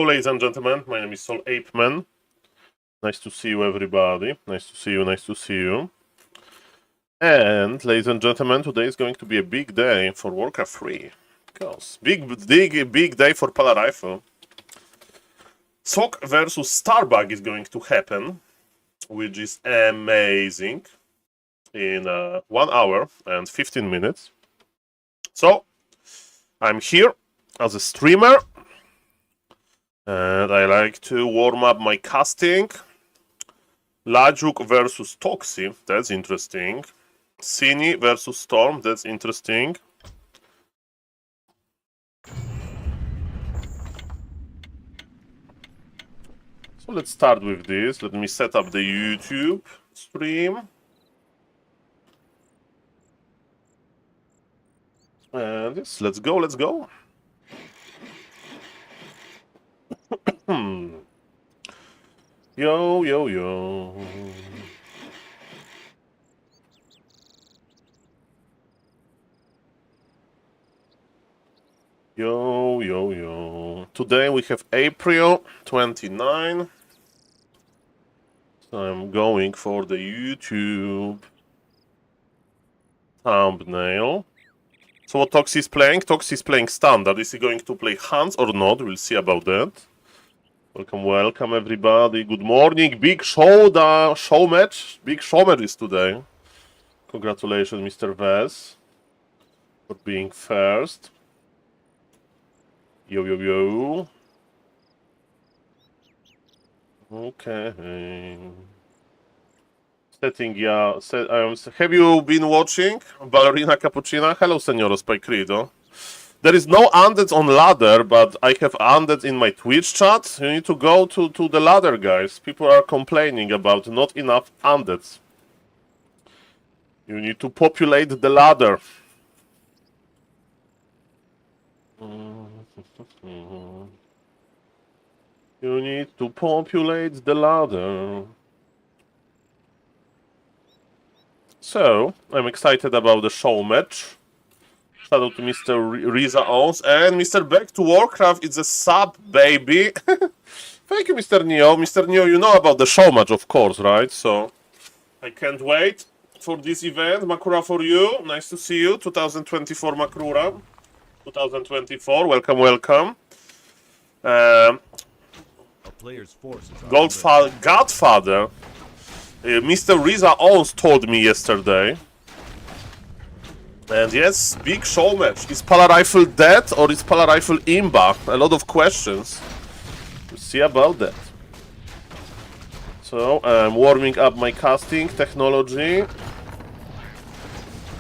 Ladies and gentlemen, my name is SaulApeMan. Nice to see you, everybody. Nice to see you, nice to see you. And, ladies and gentlemen, today is going to be a big day for Warcraft 3. Because big day for Pala Rifle. Sok versus Starbug is going to happen, which is amazing, in 1 hour and 15 minutes. So, I'm here as a streamer. And I like to warm up my casting. Lajuk versus Toxi, that's interesting. Cini versus Storm, that's interesting. So let's start with this. Let me set up the YouTube stream. And yes, let's go, let's go. Yo, yo, yo. Yo, yo, yo. Today we have April 29. So I'm going for the YouTube thumbnail. So what Toxi is playing? Toxi is playing standard. Is he going to play Hans or not? We'll see about that. Welcome, welcome everybody. Good morning. Big show match. Big show match is today. Congratulations, Mr. Vez, for being first. Yo, yo, yo. Okay. Setting, yeah. Have you been watching Ballerina Cappuccina? Hello, Senor Spycrido. There is no undead on ladder, but I have undead in my Twitch chat. You need to go to the ladder, guys. People are complaining about not enough undeads. You need to populate the ladder. You need to populate the ladder. So, I'm excited about the show match. Shout out to Mr. Riza Owns and Mr. Back to Warcraft. It's a sub, baby. Thank you, Mr. Neo. Mr. Neo, you know about the show match, of course, right? So, I can't wait for this event. Makura for you. Nice to see you. 2024 Makura. 2024. Welcome, welcome. Godfather. Mr. Riza Owns told me yesterday. And yes, big show match. Is Pala Rifle dead or is Pala Rifle imba? A lot of questions. We'll see about that. So, I'm warming up my casting technology.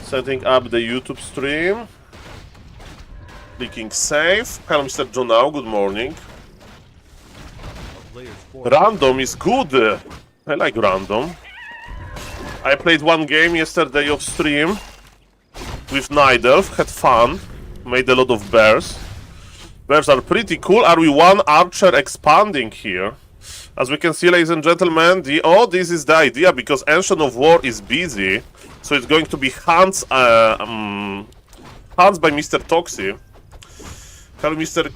Setting up the YouTube stream. Clicking save. Hello, Mr. Jonao, good morning. Random is good. I like random. I played one game yesterday off stream. With Nidelf, had fun, made a lot of bears. Bears are pretty cool. Are we one archer expanding here? As we can see, ladies and gentlemen, this is the idea, because Ancient of War is busy. So it's going to be Hans by Mr. Toxi. Hello, Mr.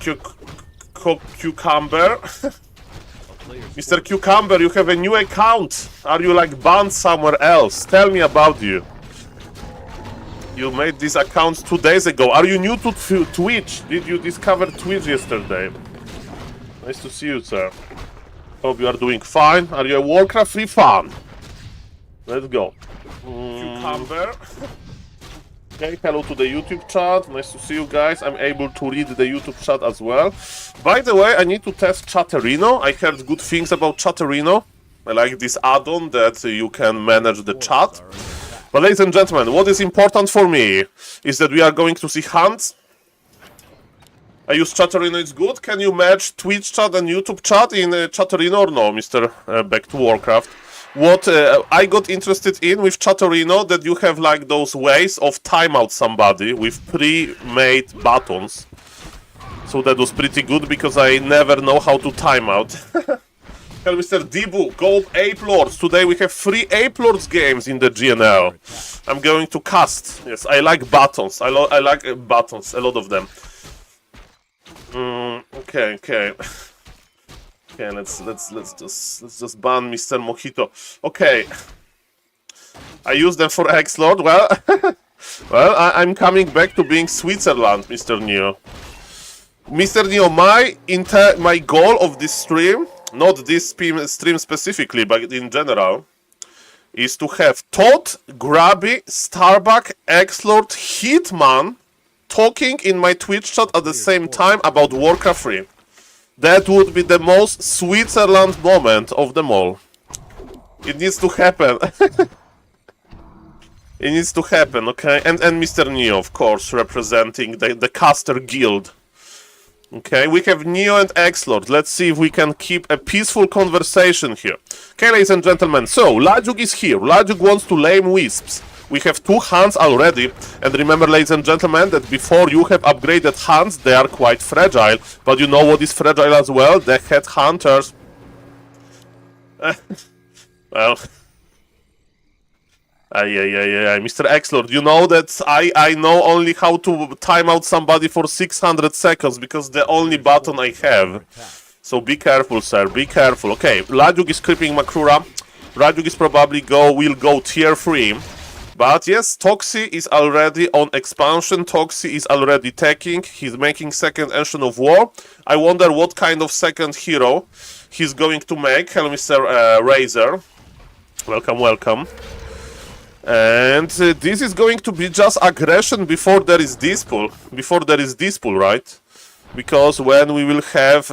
Cucumber. Mr. Cucumber, you have a new account. Are you like banned somewhere else? Tell me about you. You made this account 2 days ago. Are you new to Twitch? Did you discover Twitch yesterday? Nice to see you, sir. Hope you are doing fine. Are you a Warcraft 3 fan? Let's go. Cucumber. Okay, hello to the YouTube chat. Nice to see you guys. I'm able to read the YouTube chat as well. By the way, I need to test Chatterino. I heard good things about Chatterino. I like this add-on that you can manage the chat. But ladies and gentlemen, what is important for me is that we are going to see Hans. I use Chatterino, it's good. Can you match Twitch chat and YouTube chat in Chatterino or no, Mr. Back to Warcraft? What I got interested in with Chatterino, that you have like those ways of timeout somebody with pre-made buttons. So that was pretty good, because I never know how to timeout. Hello, Mr. Dibu, Gold Ape Lords. Today we have 3 Ape Lords games in the GNL. I'm going to cast. Yes, I like buttons. I like buttons, a lot of them. Okay. Okay, let's just ban Mr. Mojito. Okay. I use them for Ape Lord. Well, well, I'm coming back to being Switzerland, Mr. Neo. Mr. Neo, my goal of this stream, not this stream specifically, but in general, is to have Todd, Grabby, Starbuck, Ape Lord, Hitman talking in my Twitch chat at the same time about Warcraft 3. That would be the most Switzerland moment of them all. It needs to happen. It needs to happen, okay? And Mr. Neo, of course, representing the caster guild. Okay, we have Neo and Ape Lord. Let's see if we can keep a peaceful conversation here. Okay, ladies and gentlemen, so Lajuk is here. Lajuk wants to lame wisps. We have 2 hands already, and remember, ladies and gentlemen, that before you have upgraded hands, they are quite fragile. But you know what is fragile as well? The headhunters. Well... Mr. Ape Lord, you know that I know only how to time out somebody for 600 seconds, because the only button I have. So be careful, sir, be careful. Okay, Lajuk is creeping Makrura. Lajuk is probably will go tier 3. But yes, Toxi is already on expansion. Toxi is already taking. He's making second Ancient of War. I wonder what kind of second hero he's going to make. Hello, Mr. Razor. Welcome, welcome. And this is going to be just aggression before there is Dispel. Before there is Dispel, right? Because when we will have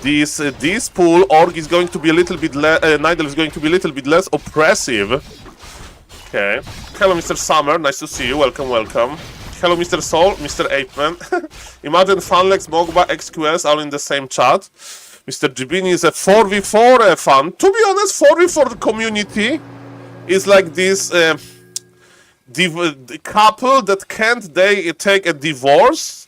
this Dispel, Org is going to be a little bit Nidal is going to be a little bit less oppressive. Okay. Hello, Mr. Summer. Nice to see you. Welcome, welcome. Hello, Mr. Soul, Mr. Apeman. Imagine Funlex, Mogba, XQS all in the same chat. Mr. Jibini is a 4v4 fan. To be honest, 4v4 community is like this couple that can't take a divorce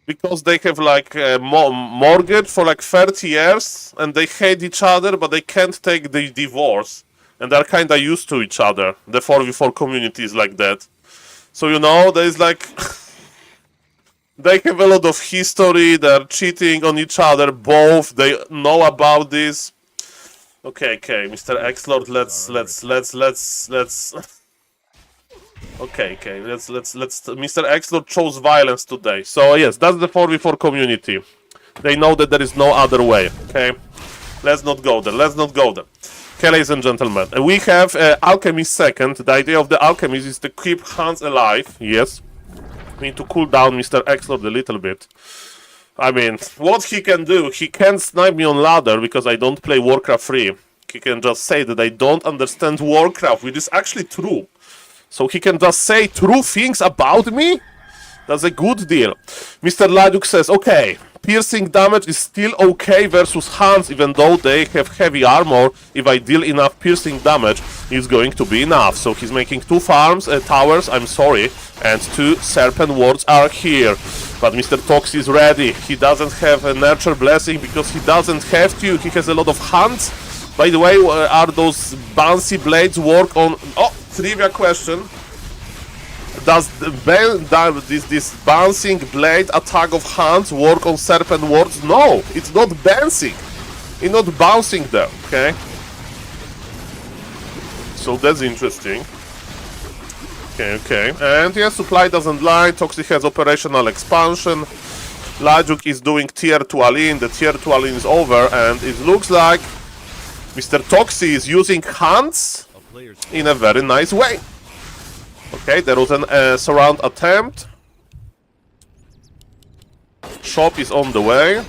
because they have like a mortgage for like 30 years and they hate each other, but they can't take the divorce. And they're kind of used to each other. The 4v4 community is like that. So, you know, there's like... They have a lot of history, they're cheating on each other, both, they know about this. Okay, Mr. Ape Lord, let's... Okay, Mr. Ape Lord chose violence today. So, yes, that's the 4v4 community. They know that there is no other way, okay? Let's not go there, Okay, ladies and gentlemen, we have Alchemist second. The idea of the Alchemist is to keep hands alive, yes. We need to cool down Mr. Ape Lord a little bit. I mean, what he can do, he can't snipe me on ladder because I don't play Warcraft 3. He can just say that I don't understand Warcraft, which is actually true. So he can just say true things about me? That's a good deal. Mr. Lajuk says, okay, piercing damage is still okay versus hands, even though they have heavy armor. If I deal enough piercing damage, it's going to be enough. So he's making 2 farms, towers, I'm sorry, and 2 serpent wards are here. But Mr. Tox is ready. He doesn't have a nurture blessing because he doesn't have to. He has a lot of hands. By the way, are those bouncy blades work on... Oh, trivia question. Does this bouncing blade attack of hands work on serpent wards? No, it's not bouncing. It's not bouncing there, okay? So that's interesting. Okay. And yeah, supply doesn't lie. Toxic has operational expansion. Lajuk is doing tier 2 Alin. The tier 2 Alin is over, and it looks like Mr. Toxi is using hands in a very nice way. Okay, there was a surround attempt. Shop is on the way.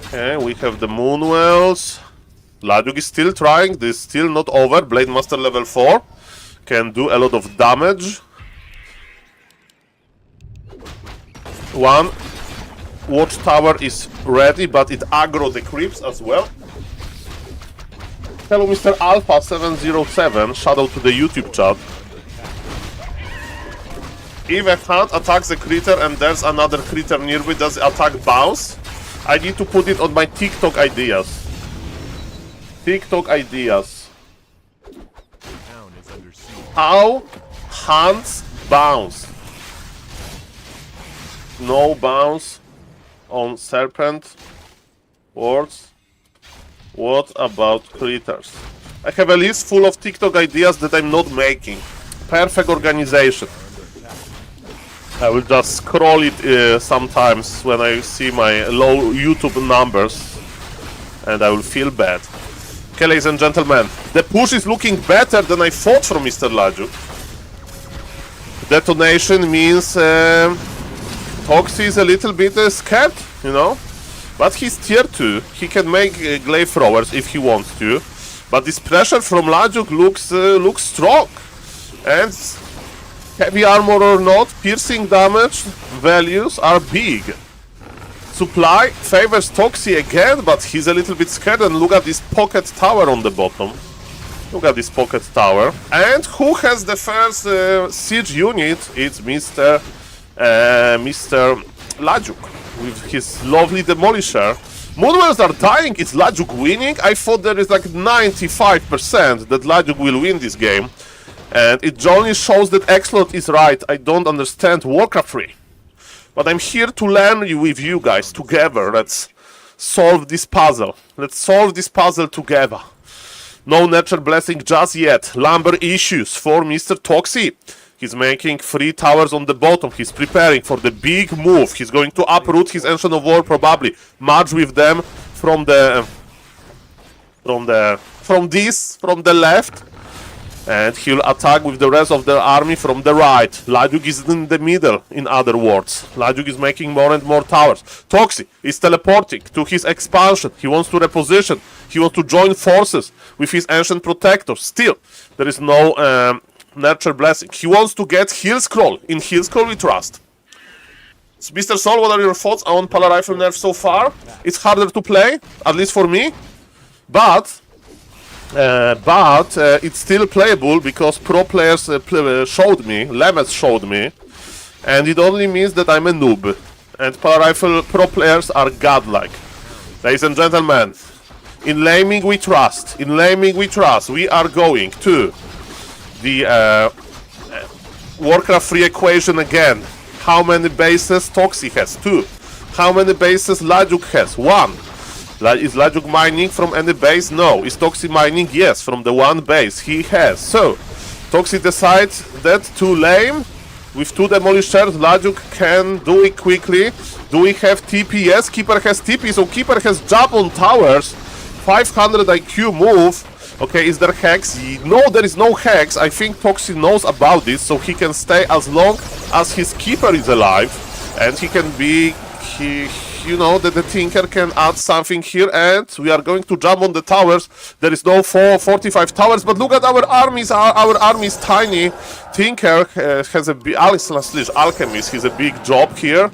Okay, we have the Moonwells. Lajuk is still trying. This is still not over. Blade Master level 4. Can do a lot of damage. 1 watchtower is ready, but it aggro the creeps as well. Hello, Mr. Alpha 707. Shout out to the YouTube chat. If a hand attacks a critter and there's another critter nearby, does the attack bounce? I need to put it on my TikTok ideas. How hands bounce? No bounce on serpent words. What about critters? I have a list full of TikTok ideas that I'm not making. Perfect organization. I will just scroll it sometimes when I see my low YouTube numbers, and I will feel bad. Okay, ladies and gentlemen, the push is looking better than I thought from Mr. Lajuk. Detonation means Toxi is a little bit scared, you know? But he's tier 2, he can make glaive throwers if he wants to. But this pressure from Lajuk looks strong. And heavy armor or not, piercing damage values are big. Supply favors Toxi again, but he's a little bit scared. And look at this pocket tower on the bottom. Look at this pocket tower. And who has the first siege unit? It's Mr. Lajuk with his lovely demolisher. Moonwells are dying. It's Lajuk winning. I thought there is like 95% that Lajuk will win this game. And it only shows that X-Lord is right. I don't understand Warcraft 3. But I'm here to learn with you guys together. Let's solve this puzzle. Let's solve this puzzle together. No Nature Blessing just yet. Lumber issues for Mr. Toxi. He's making 3 towers on the bottom. He's preparing for the big move. He's going to uproot his Ancient of War probably. Merge with them from the left. And he'll attack with the rest of the army from the right. Lajuk is in the middle, in other words. Lajuk is making more and more towers. Toxi is teleporting to his expansion. He wants to reposition. He wants to join forces with his Ancient Protector. Still, there is no Nurture Blessing. He wants to get Heal Scroll. In Heal Scroll we trust. So, Mr. Saul, what are your thoughts on Pala Rifle nerf so far? It's harder to play, at least for me. But it's still playable because pro players showed me, Lemets showed me, and it only means that I'm a noob. And Pala Rifle pro players are godlike. Ladies and gentlemen, in Laming we trust. In Laming we trust. We are going to the Warcraft 3 equation again. How many bases Toxi has? 2. How many bases Lajuk has? 1. Is Lajuk mining from any base? No. Is Toxi mining? Yes, from the 1 base he has. So, Toxi decides that to lame with 2 demolishers, Lajuk can do it quickly. Do we have TP? Yes, Keeper has TP, so Keeper has jump on towers. 500 IQ move. Okay, is there hex? No, there is no hex. I think Toxi knows about this, so he can stay as long as his Keeper is alive. And he can be... you know, that the Tinker can add something here, and we are going to jump on the towers. There is no 45 towers, but look at our armies. Our army is tiny. Tinker has a big... Alchemist, he's a big job here.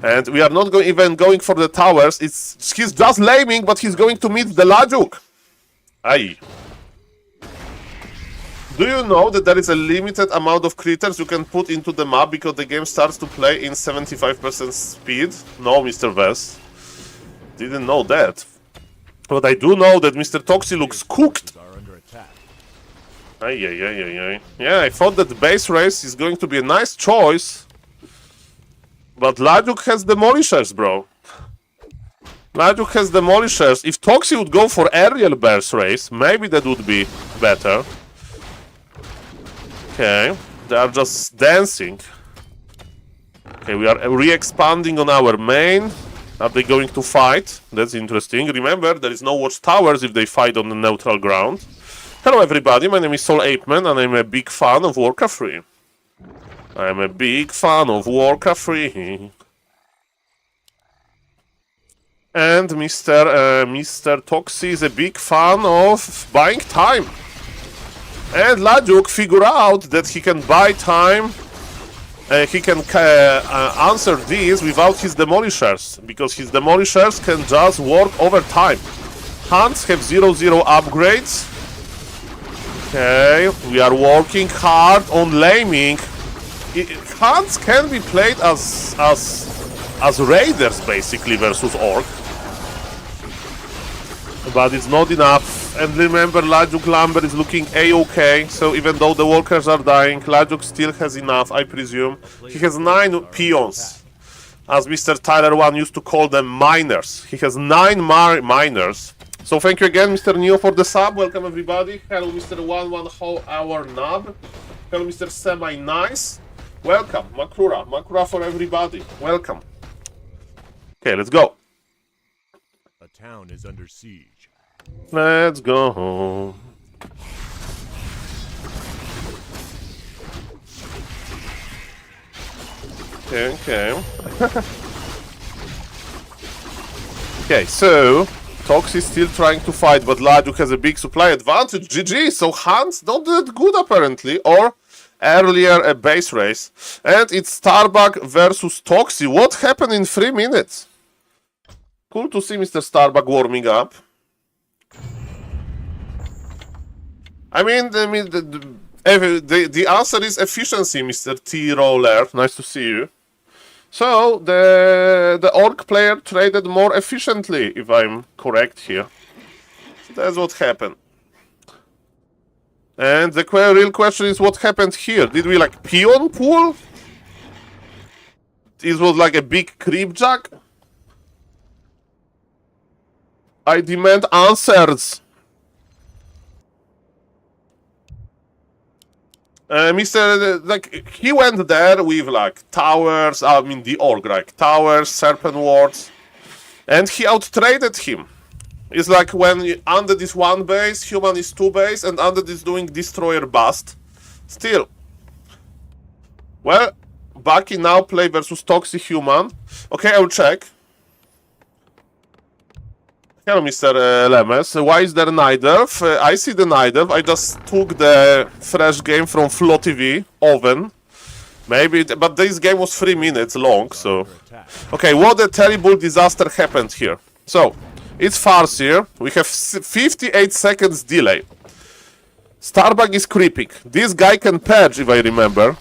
And we are not even going for the towers. He's just laming, but he's going to meet the Lajuk. Aye. Do you know that there is a limited amount of critters you can put into the map because the game starts to play in 75% speed? No, Mr. Vess. Didn't know that. But I do know that Mr. Toxi looks cooked. Aye. Yeah, I thought that the base race is going to be a nice choice. But Lajuk has demolishers, bro. Lajuk has demolishers. If Toxi would go for aerial base race, maybe that would be better. Okay, they are just dancing. Okay, we are re-expanding on our main. Are they going to fight? That's interesting. Remember, there is no watchtowers if they fight on the neutral ground. Hello everybody, my name is SaulApeMan and I'm a big fan of Warcraft 3. I'm a big fan of Warcraft 3. And Mr. Toxi is a big fan of buying time. And Lajuk figured out that he can buy time, he can answer this without his demolishers, because his demolishers can just work over time. Hunts have 0-0 upgrades. Okay, we are working hard on laming. Hunts can be played as raiders basically versus orc. But it's not enough. And remember, Lajuk Lumber is looking a-okay, so even though the workers are dying, Lajuk still has enough, I presume. He has 9 peons. as Mr. Tyler 1 used to call them, miners. He has 9 miners. So thank you again, Mr. Neo, for the sub. Welcome everybody. Hello, Mr. 11 Hour Nub. Hello, Mr. Semi Nice. Welcome, Makura. Makura for everybody. Welcome. Okay, let's go. A town is under siege. Let's go. Okay. Okay, so Tox is still trying to fight, but Laju has a big supply advantage. GG, so Hans not that good apparently, or earlier a base race. And it's Starbuck versus Toxi. What happened in 3 minutes? Cool to see Mr. Starbuck warming up. I mean, the answer is efficiency, Mr. T-Roller. Nice to see you. So, the Orc player traded more efficiently, if I'm correct here. So that's what happened. And the real question is what happened here. Did we like peon pool? This was like a big creep jack? I demand answers. Like, he went there with, like, towers, I mean, the orc, like, towers, serpent wards, and he outtraded him. It's like when Undead is 1 base, Human is 2 base, and Undead is doing Destroyer Bust. Still. Well, Bucky now play versus Toxic Human. Okay, I'll check. Hello, Mr. Lemes. Why is there Nidelf? I see the Nidelf. I just took the fresh game from FLO TV, Oven. Maybe, but this game was 3 minutes long, so... Okay, what a terrible disaster happened here. So, it's Farseer. We have 58 seconds delay. Starbuck is creeping. This guy can purge, if I remember.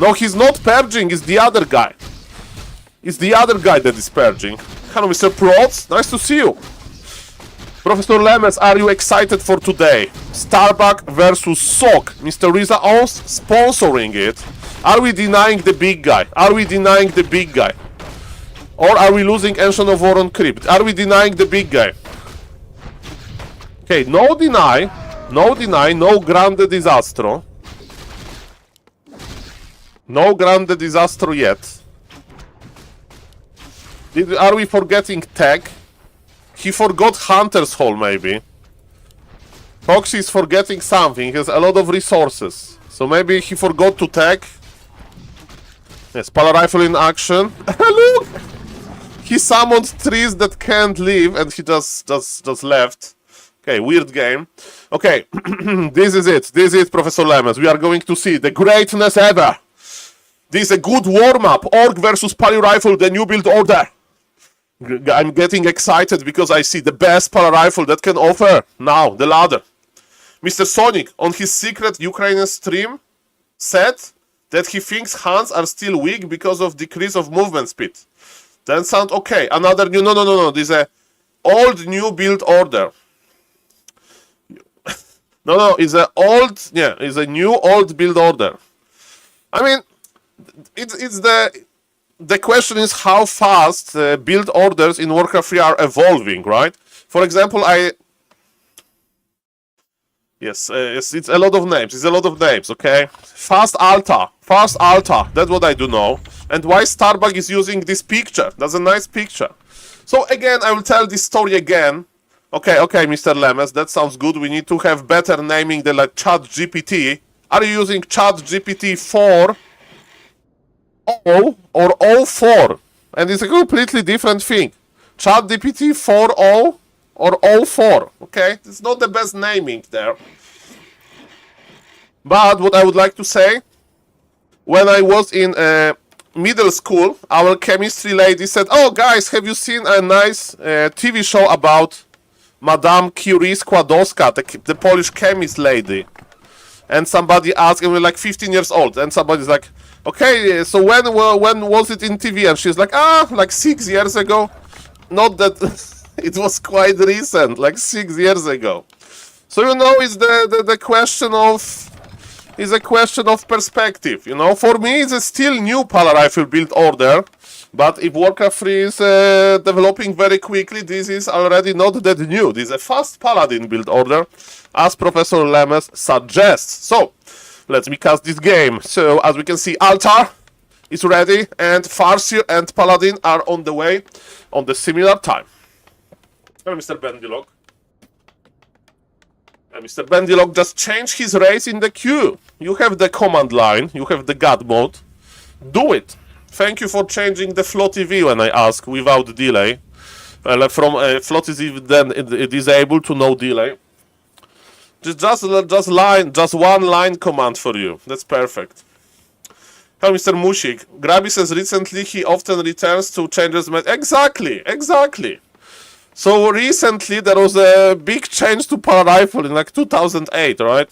No, he's not purging, it's the other guy. It's the other guy that is purging. Hello, Mr. Prots. Nice to see you. Professor Lemes, are you excited for today? Starbuck versus Sok. Mr. Riza owns sponsoring it. Are we denying the big guy? Are we denying the big guy? Or are we losing Ancient of War on Crypt? Are we denying the big guy? Okay, no deny. No deny. No grande disastro. No grande disastro yet. Are we forgetting tech? He forgot Hunter's Hall, maybe. Foxy is forgetting something. He has a lot of resources. So maybe he forgot to tag. Yes, Polar Rifle in action. Look! He summoned trees that can't leave and he just left. Okay, weird game. Okay, this is it. This is Professor Lemes. We are going to see the greatness ever. This is a good warm-up. Orc versus Polar Rifle, the new build order. I'm getting excited because I see the best Polar Rifle that can offer now the ladder. Mr. Sonic on his secret Ukrainian stream said that he thinks hands are still weak because of decrease of movement speed. Then sound okay. Another new no. This is a old new build order. no, it's a old it's a new old build order. I mean, it's the question is how fast build orders in Warcraft 3 are evolving, right? For example, Yes, it's a lot of names. It's a lot of names, okay? Fast Alta. That's what I do know. And why Starbuck is using this picture? That's a nice picture. So again, I will tell this story again. Okay, Mr. Lemes, that sounds good. We need to have better naming than like ChatGPT. Are you using ChatGPT 4? Or 04, and it's a completely different thing. ChatGPT 4.0 or 04, okay? It's not the best naming there. But what I would like to say, when I was in middle school, our chemistry lady said, oh guys, have you seen a nice TV show about Madame Curie Skłodowska, the Polish chemist lady? And somebody asked, and we're like 15 years old, and somebody's like, okay, so when was it in TV? And she's like, like 6 years ago. Not that it was quite recent, like 6 years ago. So you know, it's the question of is a question of perspective. You know, for me, it's a still new Polar Rifle build order, But if Warcraft 3 is developing very quickly, this is already not that new. This is a fast Paladin build order, as Professor Lemes suggests. So, let me cast this game. So, as we can see, Altar is ready, and Farseer and Paladin are on the way on the similar time. Hello, Mr. Bendilog. Mr. Bendilog just changed his race in the queue. You have the command line, you have the God mode. Do it. Thank you for changing the FLO TV when I ask without delay. From FLO TV then disable to no delay. Just one line command for you. That's perfect. Hello, Mr. Mushik. Grabby says recently he often returns to changes. Exactly. So recently there was a big change to power rifle in like 2008, right?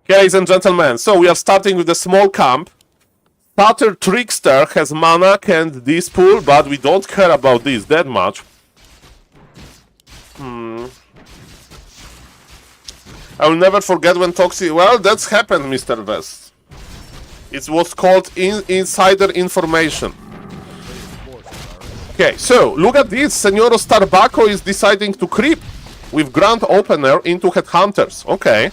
Okay, ladies and gentlemen, so we are starting with the small camp. Starter Trickster has mana, can't this pull, but we don't care about this that much. I will never forget when Toxic... Well, that's happened, Mr. West. It was called insider information. Okay, so, look at this. Senor Starbucco is deciding to creep with Grand Opener into Headhunters. Okay.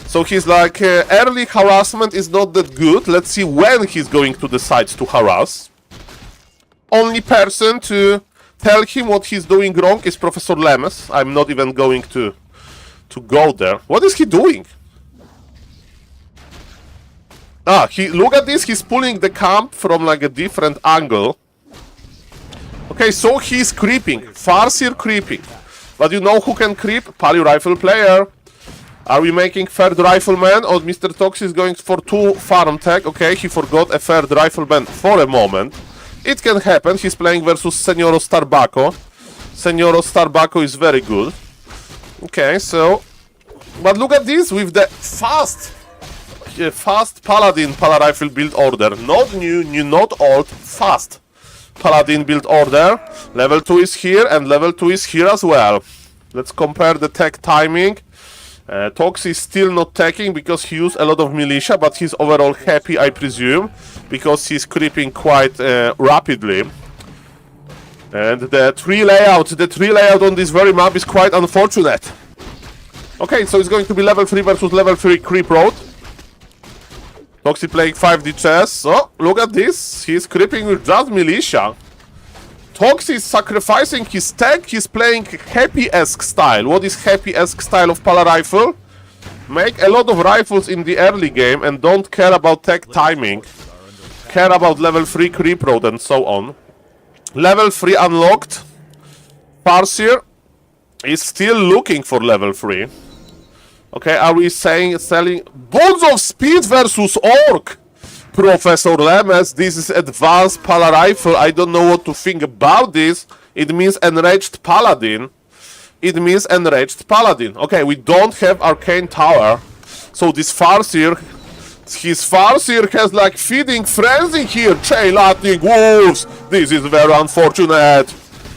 So he's like, early harassment is not that good. Let's see when he's going to decide to harass. Only person to tell him what he's doing wrong is Professor Lemes. I'm not even going to go there. What is he doing? Look at this. He's pulling the camp from like a different angle. Okay, so he's creeping. Farseer creeping. But you know who can creep? Pally Rifle player. Are we making third rifleman, or Mr. Tox is going for 2 farm tech? Okay, he forgot a third rifleman for a moment. It can happen. He's playing versus Senor Starbucco. Senor Starbucco is very good. Okay, so... But look at this with the fast Paladin Pala Rifle build order. Not new, not old, fast Paladin build order. Level 2 is here, and level 2 is here as well. Let's compare the tech timing. Tox is still not taking because he used a lot of militia, but he's overall happy, I presume, because he's creeping quite rapidly. And the tree layout on this very map is quite unfortunate. Okay, so it's going to be level 3 versus level 3 creep road. Toxie playing 5D chess. So, look at this. He's creeping with just militia. Tox is sacrificing his tech, he's playing Happy-esque style. What is Happy-esque style of Pala Rifle? Make a lot of rifles in the early game and don't care about tech timing. Care about level 3 creep road and so on. Level 3 unlocked. Farseer is still looking for level 3. Okay, are we selling Bonds of Speed versus Orc? Professor Lemes, this is advanced Pala Rifle. I don't know what to think about this. It means Enraged Paladin. Okay, we don't have Arcane Tower. So this Farseer, his Farseer has like feeding frenzy here. Chain Lightning Wolves. This is very unfortunate.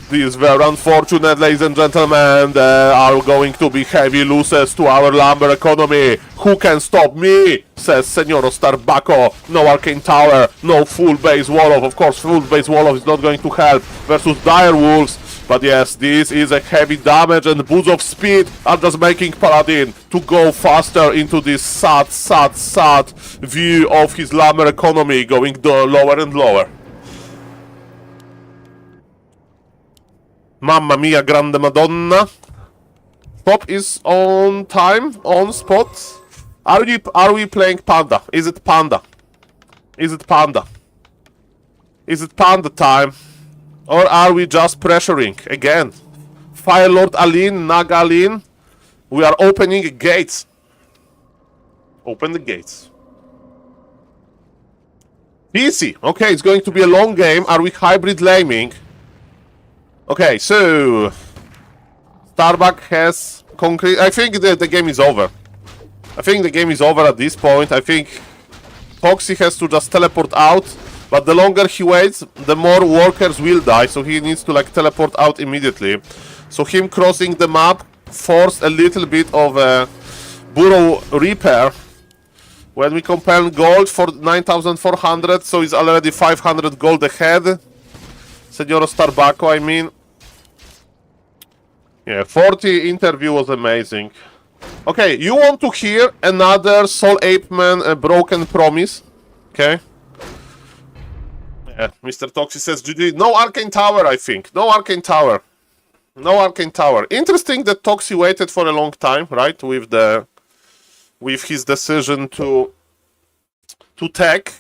Ladies and gentlemen. There are going to be heavy losses to our lumber economy. Who can stop me? Says Senor Starbucco. No Arcane Tower, no full base Wolof. Of course, full base Wolof is not going to help versus Dire Wolves. But yes, this is a heavy damage, and Boots of Speed are just making Paladin to go faster into this sad view of his lumber economy, going lower and lower. Mamma mia, grande madonna. Top is on time, on spot. Are we playing Panda? Is it Panda? Is it Panda time? Or are we just pressuring? Again, Fire Lord Aline, Nag Aline. We are opening gates. Open the gates. Easy. Okay, it's going to be a long game. Are we hybrid laming? Okay, so Starbuck has concrete. I think the game is over. I think the game is over at this point. I think Foxy has to just teleport out, but the longer he waits, the more workers will die, so he needs to like teleport out immediately. So him crossing the map forced a little bit of a burrow repair When we compare gold for 9,400, so it's already 500 gold ahead. Senor Starbucco, I mean. Yeah, 40 interview was amazing. Okay, you want to hear another SaulApeMan broken promise? Okay. Yeah, Mr. Toxi says, GG. No Arcane Tower, I think. No Arcane Tower. No Arcane Tower. Interesting that Toxi waited for a long time, right? With his decision to tech.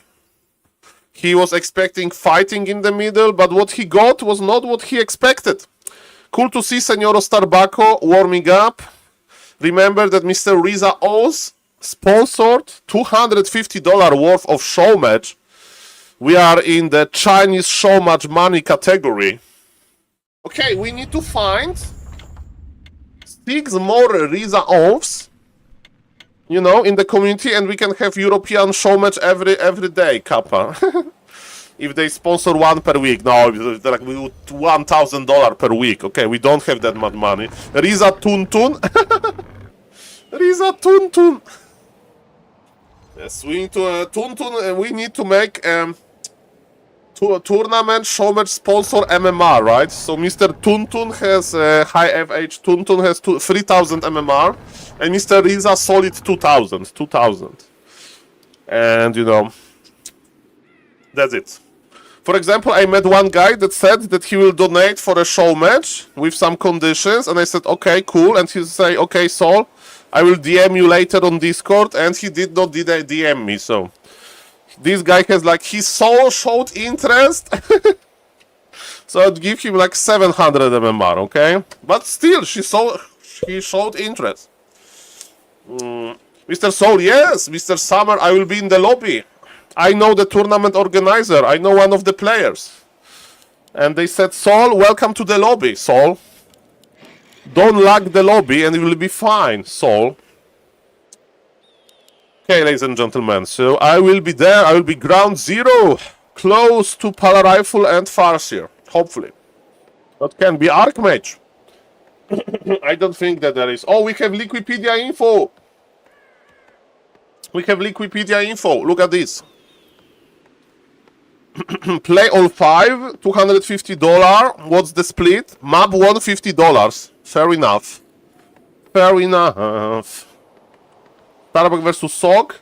He was expecting fighting in the middle, but what he got was not what he expected. Cool to see Senor Starbucco warming up. Remember that Mr. Riza Oz sponsored $250 worth of show match. We are in the Chinese show match money category. Okay, we need to find 6 more Riza Ovs, you know, in the community, and we can have European show match every day, Kappa. If they sponsor one per week. No, like we would $1,000 per week. Okay, we don't have that much money. Riza Tuntun. Riza Tuntun. Yes, we need to Tuntun. We need to make tournament show match sponsor MMR, right? So Mr. Tuntun has high FH. Tuntun has 3,000 MMR, and Mr. Riza solid 2,000. 2,000. And you know, that's it. For example, I met one guy that said that he will donate for a show match with some conditions, and I said, okay, cool, and he say, okay, Saul, I will DM you later on Discord, and he did not DM me, so this guy has like, he showed interest, so I'd give him like 700 MMR, okay? But still, he showed interest. Mr. Saul, yes, Mr. Summer, I will be in the lobby. I know the tournament organizer. I know one of the players. And they said, Saul, welcome to the lobby, Saul. Don't lag the lobby and it will be fine, Saul. Okay, ladies and gentlemen. So I will be there. I will be ground zero. Close to Pala Rifle and Farseer. Hopefully. That can be Archmage. I don't think that there is. Oh, we have Liquipedia info. We have Liquipedia info. Look at this. Play all 5, $250. What's the split? Map $150. Fair enough. Fair enough. Starbuck versus Sock.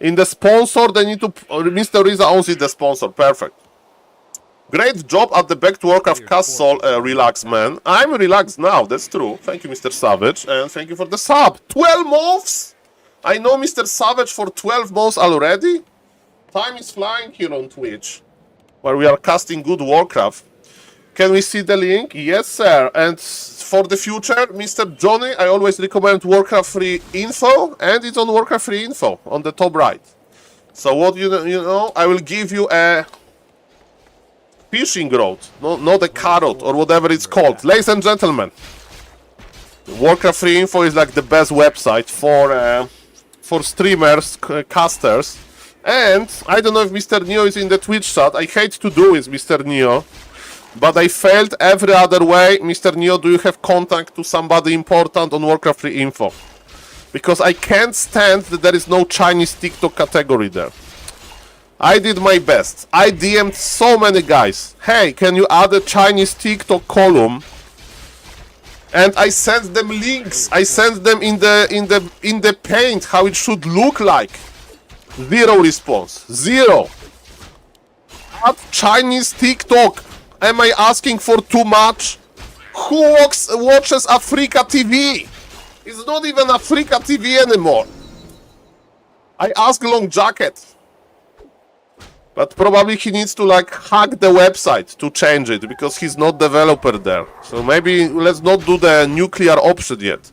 In the sponsor, they need to. Mr. Riza owns it, the sponsor. Perfect. Great job at the back to Warcraft Castle, relax, man. I'm relaxed now, that's true. Thank you, Mr. Savage, and thank you for the sub. 12 months? I know Mr. Savage for 12 months already? Time is flying here on Twitch, where we are casting good Warcraft. Can we see the link? Yes, sir. And for the future, Mr. Johnny, I always recommend Warcraft free info, and it's on Warcraft free info on the top right. So what you know, I will give you a fishing rod, not a carrot or whatever it's called. Ladies and gentlemen, Warcraft free info is like the best website for streamers, casters. And I don't know if Mr. Neo is in the Twitch chat. I hate to do it, Mr. Neo, but I failed every other way. Mr. Neo, do you have contact to somebody important on Warcraft free info? Because I can't stand that there is no Chinese TikTok category there. I did my best. I DM'd so many guys. Hey, can you add a Chinese TikTok column? And I sent them links. I sent them in the paint how it should look like. Zero response. Zero. Add Chinese TikTok. Am I asking for too much? Who watches Africa TV? It's not even Africa TV anymore. I asked Long Jacket. But probably he needs to like hack the website to change it because he's not developer there. So maybe let's not do the nuclear option yet.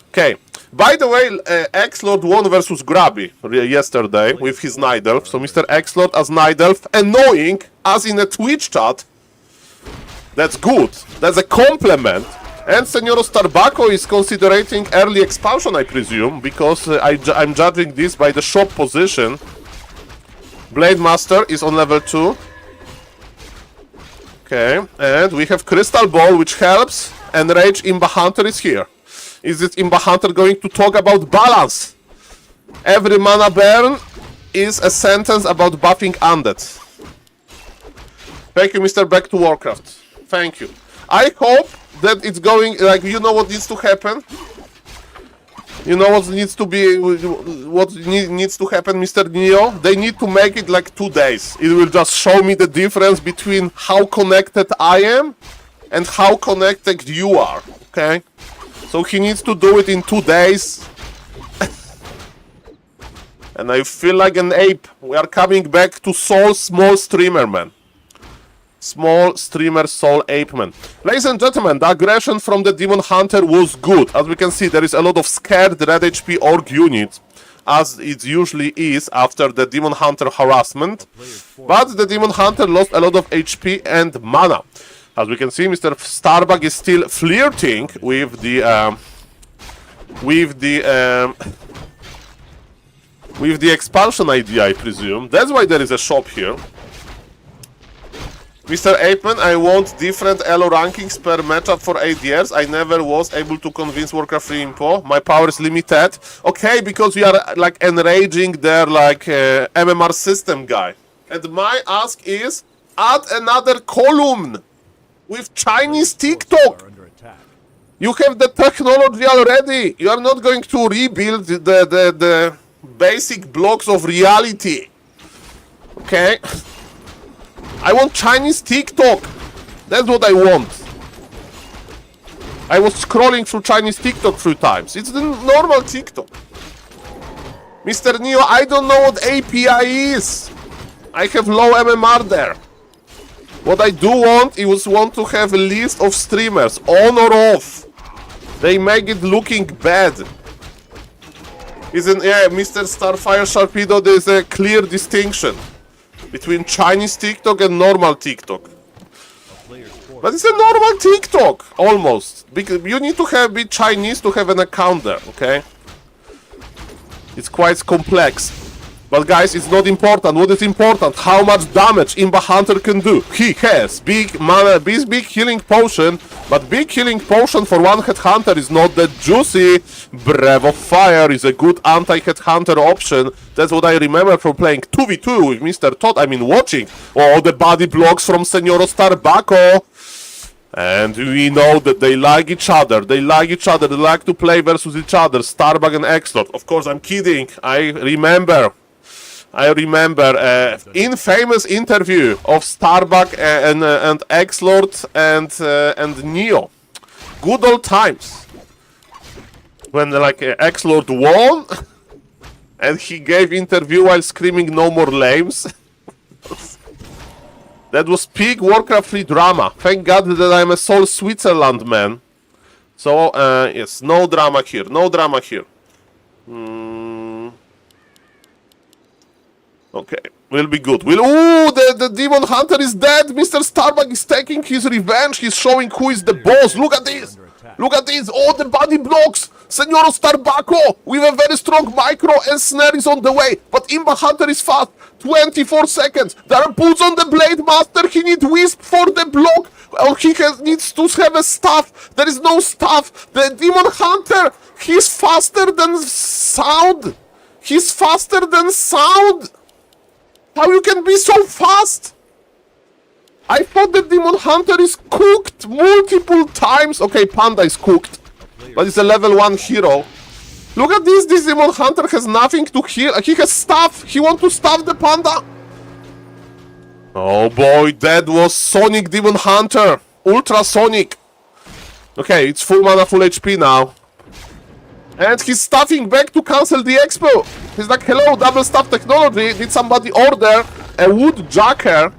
Okay. By the way, X-Lord won versus Grabby yesterday with his Nidelf. So Mr. X-Lord as Nidelf, annoying as in a Twitch chat. That's good. That's a compliment. And Senor Starbucco is considering early expansion, I presume, because I'm judging this by the shop position. Blade Master is on level 2. Okay, and we have Crystal Ball, which helps, and Rage Imba Hunter is here. Is it Imba Hunter going to talk about balance? Every mana burn is a sentence about buffing undead. Thank you, Mr. Back to Warcraft. Thank you. I hope that it's going, like, you know what needs to happen? You know what needs to be, needs to happen, Mr. Neo? They need to make it like 2 days. It will just show me the difference between how connected I am and how connected you are, okay? So he needs to do it in 2 days. And I feel like an ape. We are coming back to Saul Small Streamer Man. Small Streamer SaulApeMan. Ladies and gentlemen, the aggression from the Demon Hunter was good. As we can see, there is a lot of scared red HP orc units, as it usually is after the Demon Hunter harassment. But the Demon Hunter lost a lot of HP and mana. As we can see, Mr. Starbuck is still flirting with the expansion idea, I presume. That's why there is a shop here. Mr. Apeman, I want different elo rankings per matchup for 8 years. I never was able to convince Warcraft 3 Impo. My power is limited. Okay, because you are like enraging their like MMR system guy. And my ask is, add another column with Chinese TikTok. You have the technology already. You are not going to rebuild the basic blocks of reality. Okay? I want Chinese TikTok. That's what I want. I was scrolling through Chinese TikTok 3 times. It's the normal TikTok. Mr. Neo, I don't know what API is. I have low MMR there. What I do want is to have a list of streamers, on or off. They make it looking bad. Isn't, yeah, Mr. Starfire Sharpedo, there's a clear distinction between Chinese TikTok and normal TikTok. But it's a normal TikTok, almost. Because you need to be Chinese to have an account there, okay? It's quite complex. But guys, it's not important. What is important? How much damage Imba Hunter can do. He has big mana, big healing potion, but big healing potion for one headhunter is not that juicy. Breath of Fire is a good anti-headhunter option. That's what I remember from playing 2v2 with Mr. Todd. I mean, watching all the body blocks from Senoro Starbucko. And we know that they like each other. They like each other. They like to play versus each other. Starbuck and X-Lord. Of course, I'm kidding. I remember infamous interview of Starbuck and X-Lord and Neo. Good old times. When like X-Lord won and he gave interview while screaming no more lames. That was peak Warcraft 3 drama. Thank God that I'm a Soul Switzerland man. So, yes, no drama here. No drama here. Okay, will be good. Ooh, the Demon Hunter is dead. Mr. Starbuck is taking his revenge. He's showing who is the boss. Look at this. Look at this. Oh, the body blocks. Senor Starbucko with a very strong micro and snare is on the way. But Imba Hunter is fast. 24 seconds. There are boots on the Blade Master. He needs Wisp for the block. Or he needs to have a staff. There is no staff. The Demon Hunter, he's faster than sound. He's faster than sound. How you can be so fast? I thought the Demon Hunter is cooked multiple times. Okay, Panda is cooked. But it's a level 1 hero. Look at this. This Demon Hunter has nothing to heal. He has stuff. He wants to stuff the Panda. Oh boy, that was Sonic Demon Hunter. Ultra Sonic. Okay, it's full mana, full HP now. And he's stuffing back to cancel the expo. He's like, hello, double stuff technology. Did somebody order a wood jacker?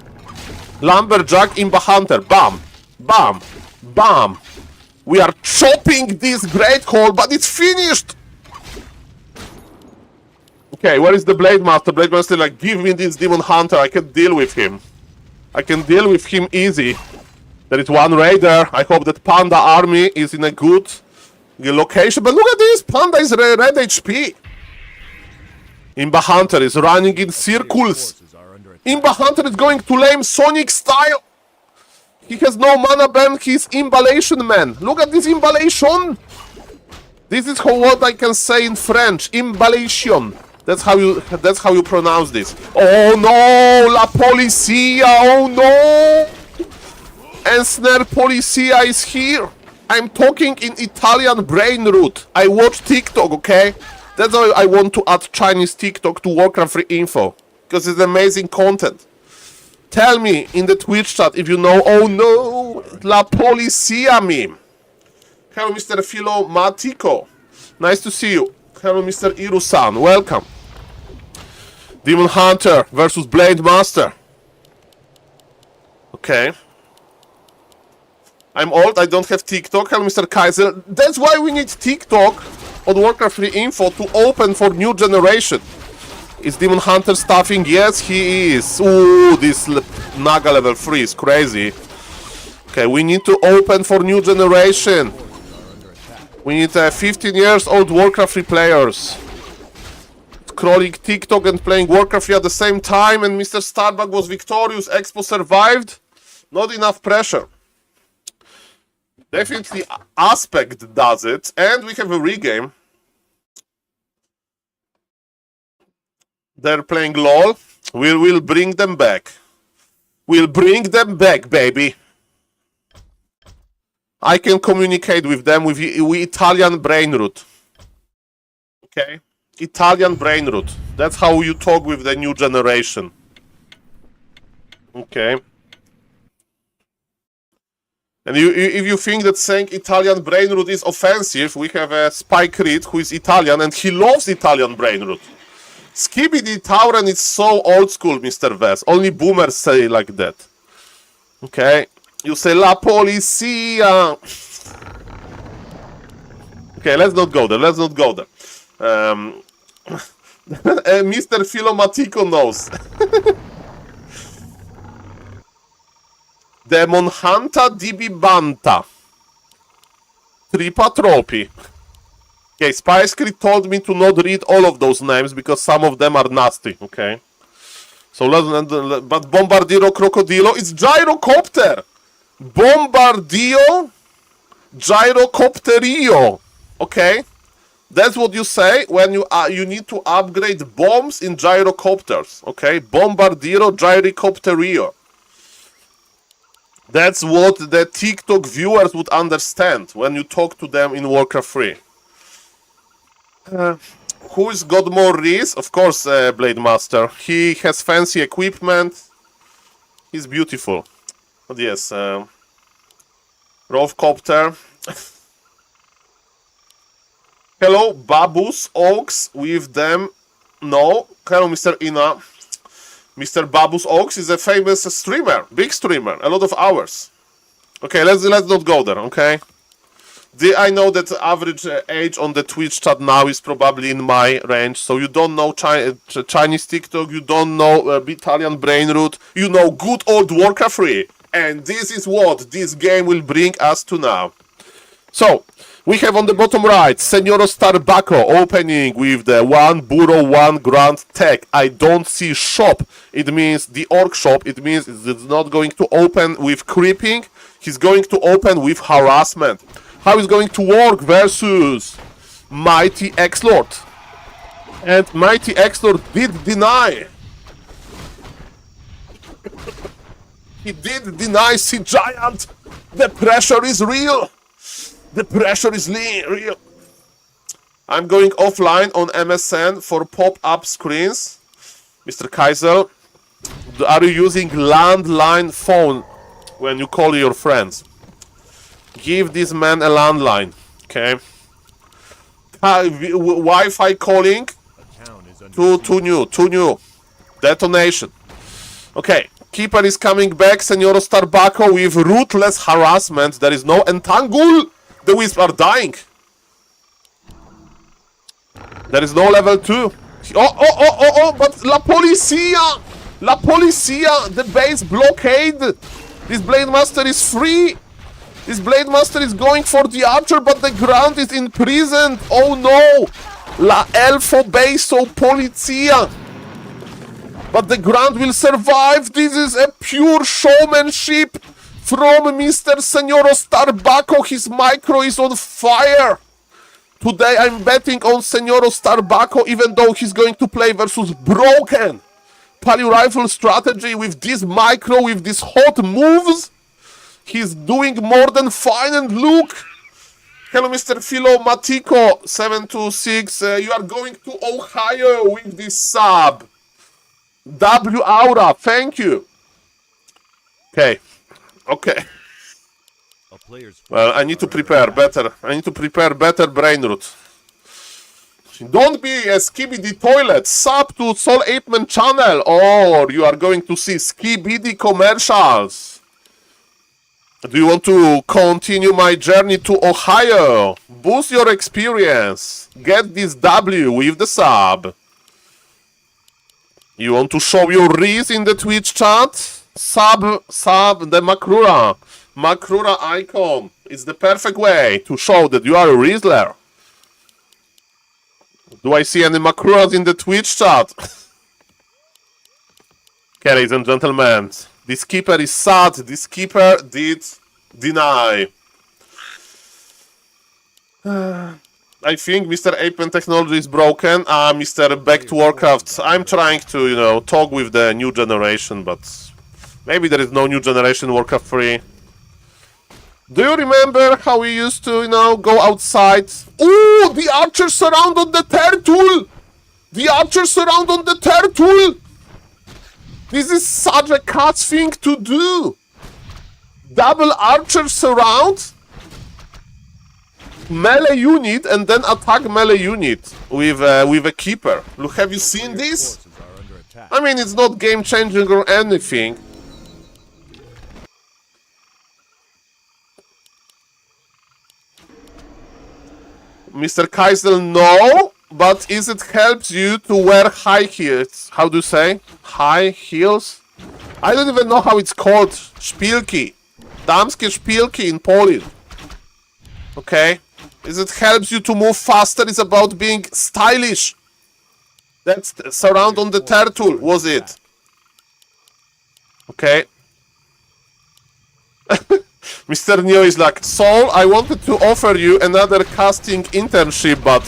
Lumberjack Imba Hunter. Bam. Bam. Bam. We are chopping this great hole, but it's finished. Okay, where is the Blade Master? Blade Master like, give me this Demon Hunter. I can deal with him. I can deal with him easy. There is one raider. I hope that Panda army is in a good location. But look at this. Panda is red HP. Imba Hunter is running in circles. Imba Hunter is going to lame Sonic style. He has no mana ban. He's Imballation Man. Look at this Imballation. This is what I can say in French. Imballation. That's how you pronounce this. Oh no, la policia. Oh no. Ensner Policia is here. I'm talking in Italian brain root. I watch TikTok, okay? That's why I want to add Chinese TikTok to Warcraft 3 info. Because it's amazing content. Tell me in the Twitch chat if you know. Oh no, La Policia meme. Hello, Mr. Philo Matico. Nice to see you. Hello, Mr. Irusan. Welcome. Demon Hunter versus Blade Master. Okay. I'm old, I don't have TikTok. Hello, Mr. Kaiser. That's why we need TikTok on Warcraft 3 info to open for new generation. Is Demon Hunter stuffing? Yes, he is. Ooh, this Naga level 3 is crazy. Okay, we need to open for new generation. We need 15 years old Warcraft 3 players. Scrolling TikTok and playing Warcraft 3 at the same time, and Mr. Starbuck was victorious. Expo survived. Not enough pressure. Definitely Aspect does it, and we have a regame. They're playing LOL. We'll bring them back. We'll bring them back, baby. I can communicate with them with Italian brain root. Okay? Italian brain root. That's how you talk with the new generation. Okay? And if you think that saying Italian brain root is offensive, we have a Spike Reed who is Italian and he loves Italian brain root. Skibidi Tauren is so old school, Mr. Vess. Only boomers say like that. Okay? You say La Policia. Okay, let's not go there. Let's not go there. Mr. Philomatico knows. Demon Hunter DB Banta. Tripatropi. Okay, Spice Creed told me to not read all of those names because some of them are nasty, okay? So let's, but Bombardiro Crocodilo, it's Gyrocopter! Bombardio Gyrocopterio. Okay? That's what you say when you need to upgrade bombs in gyrocopters. Okay? Bombardiro Gyrocopterio. That's what the TikTok viewers would understand when you talk to them in Warcraft 3. Who's got more res? Of course, Blade Master. He has fancy equipment. He's beautiful. But yes, Rovcopter. Hello, Babus, Oaks with them. No. Hello, Mr. Ina. Mr. Babus Oaks is a famous streamer, big streamer, a lot of hours. Okay, let's not go there, okay? I know that the average age on the Twitch chat now is probably in my range, so you don't know Chinese TikTok, you don't know Italian brain root, you know good old Warcraft 3. And this is what this game will bring us to now. So, we have on the bottom right, Senoro Starbucco opening with the 1 Burrow 1 Grand Tech. I don't see shop. It means the orc shop. It means it's not going to open with creeping. He's going to open with harassment. How is going to work versus Mighty Ape Lord? And Mighty Ape Lord did deny. He did deny Sea Giant. The pressure is real. The pressure is real. I'm going offline on MSN for pop-up screens. Mr. Kaiser, are you using landline phone when you call your friends? Give this man a landline, okay? Wi-Fi calling. Too new. Detonation. Okay. Keeper is coming back. Senoro Starbucco with ruthless harassment. There is no entangle. The Wisps are dying. There is no level 2. Oh, but La Policia! La Policia! The base blockade! This Blade Master is free! This Blade Master is going for the archer, but the ground is imprisoned! Oh no! La Elfo Baso Polizia! But the ground will survive! This is a pure showmanship! From Mr. Senoro Starbucco, his micro is on fire! Today I'm betting on Senoro Starbucco, even though he's going to play versus broken Pali Rifle strategy with this micro, with these hot moves. He's doing more than fine, and look. Hello, Mr. Philo Matico 726. You are going to Ohio with this sub. W Aura, thank you. Okay. Okay. Well, I need to prepare better. I need to prepare better brain root. Don't be a skibidi toilet. Sub to SaulApeMan channel, or you are going to see skibidi commercials. Do you want to continue my journey to Ohio? Boost your experience. Get this W with the sub. You want to show your Reese in the Twitch chat? Sub the Makrura icon. It's the perfect way to show that you are a Rizzler. Do I see any Makruras in the Twitch chat? Okay, ladies and gentlemen. This keeper is sad. This keeper did deny. I think Mr. Apeman technology is broken. Mr. Back to Warcraft. I'm trying to, you know, talk with the new generation, but maybe there is no new generation Warcraft 3. Do you remember how we used to, you know, go outside? Ooh, the archers surround on the turtle! The archers surround on the turtle! This is such a cut thing to do! Double archer surround, melee unit, and then attack melee unit with a keeper. Look, have you seen this? I mean, it's not game changing or anything. Mr. Kaisel, no, but is it helps you to wear high heels? How do you say? High heels? I don't even know how it's called. Szpilki. Damskie szpilki in Polish. Okay? Is it helps you to move faster? It's about being stylish. That's surround on the turtle, was it? Okay. Mr. Neo is like, Saul, I wanted to offer you another casting internship, but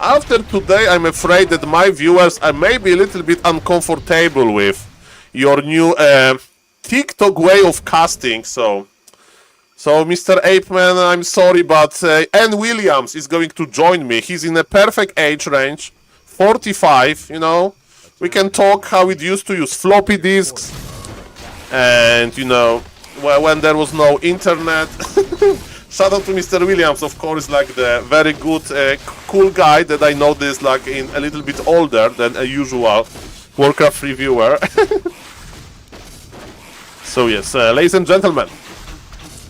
after today I'm afraid that my viewers are maybe a little bit uncomfortable with your new TikTok way of casting, so Mr. Apeman, I'm sorry, but Ann Williams is going to join me. He's in a perfect age range, 45, you know. We can talk how it used to use floppy disks, and, you know, when there was no internet. Shout out to Mr. Williams, of course, like the very good, cool guy that I noticed, like in a little bit older than a usual Warcraft reviewer. So yes, ladies and gentlemen,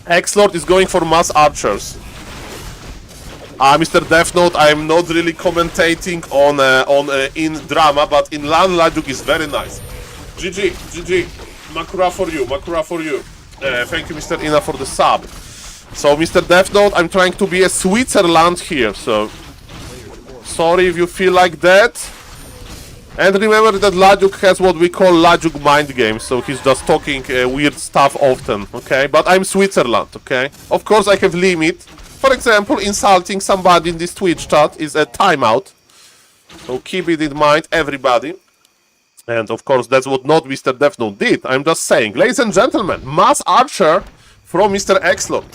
Ape Lord is going for mass archers. Mr. Death Note, I am not really commentating on in drama, but in LAN Ladjuk is very nice. GG, Makura for you, Makura for you. Thank you, Mr. Ina, for the sub. So, Mr. Death Note, I'm trying to be a Switzerland here, so sorry if you feel like that. And remember that Ladjuk has what we call Ladjuk mind games, so he's just talking weird stuff often, okay? But I'm Switzerland, okay? Of course, I have limit. For example, insulting somebody in this Twitch chat is a timeout. So keep it in mind, everybody. And of course, that's what not Mr. Death Note did. I'm just saying, ladies and gentlemen, Mass Archer from Mr. Ape Lord.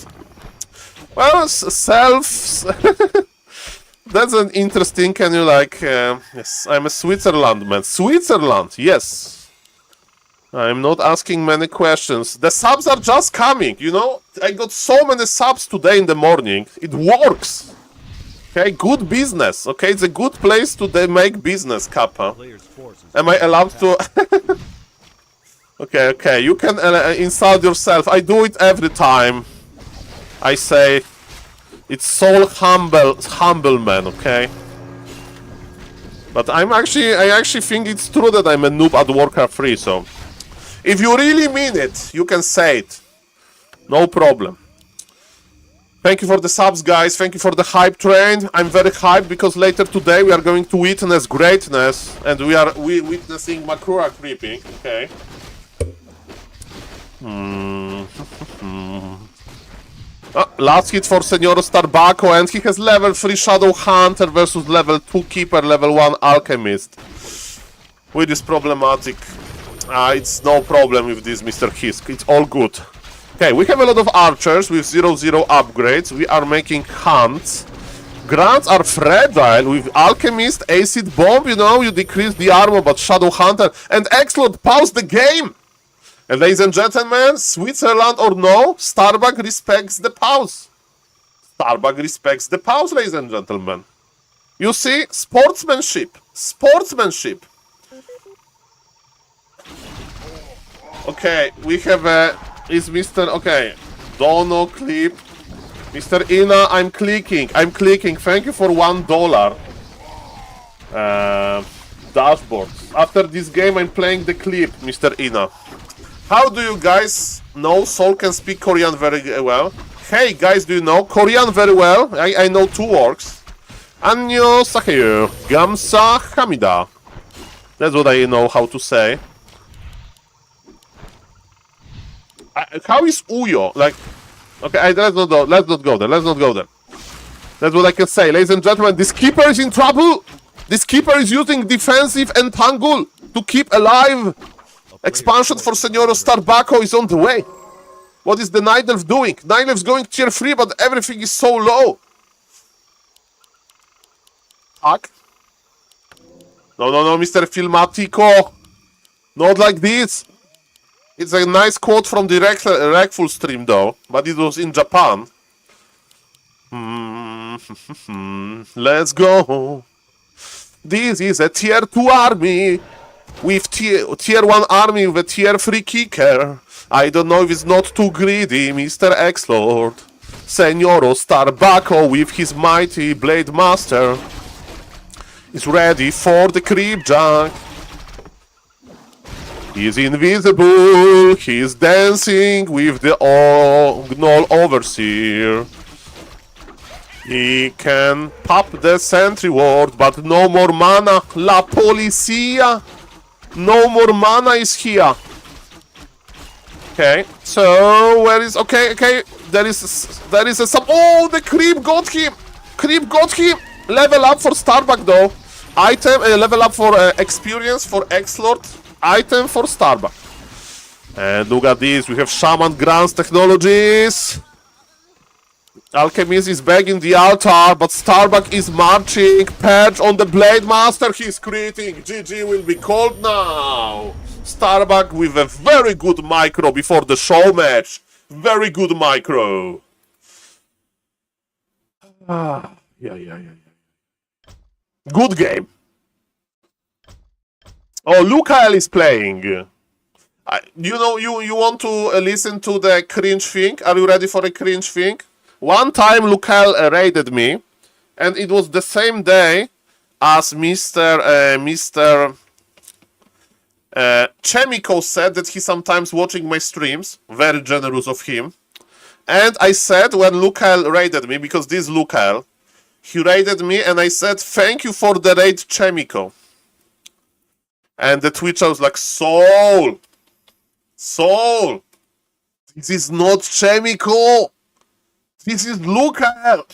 Well, that's an interesting, can you like, yes, I'm a Switzerland man. Switzerland, yes. I'm not asking many questions. The subs are just coming, you know? I got so many subs today in the morning. It works. Okay, good business. Okay, it's a good place to make business, Kappa. Am I allowed to? Okay, you can insult yourself. I do it every time. I say, it's Saul humble man, okay? But I actually think it's true that I'm a noob at Warcraft 3, so if you really mean it, you can say it. No problem. Thank you for the subs, guys. Thank you for the hype train. I'm very hyped because later today we are going to witness greatness, and we are witnessing Makura creeping. Okay. Last hit for Senor Starbucco, and he has level 3 Shadow Hunter versus level 2 Keeper, level 1 Alchemist. Which is problematic. It's no problem with this, Mr. Hisk. It's all good. Okay, we have a lot of archers with 0-0 upgrades. We are making hunts. Grants are fragile with Alchemist, Acid Bomb, you know, you decrease the armor, but Shadow Hunter and X-Lord pause the game! And ladies and gentlemen, Switzerland or no, Starbuck respects the pause. Starbuck respects the pause, ladies and gentlemen. You see, sportsmanship. Sportsmanship. Okay, we have is Mr. Okay, Dono clip. Mr. Ina, I'm clicking. Thank you for $1. Dashboards. After this game, I'm playing the clip, Mr. Ina. How do you guys know Saul can speak Korean very well? Hey guys, do you know Korean very well? I know 2 words. Annyeong sakeyo, gamsa hamida. That's what I know how to say. How is Uyo? Like, okay, let's not go there. That's what I can say. Ladies and gentlemen, this keeper is in trouble. This keeper is using defensive entangle to keep alive. Expansion for Senor Starbucco is on the way. What is the Night Elf doing? Night Elf's going tier 3, but everything is so low. Fuck. No, Mr. Filmatico. Not like this. It's a nice quote from the Rekful stream, though, but it was in Japan. Let's go. This is a tier 2 army with tier 1 army with a tier 3 kicker. I don't know if it's not too greedy, Mr. X-Lord. Senoro Starbucco with his mighty Blade Master is ready for the creep junk. He's invisible, he's dancing with the Gnoll Overseer. He can pop the sentry ward, but no more mana. La Policia! No more mana is here. Okay, so where is... Okay, there is a some... Oh, the creep got him! Creep got him! Level up for Starbuck, though. Item, level up for experience for X-Lord. Item for Starbuck. And look at this, we have Shaman Grants Technologies. Alchemist is back in the altar, but Starbuck is marching. Purge on the Blade Master, he's creating. GG will be called now. Starbuck with a very good micro before the show match. Very good micro. Yeah. Good game. Oh, Lucael is playing. You know, you want to listen to the cringe thing? Are you ready for a cringe thing? One time Lucael raided me, and it was the same day as Mr. Chemico said that he's sometimes watching my streams. Very generous of him. And I said when Lucael raided me, because this Lucael, he raided me, and I said, thank you for the raid, Chemico. And the Twitcher was like, Saul, this is not Chemico. This is Lucael.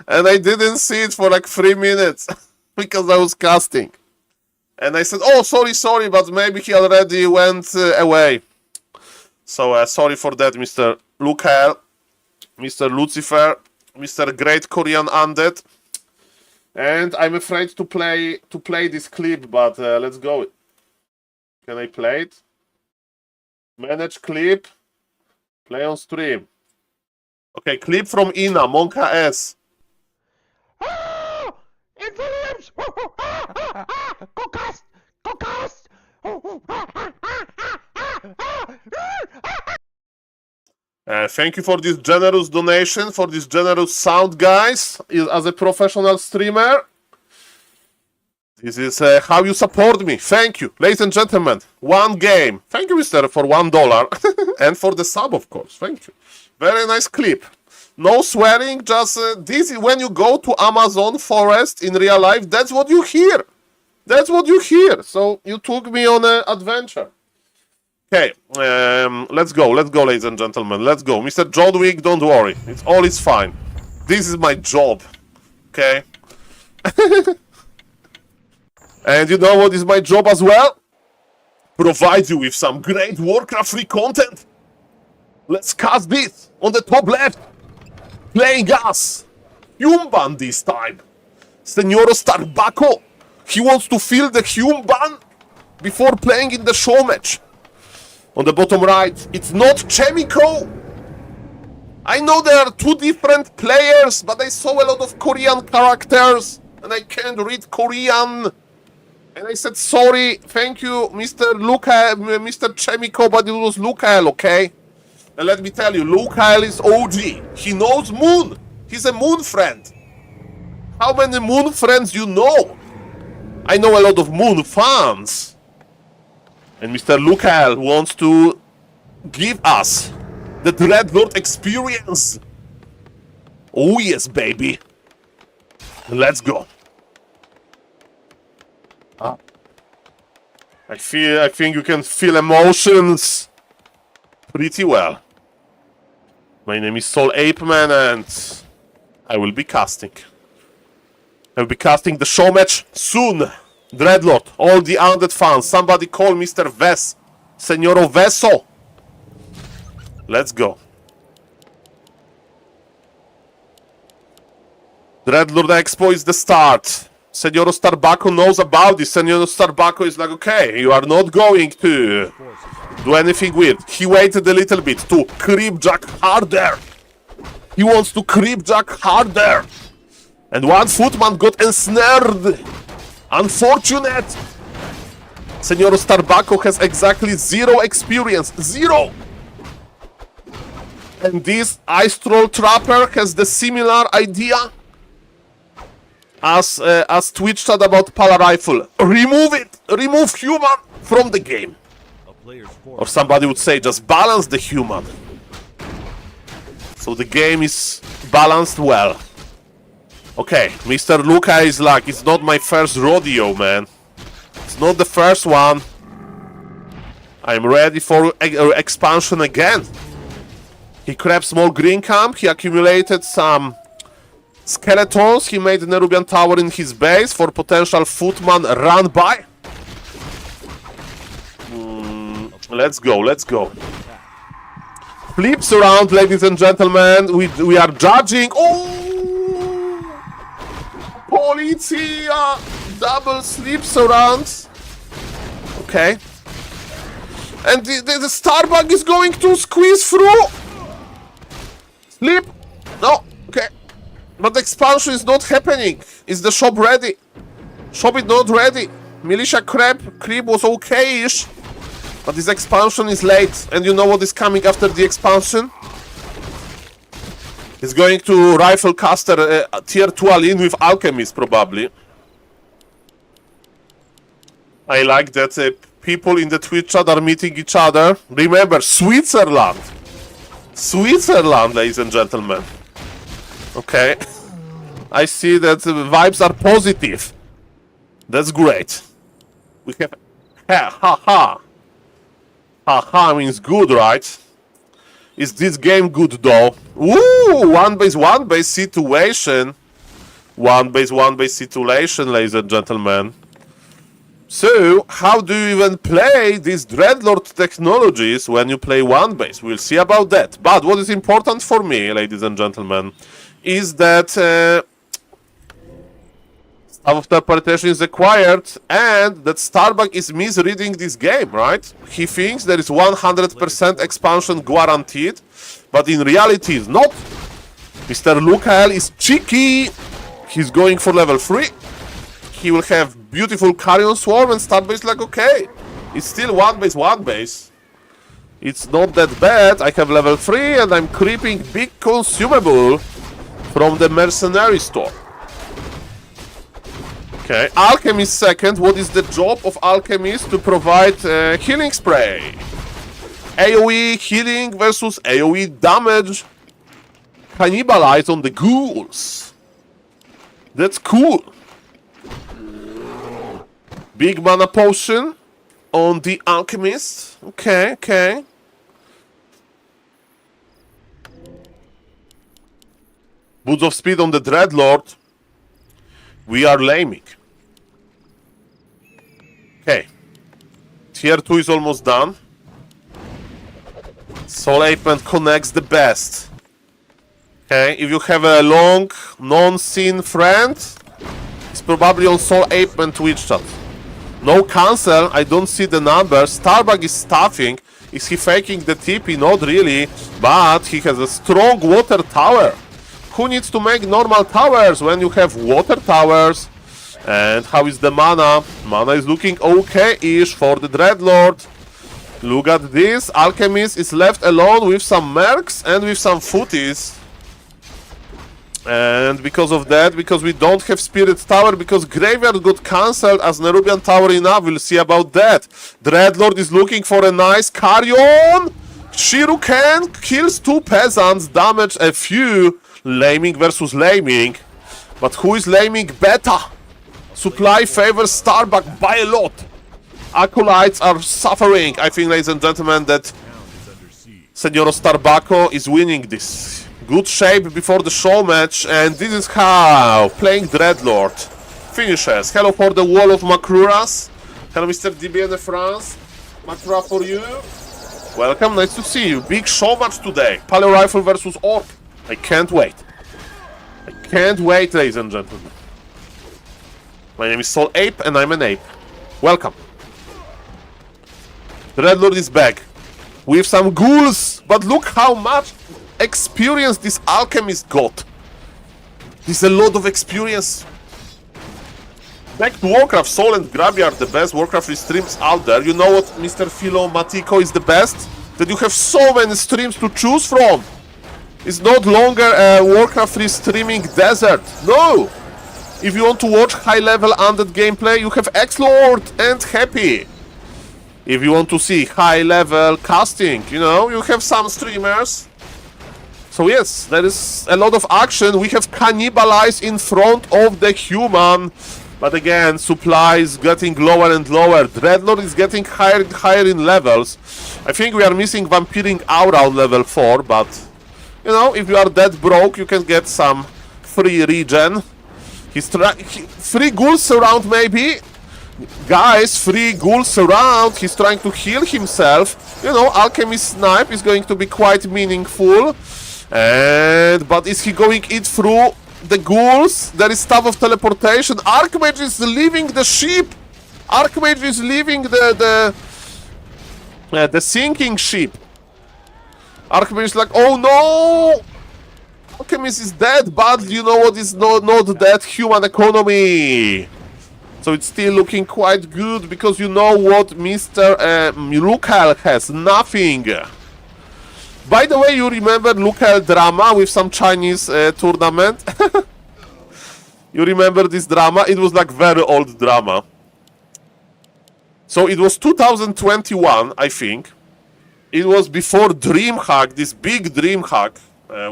And I didn't see it for like 3 minutes because I was casting. And I said, oh, sorry, but maybe he already went away. So sorry for that, Mr. Lucael, Mr. Lucifer, Mr. Great Korean Undead. And I'm afraid to play this clip, but let's go. Can I play it? Manage clip. Play on stream. Okay, clip from Ina, Monka S. Influence! Go cast! Thank you for this generous donation, for this generous sound, guys. As a professional streamer, this is how you support me. Thank you, ladies and gentlemen. One game. Thank you, mister, for $1. And for the sub, of course. Thank you. Very nice clip. No swearing, just this is when you go to Amazon forest in real life, that's what you hear. That's what you hear. So you took me on an adventure. Okay, let's go, ladies and gentlemen. Let's go. Mr. John Wick, don't worry. All is fine. This is my job. Okay? And you know what is my job as well? Provide you with some great Warcraft free content. Let's cast this on the top left. Playing us. Human this time. Senor Starbucco. He wants to feel the human before playing in the show match. On the bottom right, it's not Chemico. I know there are two different players, but I saw a lot of Korean characters and I can't read Korean. And I said, sorry, thank you, Mr. Chemico, but it was Lukael, okay? And let me tell you, Lukael is OG. He knows Moon. He's a Moon friend. How many Moon friends you know? I know a lot of Moon fans. And Mr. Lukael wants to give us the Dreadlord experience. Oh yes, baby. Let's go. I think you can feel emotions pretty well. My name is SaulApeMan and I will be casting. I will be casting the show match soon. Dreadlord, all the undead fans, somebody call Mr. Ves. Senoro Veso. Let's go. Dreadlord Expo is the start. Senor Starbucco knows about this. Senor Starbucco is like, okay, you are not going to do anything weird. He waited a little bit to creep Jack harder. He wants to creep Jack harder. And one footman got ensnared. Unfortunate. Senor Starbucco has exactly 0 experience. 0. And this Ice Troll Trapper has the similar idea as Twitch chat about Pala Rifle. Remove it! Remove human from the game. Or somebody would say just balance the human. So the game is balanced well. Okay, Mr. Luca is like, it's not my first rodeo, man. It's not the first one. I'm ready for expansion again. He grabbed small green camp, he accumulated some skeletons, he made an Nerubian tower in his base for potential footman run by. Let's go, let's go. Flips around, ladies and gentlemen, we are judging. Oh! Polizia! Double slips around. Okay. And the Starbug is going to squeeze through. Slip. No. Okay. But the expansion is not happening. Is the shop ready? Shop is not ready. Militia creep was okay-ish. But this expansion is late. And you know what is coming after the expansion? He's going to rifle caster tier 2 Alien with Alchemist, probably. I like that people in the Twitch chat are meeting each other. Remember, Switzerland! Switzerland, ladies and gentlemen. Okay. I see that the vibes are positive. That's great. We have... Ha-ha! Ha-ha means good, right? Is this game good though? Ooh, one base situation. One base situation, ladies and gentlemen. So, how do you even play these Dreadlord technologies when you play one base? We'll see about that. But what is important for me, ladies and gentlemen, is that self-interpretation is acquired and that Starbuck is misreading this game, right? He thinks there is 100% expansion guaranteed, but in reality it's not. Mr. Lukael is cheeky. He's going for level 3. He will have beautiful Carrion Swarm and Starbase is like, okay, it's still one base. It's not that bad. I have level 3 and I'm creeping big consumable from the mercenary store. Okay, Alchemist second. What is the job of Alchemist? To provide healing spray. AoE healing versus AoE damage. Cannibalize on the ghouls. That's cool. Big mana potion. on the Alchemist. Okay, okay. Boots of Speed on the Dreadlord. We are laming. Okay. Tier 2 is almost done. SaulApeMan connects the best. Okay, if you have a long, non-seen friend, it's probably on SaulApeMan Twitch chat. No cancel, I don't see the numbers. Starbuck is stuffing. Is he faking the TP? Not really, but he has a strong water tower. Who needs to make normal towers when you have water towers? And how is the mana? Mana is looking okay-ish for the Dreadlord. Look at this. Alchemist is left alone with some mercs and with some footies. And because of that, because we don't have Spirit Tower, because Graveyard got cancelled as Nerubian Tower enough, we'll see about that. Dreadlord is looking for a nice Carrion! Shuriken kills 2 peasants, damage a few. Laming versus laming. But who is laming better? Supply favors Starbuck by a lot. Acolytes are suffering. I think, ladies and gentlemen, that Senor Starbucko is winning this. Good shape before the show match, and this is how playing Dreadlord finishes. Hello for the wall of Macruras. Hello, Mr. DBN France. Macrura for you. Welcome, nice to see you. Big show match today. Paleo Rifle versus Orc. I can't wait. I can't wait, ladies and gentlemen. My name is SaulApe, and I'm an ape. Welcome. Dreadlord is back. With some ghouls, but look how much experience this alchemist got. There's a lot of experience. Back to Warcraft, Soul and Graveyard, the best Warcraft streams out there. You know what, Mr. Philo Matiko, is the best? That you have so many streams to choose from. It's not longer a Warcraft streaming desert. No! If you want to watch high-level undead gameplay, you have X-Lord and Happy. If you want to see high-level casting, you know, you have some streamers. So yes, there is a lot of action. We have cannibalized in front of the human. But again, supply is getting lower and lower. Dreadlord is getting higher and higher in levels. I think we are missing Vampiring Aura on level 4, but you know, if you are that broke, you can get some free regen. Free ghouls around, maybe. Guys, free ghouls around. He's trying to heal himself. You know, Alchemist Snipe is going to be quite meaningful. But is he going it through the ghouls? There is Staff of Teleportation. Archmage is leaving the ship. Archmage is leaving the sinking ship. Archmage is like, oh no! Alchemist is dead, but you know what is not dead? Human economy. So it's still looking quite good, because you know what Mr. Lucal has? Nothing. By the way, you remember Lucal drama with some Chinese tournament? You remember this drama? It was like very old drama. So it was 2021, I think. It was before DreamHack, this big DreamHack,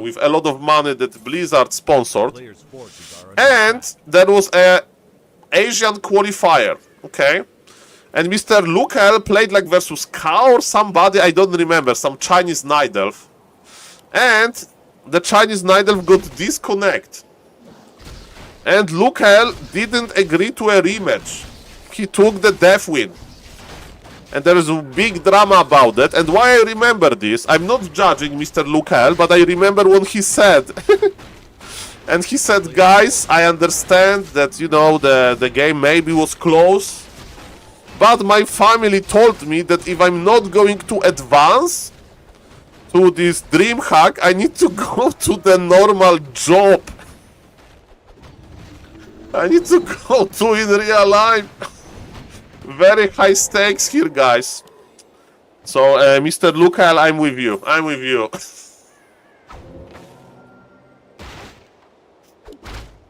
with a lot of money that Blizzard sponsored. And there was a Asian qualifier, okay? And Mr. Lucal played like versus Kao or somebody, I don't remember, some Chinese Night Elf. And the Chinese Night Elf got disconnect. And Lucal didn't agree to a rematch. He took the death win. And there is a big drama about that. And why I remember this, I'm not judging Mr. Lucal, but I remember what he said. And he said, guys, I understand that, you know, the game maybe was close. But my family told me that if I'm not going to advance to this DreamHack, I need to go to the normal job. I need to go to in real life. Very high stakes here, guys. So, Mr. Lucal, I'm with you. I'm with you.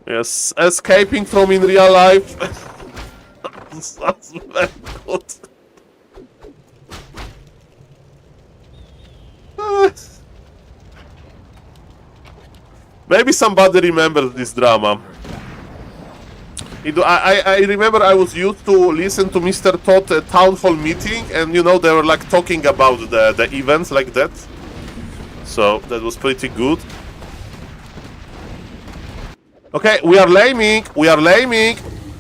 Yes, escaping from in real life. Sounds very good. Maybe somebody remembers this drama. I remember I was used to listen to Mr. Todd town hall meeting, and you know they were like talking about the events like that. So that was pretty good. Okay, we are laming.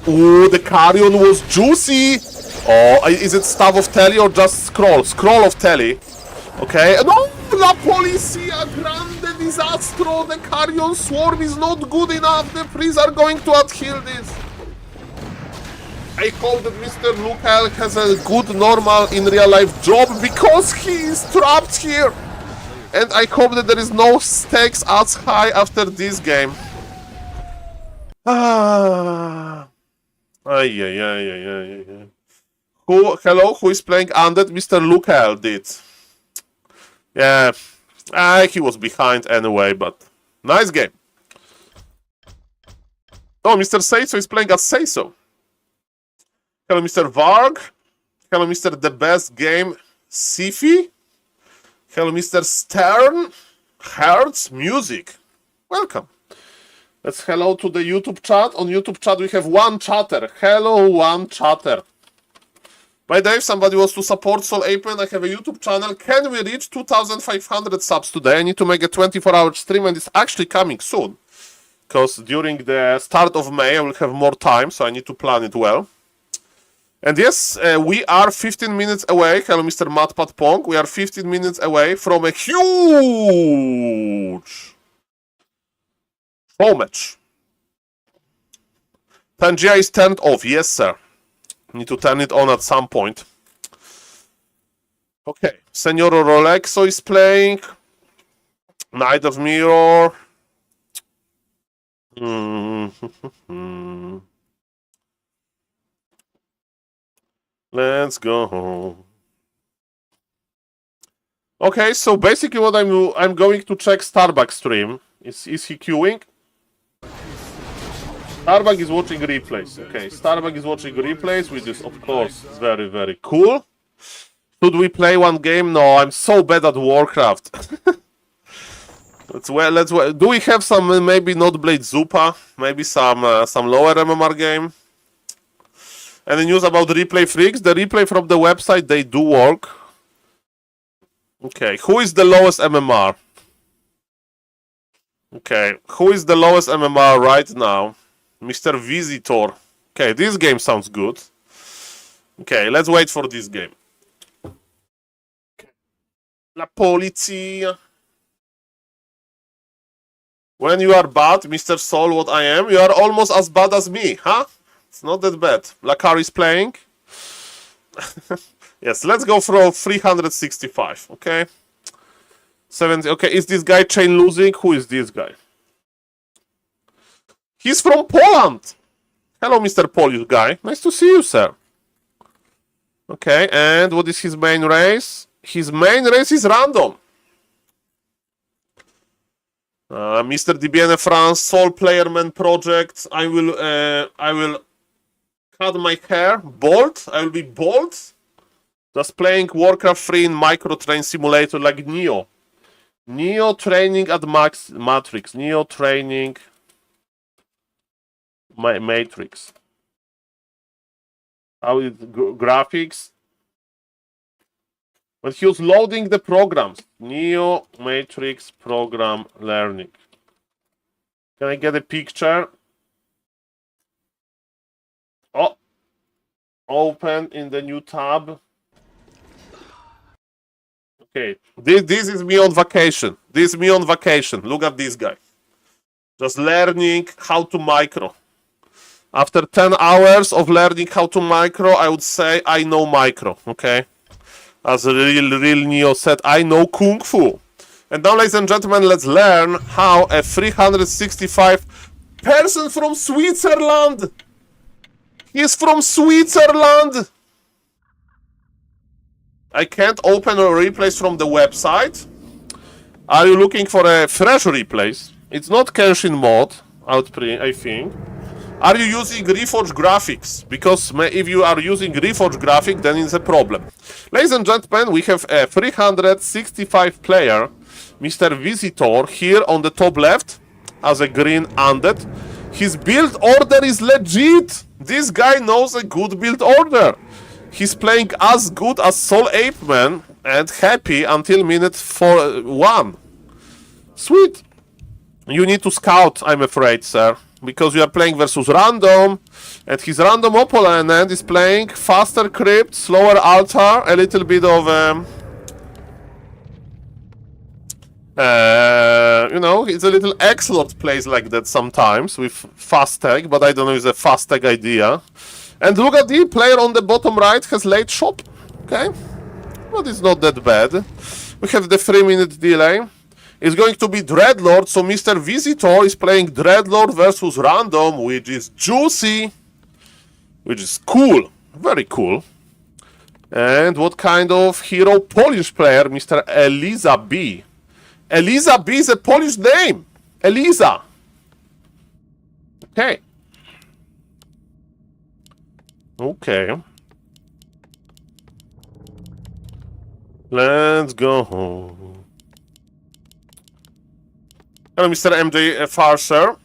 Ooh, the carrion was juicy. Oh, is it staff of telly or just scroll? Scroll of telly. Okay, no, la policia grande disastro. The carrion swarm is not good enough. The frees are going to adhere this. I hope that Mr. Lukel has a good, normal, in real life job because he is trapped here. And I hope that there is no stakes as high after this game. Ah. Hello, who is playing Undead? Mr. Lukel did. Yeah, he was behind anyway, but nice game. Oh, Mr. Seiso is playing as Seiso. Hello, Mr. Varg. Hello, Mr. The Best Game Sifi. Hello, Mr. Stern. Hertz Music. Welcome. Let's hello to the YouTube chat. On YouTube chat we have one chatter. Hello, one chatter. By the way, if somebody wants to support SaulApeMan, I have a YouTube channel. Can we reach 2,500 subs today? I need to make a 24-hour stream, and it's actually coming soon. Because during the start of May, I will have more time, so I need to plan it well. And yes, we are 15 minutes away. Hello, Mr. Matpat Pong. We are 15 minutes away from a huge show match. Pangea is turned off. Yes, sir. Need to turn it on at some point. Okay. Senor Rolexo is playing. Knight of Mirror. Let's go. Okay, so basically what I'm going to check Starbucks stream. Is he queuing? Starbuck is watching replays. Okay, Starbuck is watching replays, which is of course very, very cool. Should we play one game? No, I'm so bad at Warcraft. let's do we have some maybe not Blade Zupa? Maybe some lower MMR game? Any news about the replay freaks? The replay from the website, they do work. Okay, who is the lowest MMR? Okay, who is the lowest MMR right now? Mr. Visitor. Okay, this game sounds good. Okay, let's wait for this game. Okay. La Polizia. When you are bad, Mr. Saul, what I am, you are almost as bad as me, huh? It's not that bad. Lakar is playing. Yes, let's go for 365, okay? 70, okay, is this guy chain losing? Who is this guy? He's from Poland! Hello, Mr. Polish guy. Nice to see you, sir. Okay, and what is his main race? His main race is random. Mr. DBN France, SaulPlayerMan project. I will cut my hair bald. I will be bald. Just playing Warcraft 3 in Micro Train Simulator like Neo. Neo training at Matrix. Neo training Matrix. How is graphics? When he was loading the programs. Neo Matrix program learning. Can I get a picture? Oh. Open in the new tab. Okay. This is me on vacation. This is me on vacation. Look at this guy. Just learning how to micro. After 10 hours of learning how to micro, I would say I know micro, okay? As a real Neo said, I know Kung Fu. And now, ladies and gentlemen, let's learn how a 365 person from Switzerland. He is from Switzerland. I can't open a replays from the website. Are you looking for a fresh replays? It's not Kenshin mod, I think. Are you using Reforged graphics? Because if you are using Reforged graphics, then it's a problem. Ladies and gentlemen, we have a 365 player, Mr. Visitor, here on the top left, as a green undead. His build order is legit. This guy knows a good build order. He's playing as good as SaulApeMan and happy until minute 1. Sweet. You need to scout, I'm afraid, sir. Because you are playing versus random. And his random opponent is playing faster crypt, slower altar, a little bit of... you know, it's a little Ape Lords plays like that sometimes with fast tag, but I don't know if it's a fast tag idea. And look at the player on the bottom right has late shot. Okay, but it's not that bad. We have the 3-minute delay. It's going to be Dreadlord, so Mr. Visitor is playing Dreadlord versus random, which is juicy, which is cool, very cool. And what kind of hero Polish player, Mr. Eliza B? Eliza B is a Polish name. Eliza. Okay. Okay. Let's go home. Hello, Mr. MJ Farser.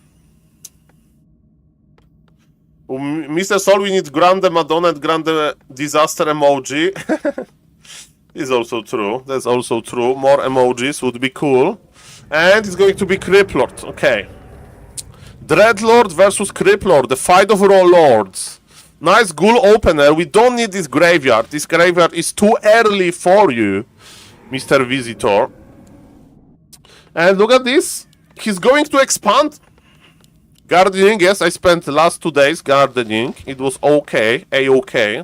Mr. Saul, we need Grande Madonna and Grande Disaster emoji. Is also true. That's also true. More emojis would be cool. And it's going to be Criplord. Okay. Dreadlord versus Criplord. The fight of raw lords. Nice ghoul opener. We don't need this graveyard. This graveyard is too early for you, Mr. Visitor. And look at this. He's going to expand. Gardening, yes, I spent the last 2 days gardening. It was okay. A-okay.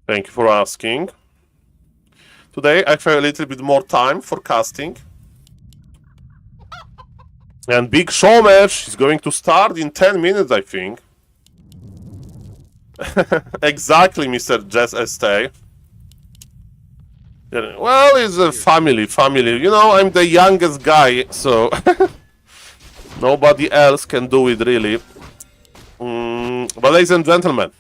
Thank you for asking. Today I have a little bit more time for casting. And big show match is going to start in 10 minutes, I think. Exactly, Mr. Jess Estee. Yeah, well, it's a family. You know, I'm the youngest guy, so nobody else can do it, really. But ladies and gentlemen,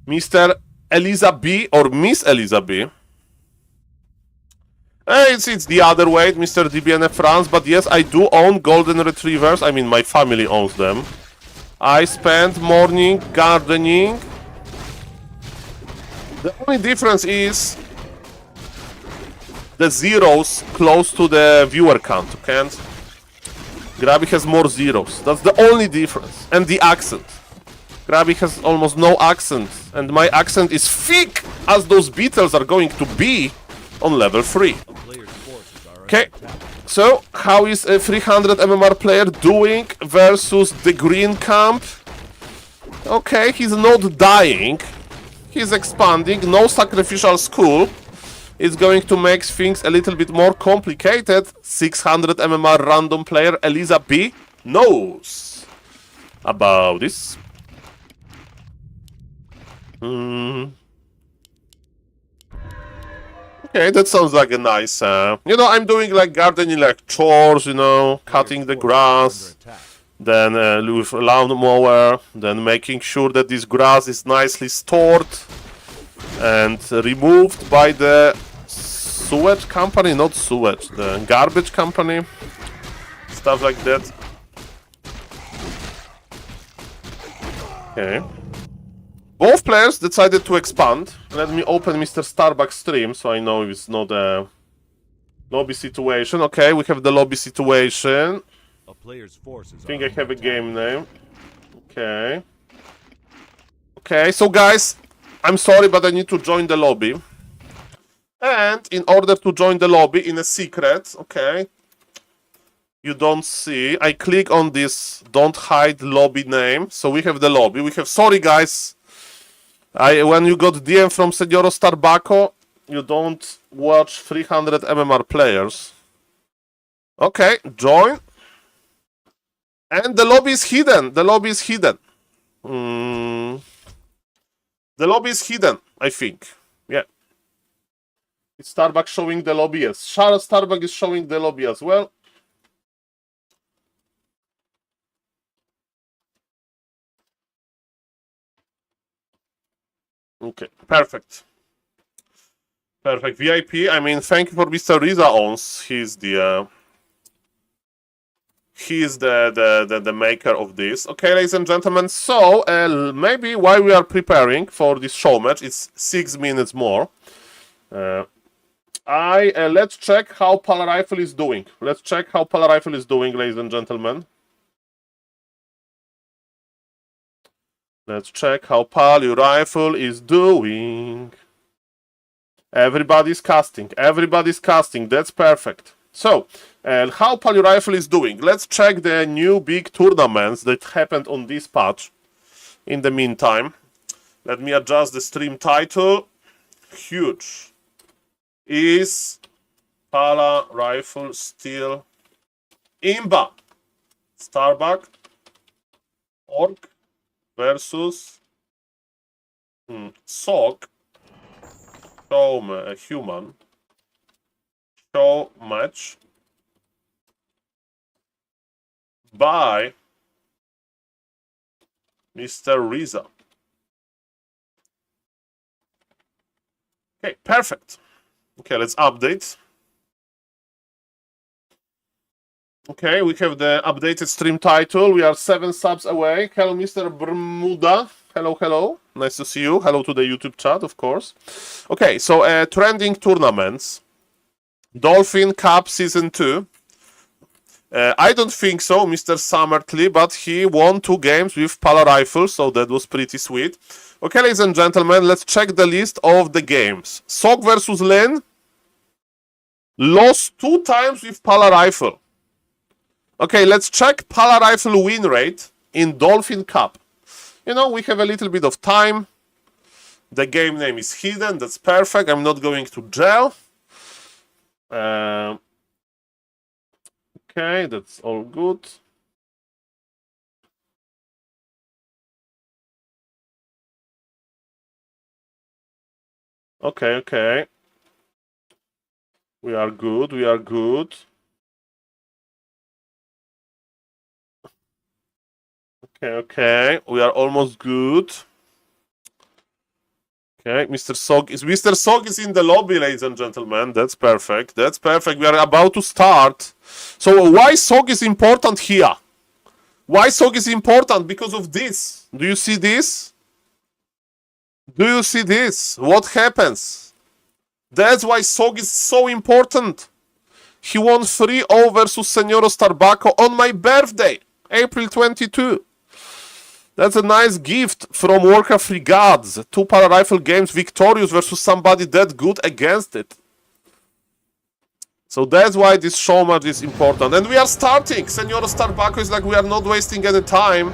Mr. Eliza B or Miss Eliza B. It's the other way, Mr. DBNF France, but yes, I do own golden retrievers. I mean, my family owns them. I spend morning gardening. The only difference is the zeros close to the viewer count, okay? Grabby has more zeros. That's the only difference. And the accent. Grabby has almost no accent. And my accent is thick, as those Beatles are going to be on level 3. Okay, so how is a 300 MMR player doing versus the green camp? Okay, he's not dying. He's expanding. No sacrificial skull. It's going to make things a little bit more complicated. 600 MMR random player Eliza B knows about this. Okay, that sounds like a nice... you know, I'm doing like gardening, like chores, you know, cutting the grass, then with a lawnmower, then making sure that this grass is nicely stored and removed by the sewage company, not sewage, the garbage company, stuff like that. Okay. Both players decided to expand. Let me open Mr. Starbucks stream so I know it's not a lobby situation. Okay, we have the lobby situation. A player's forces I think I have a game name. Okay. Okay, so guys, I'm sorry, but I need to join the lobby. And in order to join the lobby in a secret, okay, you don't see, I click on this don't hide lobby name. So we have the lobby. We have, sorry guys, when you got DM from Senoro Starbucco, you don't watch 300 MMR players. Okay, join. And the lobby is hidden. The lobby is hidden. The lobby is hidden, I think. Yeah. It's Starbucks showing the lobby, yes. Starbucks is showing the lobby as well. Okay, perfect. Perfect. VIP, I mean, thank you for Mr. Riza owns. He's the He is the maker of this. Okay, ladies and gentlemen, so maybe while we are preparing for this show match, it's 6 minutes more. Let's check how Pala Rifle is doing. Let's check how Pala Rifle is doing, ladies and gentlemen. Let's check how Pala Rifle is doing. Everybody's casting. Everybody's casting. That's perfect. So, how Pala Rifle is doing? Let's check the new big tournaments that happened on this patch. In the meantime, let me adjust the stream title. Huge. Is Pala Rifle still Imba? Starbuck Orc versus Sock Show Human Show match by Mr. Riza. Okay, perfect. Okay, let's update. Okay, we have the updated stream title. We are 7 subs away. Hello, Mr. Bermuda. Hello, hello. Nice to see you. Hello to the YouTube chat, of course. Okay, so trending tournaments. Dolphin Cup Season 2. I don't think so, Mr. Summertley, but he won 2 games with Pala Rifle, so that was pretty sweet. Okay, ladies and gentlemen, let's check the list of the games. Sok versus Lin lost 2 times with Pala Rifle. Okay, let's check Pala Rifle win rate in Dolphin Cup. You know, we have a little bit of time. The game name is hidden. That's perfect. I'm not going to jail. Okay, that's all good. Okay, okay. We are good. We are good. Okay, okay. We are almost good. Okay, Mr. Sog is in the lobby, ladies and gentlemen. That's perfect. That's perfect. We are about to start. So why Sog is important here? Why Sog is important? Because of this. Do you see this? Do you see this? What happens? That's why Sog is so important. He won 3-0 versus Senoro Starbucco on my birthday, April 22. That's a nice gift from Warcraft 3 Gods. 2 Pala Rifle games victorious versus somebody that good against it. So that's why this show match is important. And we are starting. Senora Starbucco is like, we are not wasting any time.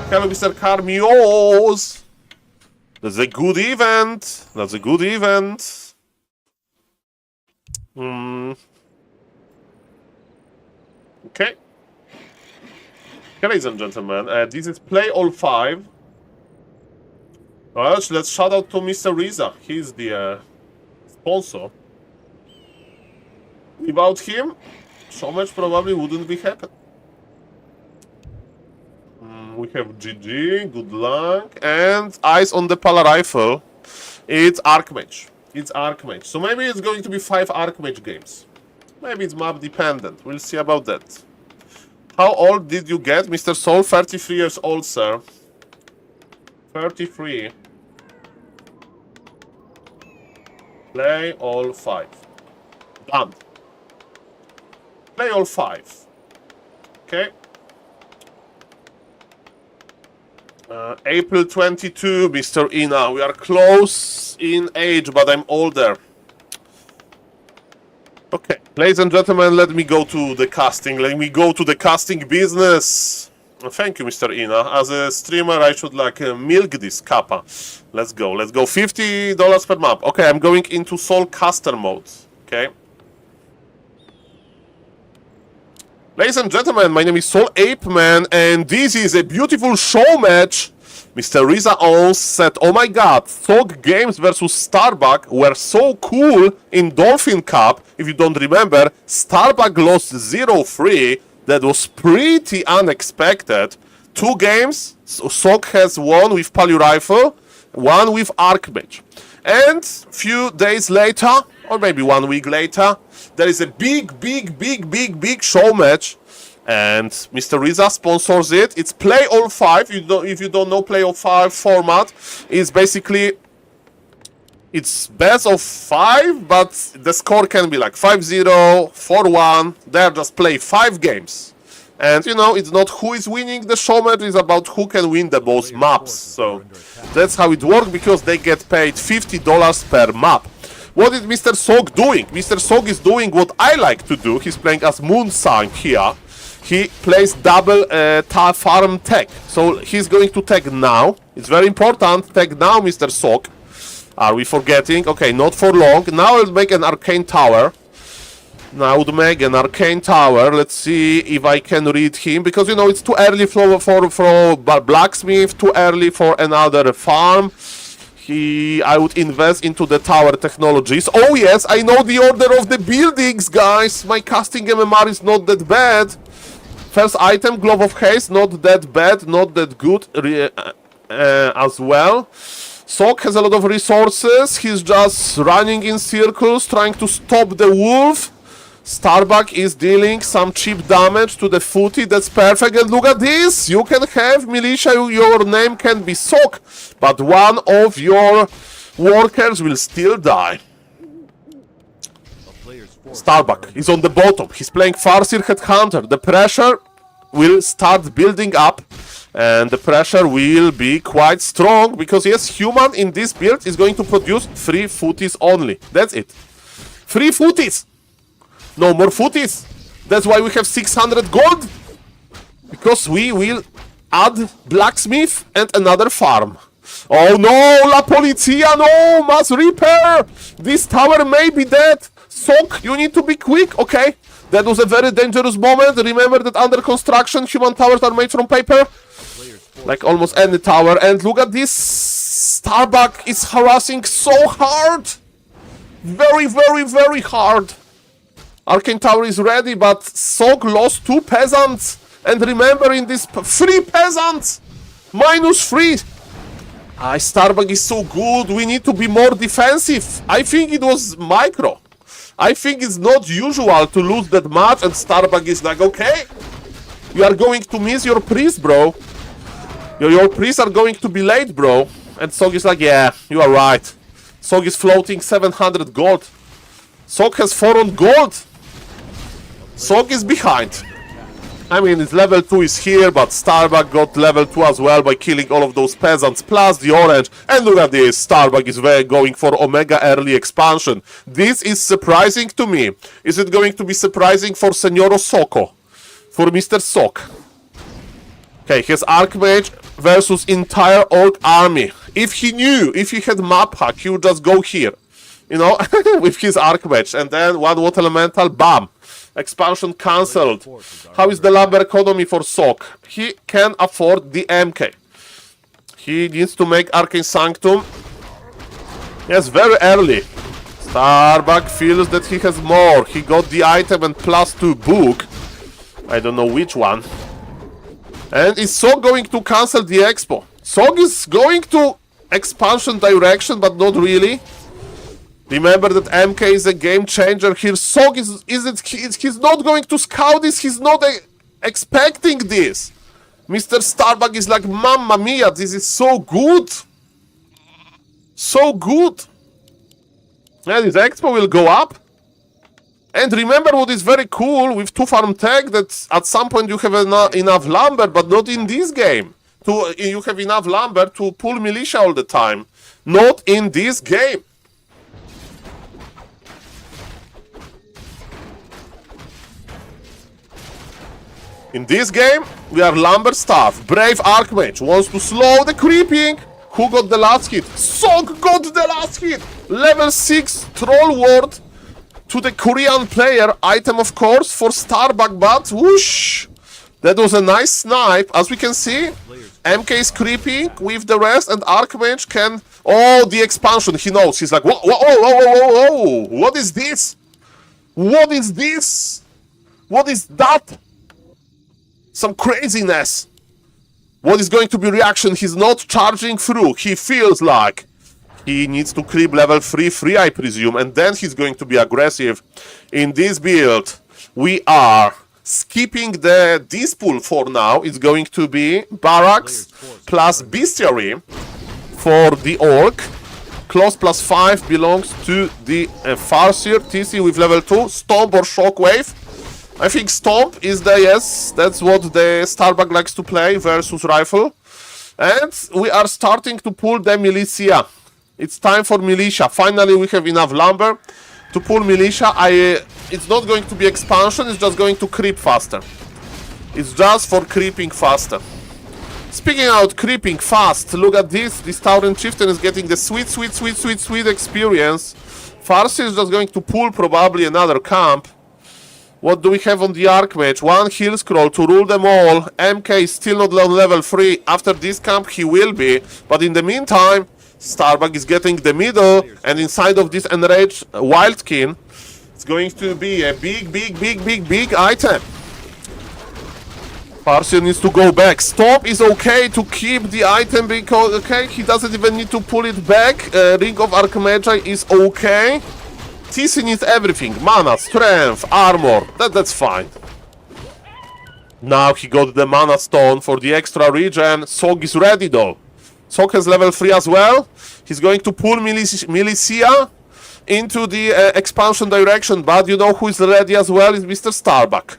Hello, Mr. Carmios. That's a good event. That's a good event. Okay. Ladies and gentlemen, this is Play All 5. Well, let's shout out to Mr. Riza. He's the sponsor. Without him, so much probably wouldn't be happening. We have GG, good luck, and eyes on the Pala Rifle. It's Archmage. It's Archmage. So maybe it's going to be 5 Archmage games. Maybe it's map dependent. We'll see about that. How old did you get, Mr. Soul? 33 years old, sir. 33. Play all 5. Done. Play all 5. Okay. April 22, Mr. Ina. We are close in age, but I'm older. Okay, ladies and gentlemen, let me go to the casting. Let me go to the casting business. Thank you, Mr. Ina. As a streamer, I should like milk this kappa. Let's go. Let's go. $50 per map. Okay, I'm going into SaulCaster mode. Okay. Ladies and gentlemen, my name is SaulApeMan, and this is a beautiful show match. Mr. Riza owns said, oh my god, Thog Games versus Starbuck were so cool in Dolphin Cup. If you don't remember, Starbuck lost 0-3. That was pretty unexpected. 2 games, Thog has won with Pala Rifle, 1 with Archmage. And few days later, or maybe 1 week later, there is a big show match And Mr. Riza sponsors it. It's play all 5. If you don't know, play all 5 format is basically it's best of 5, but the score can be like 5-0, 4-1. They're just play 5 games. And you know, it's not who is winning the showmatch, it's about who can win the most maps. So that's how it works, because they get paid $50 per map. What is Mr. Sog doing? Mr. Sog is doing what I like to do. He's playing as Moonsang here. He plays double farm tech. So he's going to tech now. It's very important. Tech now, Mr. Sok. Are we forgetting? Okay, not for long. Now I'll make an arcane tower. Now I would make an arcane tower. Let's see if I can read him. Because, you know, it's too early for blacksmith. Too early for another farm. I would invest into the tower technologies. Oh yes, I know the order of the buildings, guys. My casting MMR is not that bad. First item, Glove of Haste, not that bad, not that good as well. Sok has a lot of resources. He's just running in circles, trying to stop the wolf. Starbuck is dealing some cheap damage to the footy. That's perfect. And look at this. You can have militia. Your name can be Sok, but one of your workers will still die. Starbuck is on the bottom. He's playing Farseer Headhunter. The pressure will start building up, and the pressure will be quite strong, because yes, human in this build is going to produce 3 footies only. That's it. 3 footies. No more footies. That's why we have 600 gold, because we will add blacksmith and another farm. Oh no, La Polizia, no, must repair. This tower may be dead. Sok, you need to be quick, okay? That was a very dangerous moment. Remember that under construction, human towers are made from paper. Like almost any tower. And look at this. Starbuck is harassing so hard. Very, very, very hard. Arcane tower is ready, but Sok lost 2 peasants. And remember, in this 3 peasants. -3. Starbuck is so good. We need to be more defensive. I think it was micro. I think it's not usual to lose that much, and Starbuck is like, okay, you are going to miss your priest, bro. Your priests are going to be late, bro. And Sok is like, yeah, you are right. Sok is floating 700 gold. Sok has 4 on gold. Sok is behind. I mean, it's level 2 is here, but Starbuck got level 2 as well by killing all of those peasants, plus the orange. And look at this, Starbuck is going for Omega early expansion. This is surprising to me. Is it going to be surprising for Senoro Soko? For Mr. Sok? Okay, he has Archmage versus entire Orc army. If he knew, if he had map hack, he would just go here. You know, with his Archmage. And then 1 Water Elemental, bam. Expansion cancelled. How is the lumber economy for Sok? He can afford the MK. He needs to make Arcane Sanctum. Yes, very early. Starbuck feels that he has more. He got the item and +2 book. I don't know which one. And is Sok going to cancel the expo? Sok is going to expansion direction, but not really. Remember that MK is a game changer here. Sok he's not going to scout this. He's not expecting this. Mr. Starbuck is like, mamma mia, this is so good. So good. And his expo will go up. And remember what is very cool with 2 farm tech, that at some point you have enough lumber, but not in this game. You have enough lumber to pull militia all the time. Not in this game. In this game, we are lumber staff. Brave Archmage wants to slow the creeping. Who got the last hit? Sok got the last hit. Level 6 Troll Ward to the Korean player. Item, of course, for Starbuck, but whoosh. That was a nice snipe. As we can see, MK is creeping with the rest, and Archmage can... Oh, the expansion. He knows. He's like, whoa, whoa, whoa, whoa, whoa. What is this? What is this? What is that? Some craziness. What is going to be reaction? He's not charging through. He feels like he needs to creep level 3, I presume, and then he's going to be aggressive. In this build, we are skipping the dispool for now. It's going to be Barracks plus Bestiary for the Orc. Close plus 5 belongs to the Farseer. TC with level 2. Stomp or Shockwave. I think Stomp is the, yes, that's what the Starbuck likes to play versus Rifle. And we are starting to pull the Militia. It's time for Militia. Finally, we have enough lumber to pull Militia. It's not going to be expansion, it's just going to creep faster. It's just for creeping faster. Speaking out creeping fast, look at this. This Tauren Chieftain is getting the sweet experience. Farsi is just going to pull probably another camp. What do we have on the Archmage? 1 heal scroll to rule them all. MK is still not on level 3. After this camp he will be. But in the meantime, Starbuck is getting the middle. And inside of this enraged Wildkin, it's going to be a big item. Farsier needs to go back. Stop is okay to keep the item because, okay, he doesn't even need to pull it back. Ring of Archmagi is okay. TC needs everything. Mana, strength, armor. That's fine. Now he got the mana stone for the extra regen. Sog is ready though. Sog has level 3 as well. He's going to pull Militia into the expansion direction. But you know who is ready as well is Mr. Starbuck.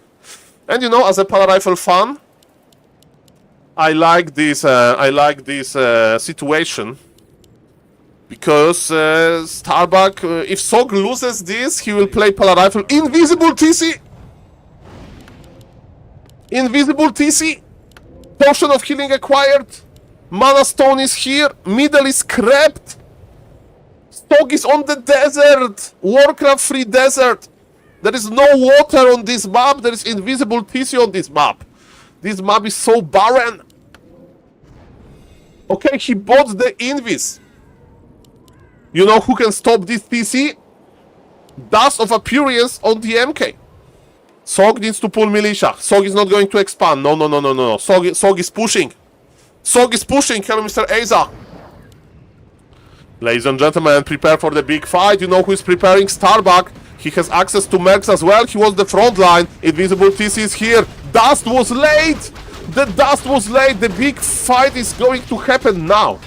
And you know, as a Pala Rifle fan, I like this situation. Because Starbuck, if Sog loses this, he will play Pala Rifle. Invisible TC! Invisible TC! Potion of healing acquired. Mana stone is here. Middle is scrapped. Sog is on the desert. Warcraft free desert. There is no water on this map. There is invisible TC on this map. This map is so barren. Okay, he bought the Invis. You know who can stop this TC? Dust of Appearance on the MK. Sog needs to pull Militia. Sog is not going to expand. No. Sog is pushing. Sog is pushing. Hello, Mr. Aza. Ladies and gentlemen, prepare for the big fight. You know who is preparing? Starbuck. He has access to Mercs as well. He was the front line. Invisible TC is here. Dust was late. The dust was late. The big fight is going to happen now.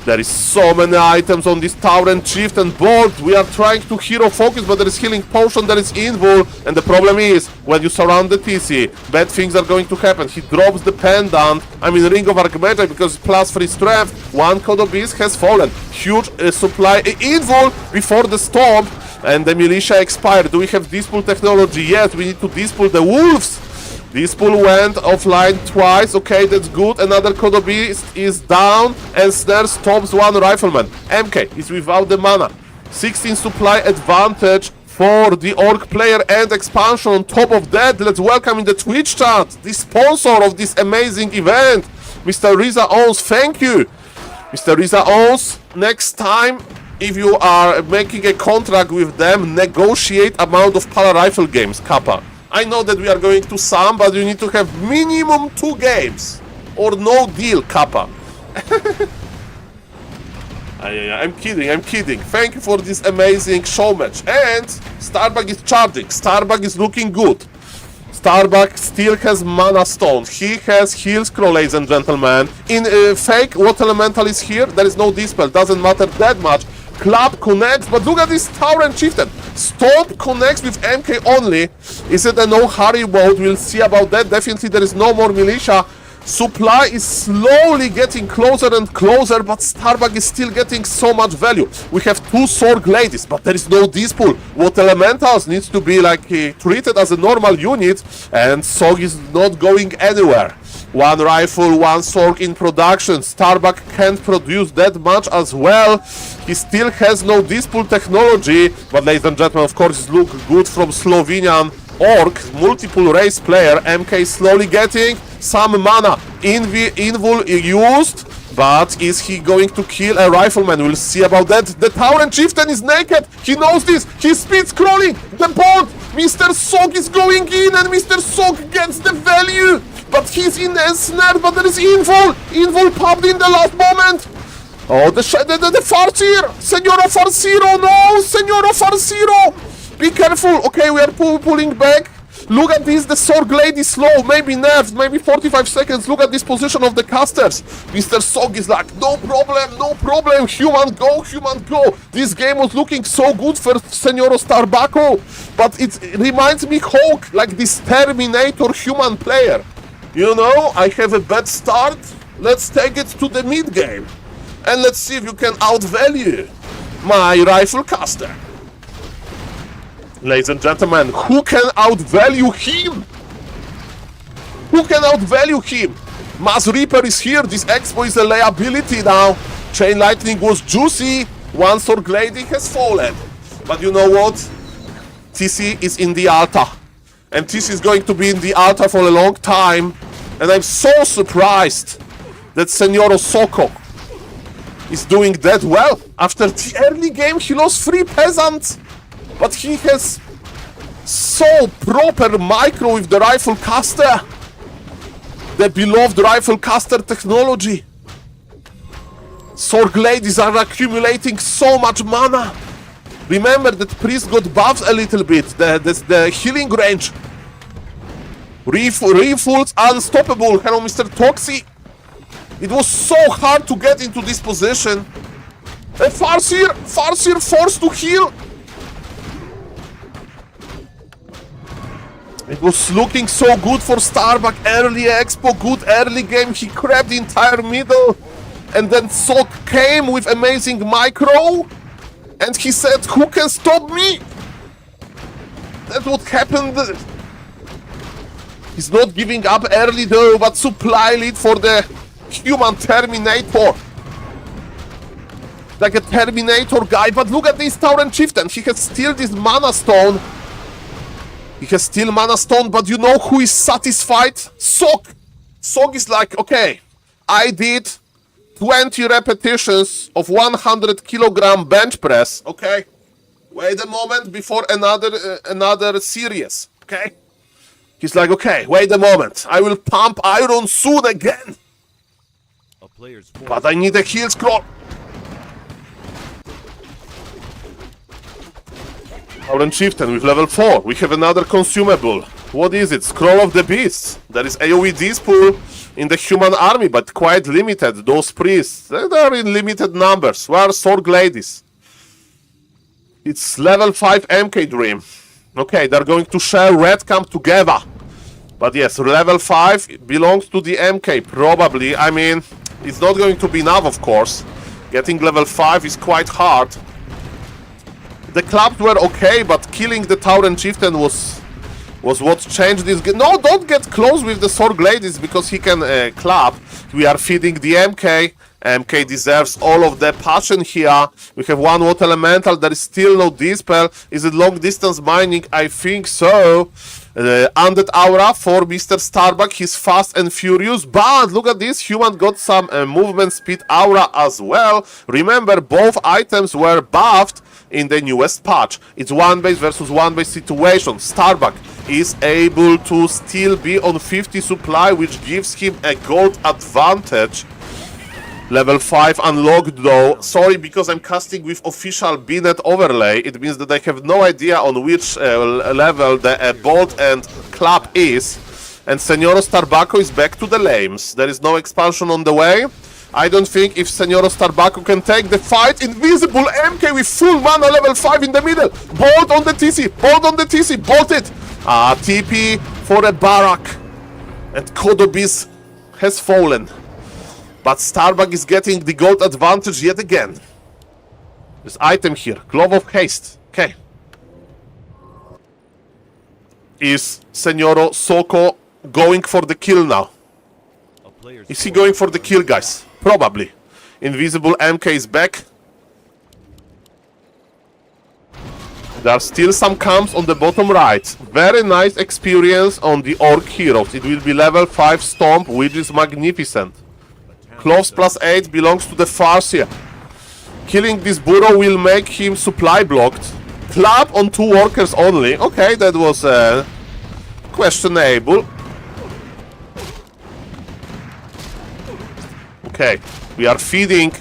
There is so many items on this Tauren Chieftain board. We are trying to hero focus, but there is healing potion, there is invul, and the problem is when you surround the TC, bad things are going to happen. He drops the pendant, I mean Ring of Archmagi, because plus 3 strength. 1 Kodo Beast has fallen. Huge supply invul before the storm, and the Militia expired. Do we have Dispool technology? Yes, we need to Dispool the wolves. Dispool went offline twice. Okay, that's good. Another Kodo Beast is down, and Snare stops 1 Rifleman. MK is without the mana. 16 supply advantage for the Orc player and expansion. On top of that, let's welcome in the Twitch chat the sponsor of this amazing event, Mr. Riza Owns. Thank you, Mr. Riza Owns. Next time, if you are making a contract with them, negotiate amount of Pala Rifle games, Kappa. I know that we are going to some, but you need to have minimum 2 games. Or no deal, Kappa. I'm kidding. Thank you for this amazing show match. And Starbuck is charging. Starbuck is looking good. Starbuck still has mana stones. He has heal scroll, ladies and gentlemen. In fake, what elemental is here? There is no dispel. Doesn't matter that much. Club connects, but look at this Tauren Chieftain. Stomp connects with MK only. Is it a no hurry mode? We'll see about that. Definitely there is no more Militia. Supply is slowly getting closer and closer, but Starbuck is still getting so much value. We have 2 Sorg ladies, but there is no Dispool. What elementals needs to be like treated as a normal unit, and Sog is not going anywhere. 1 rifle, 1 Sorg in production. Starbuck can't produce that much as well. He still has no Dispool technology, but ladies and gentlemen, of course, it looks good from Slovenian Orc, multiple race player. MK slowly getting some mana. Invul used, but is he going to kill a Rifleman? We'll see about that. The Tauren Chieftain is naked. He knows this. He's speed scrolling the board. Mr. Sog is going in, and Mr. Sog gets the value. But he's in a snare, but there is invul. Invul popped in the last moment. Oh, the Farseer. Senora Farseero, no. Senora Farseero. Be careful. Okay, we are pulling back. Look at this, the Sword Glade is slow, maybe nerfed, maybe 45 seconds. Look at this position of the casters. Mr. Sog is like, no problem, human go. This game was looking so good for Senoro Starbucko, but it reminds me Hulk, like this Terminator human player. You know, I have a bad start, let's take it to the mid game. And let's see if you can outvalue my rifle caster. Ladies and gentlemen, who can outvalue him? Who can outvalue him? Mass Reaper is here. This Expo is a liability now. Chain Lightning was juicy. One Sword Glade has fallen. But you know what? TC is in the altar. And TC is going to be in the altar for a long time. And I'm so surprised that Senoro Soko is doing that well. After the early game, he lost 3 peasants. But he has so proper micro with the rifle caster. The beloved rifle caster technology. Sword Glades are accumulating so much mana. Remember that Priest got buffed a little bit. The healing range. Refulls unstoppable. Hello, Mr. Toxie. It was so hard to get into this position. And Farseer forced to heal. It was looking so good for Starbuck. Early Expo, good early game. He grabbed the entire middle. And then Sok came with amazing micro. And he said, who can stop me? That's what happened. He's not giving up early though, but supply lead for the human Terminator. Like a Terminator guy. But look at this Tauren Chieftain. He has still this Mana Stone. He has still Mana Stone, but you know who is satisfied? Sok! Sok is like, okay, I did 20 repetitions of 100 kilogram bench press, okay? Wait a moment before another series, okay? He's like, okay, wait a moment. I will pump iron soon again. But I need a heal scroll. Tauren Chieftain with level 4. We have another consumable. What is it? Scroll of the Beasts. There is AoE dispool in the human army, but quite limited. Those priests, they are in limited numbers. Where are Sword Glades? It's level 5 MK Dream. Okay, they're going to share Red Camp together. But yes, level 5 belongs to the MK, probably. I mean, it's not going to be enough, of course. Getting level 5 is quite hard. The clubs were okay, but killing the Tauren Chieftain was what changed this game. No, don't get close with the Sword Glades because he can clap. We are feeding the MK. MK deserves all of the passion here. We have one Water Elemental. There is still no Dispel. Is it long distance mining? I think so. Undead Aura for Mr. Starbuck. He's fast and furious. But look at this. Human got some movement speed aura as well. Remember, both items were buffed in the newest patch. It's one base versus one base situation. Starbuck is able to still be on 50 supply, which gives him a gold advantage. Level 5 unlocked though. Sorry, because I'm casting with official BNet overlay. It means that I have no idea on which level the bolt and clap is. And Senoro Starbucko is back to the lames. There is no expansion on the way. I don't think if Senoro Starbucko can take the fight. Invisible MK with full mana, level 5 in the middle. Bolt on the TC, bolt on the TC, bolt it. TP for a barrack. And Kodobis has fallen. But Starbuck is getting the gold advantage yet again. This item here, Glove of Haste. Okay. Is Senoro Soko going for the kill now? Is he going for the kill, guys? Probably. Invisible MK is back. There are still some camps on the bottom right. Very nice experience on the Orc Heroes. It will be level 5 Stomp, which is magnificent. Cloves plus 8 belongs to the Farseer. Killing this burrow will make him supply blocked. Clap on 2 workers only. Okay, that was questionable. Okay, we are feeding.